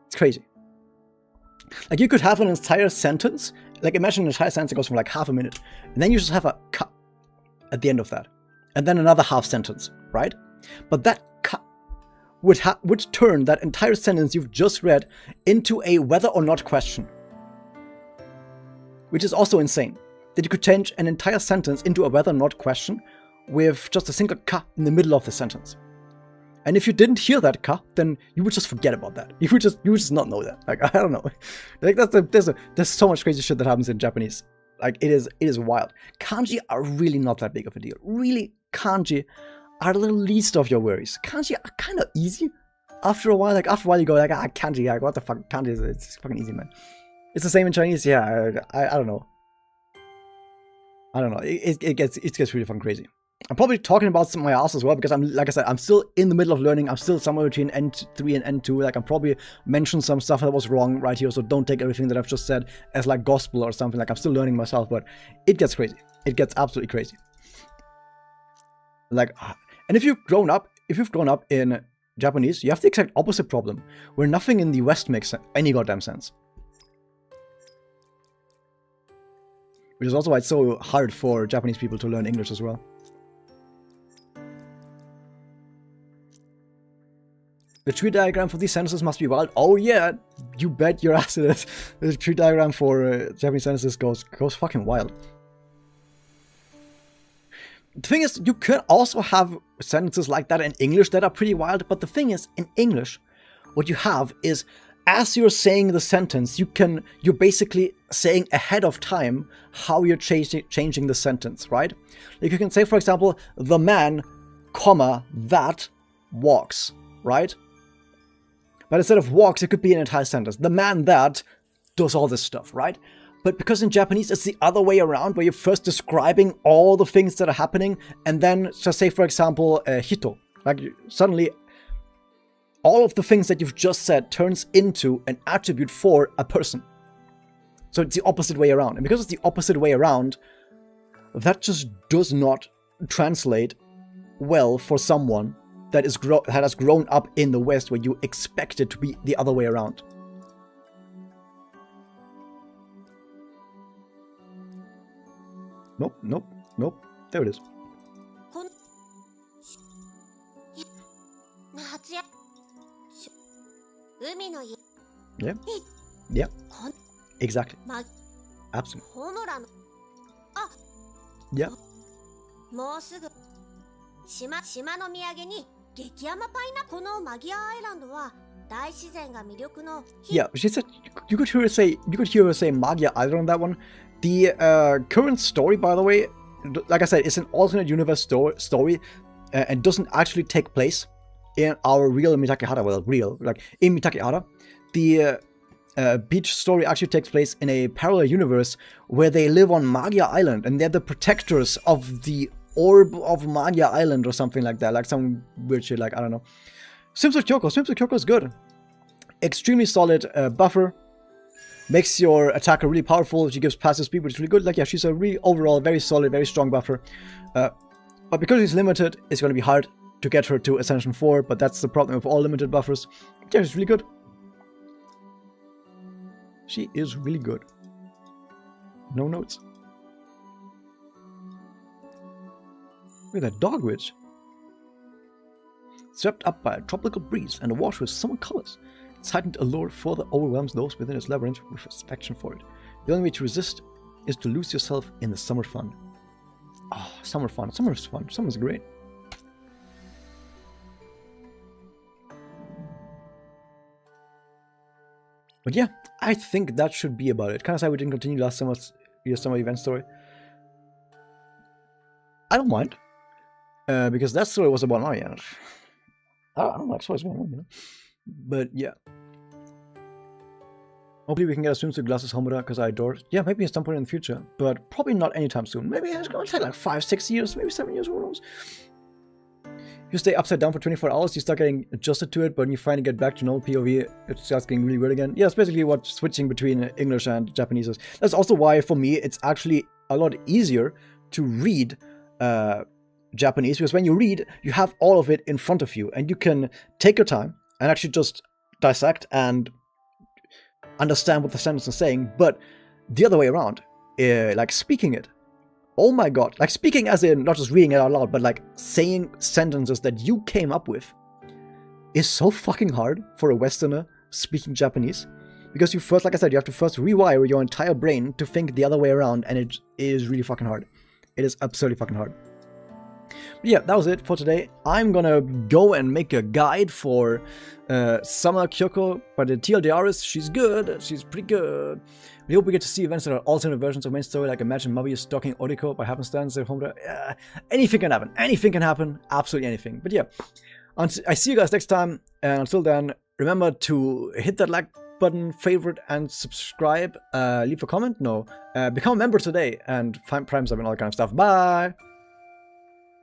It's crazy. Like, you could have an entire sentence, like imagine an entire sentence that goes for like half a minute, and then you just have a ka at the end of that, and then another half sentence, right? But that ka would turn that entire sentence you've just read into a whether or not question. Which is also insane, that you could change an entire sentence into a whether or not question with just a single ka in the middle of the sentence. And if you didn't hear that ka, then you would just forget about that. You would just not know that. Like, I don't know. Like, there's so much crazy shit that happens in Japanese. Like, it is wild. Kanji are really not that big of a deal. Really, kanji are the least of your worries. Kanji are kind of easy. After a while you go like, kanji, like, what the fuck, kanji is, it's fucking easy, man. It's the same in Chinese, yeah. I don't know. I don't know. It gets really fucking crazy. I'm probably talking about my ass as well, because like I said, I'm still in the middle of learning. I'm still somewhere between N3 and N2. Like, I'm probably mentioned some stuff that was wrong right here, so don't take everything that I've just said as like gospel or something. Like, I'm still learning myself, but it gets crazy. It gets absolutely crazy. Like, and if you've grown up in Japanese, you have the exact opposite problem, where nothing in the West makes any goddamn sense. Which is also why it's so hard for Japanese people to learn English as well. The tree diagram for these sentences must be wild. Oh yeah, you bet your ass it is. The tree diagram for Japanese sentences goes fucking wild. The thing is, you can also have sentences like that in English that are pretty wild, but the thing is, in English, what you have is, as you're saying the sentence, you're basically saying ahead of time how you're changing the sentence, right? Like, you can say, for example, the man, comma, that walks, right? But instead of walks, it could be an entire sentence. The man that does all this stuff, right? But because in Japanese, it's the other way around, where you're first describing all the things that are happening, and then just say, for example, hito. Like, suddenly, all of the things that you've just said turns into an attribute for a person. So it's the opposite way around. And because it's the opposite way around, that just does not translate well for someone that has grown up in the West, where you expect it to be the other way around. Nope. There it is. Yeah. Exactly. Absolutely. Yeah. もうすぐ島の土産に激甘パイナこのマギアアイランドは大自然が魅力の Yeah, she said you could hear her say Magia Island on that one. The current story, by the way, like I said, it's an alternate universe story and doesn't actually take place in our real Mitakehara. Well, real, like in Mitakehara. The beach story actually takes place in a parallel universe where they live on Magia Island, and they're the protectors of the orb of Magia Island or something like that. Like some weird shit, like, I don't know. Swims with Kyouko is good. Extremely solid buffer. Makes your attacker really powerful. She gives passive speed, which is really good. Like, yeah, she's a really overall very solid, very strong buffer. But because she's limited, it's going to be hard to get her to Ascension 4, but that's the problem with all limited buffers. Yeah, she's really good. She is really good. No notes. Look at that dog witch. Swept up by a tropical breeze and awash with summer colors, its heightened allure further overwhelms those within its labyrinth with affection for it. The only way to resist is to lose yourself in the summer fun. Oh, summer fun. Summer's fun. Summer's great. But yeah, I think that should be about it. Kind of sad we didn't continue last summer's summer event story. I don't mind. Because that story was about Marianne. I don't know, it's always one, you know. But yeah. Hopefully we can get a swimsuit glasses Homoda, because I adore it. Yeah, maybe at some point in the future, but probably not anytime soon. Maybe it's going to take like 5, 6 years, maybe 7 years, who knows. You stay upside down for 24 hours, you start getting adjusted to it, but when you finally get back to normal POV, it starts getting really weird again. Yeah, it's basically what switching between English and Japanese is. That's also why, for me, it's actually a lot easier to read Japanese, because when you read, you have all of it in front of you, and you can take your time and actually just dissect and understand what the sentence is saying. But the other way around, like speaking it, oh my god, like speaking as in not just reading it out loud, but like saying sentences that you came up with is so fucking hard for a Westerner speaking Japanese. Because you first, like I said, you have to first rewire your entire brain to think the other way around, and it is really fucking hard. It is absurdly fucking hard. But yeah, that was it for today. I'm gonna go and make a guide for Summer Kyouko, but the TLDR is, she's good, she's pretty good. We hope we get to see events that are alternate versions of main story, like imagine Mabi is stalking Oriko by happenstance at home. Anything can happen, absolutely anything. But yeah, I see you guys next time, and until then, remember to hit that like button, favorite, and subscribe. Leave a comment, become a member today, and find Prime Sub and all that kind of stuff. Bye!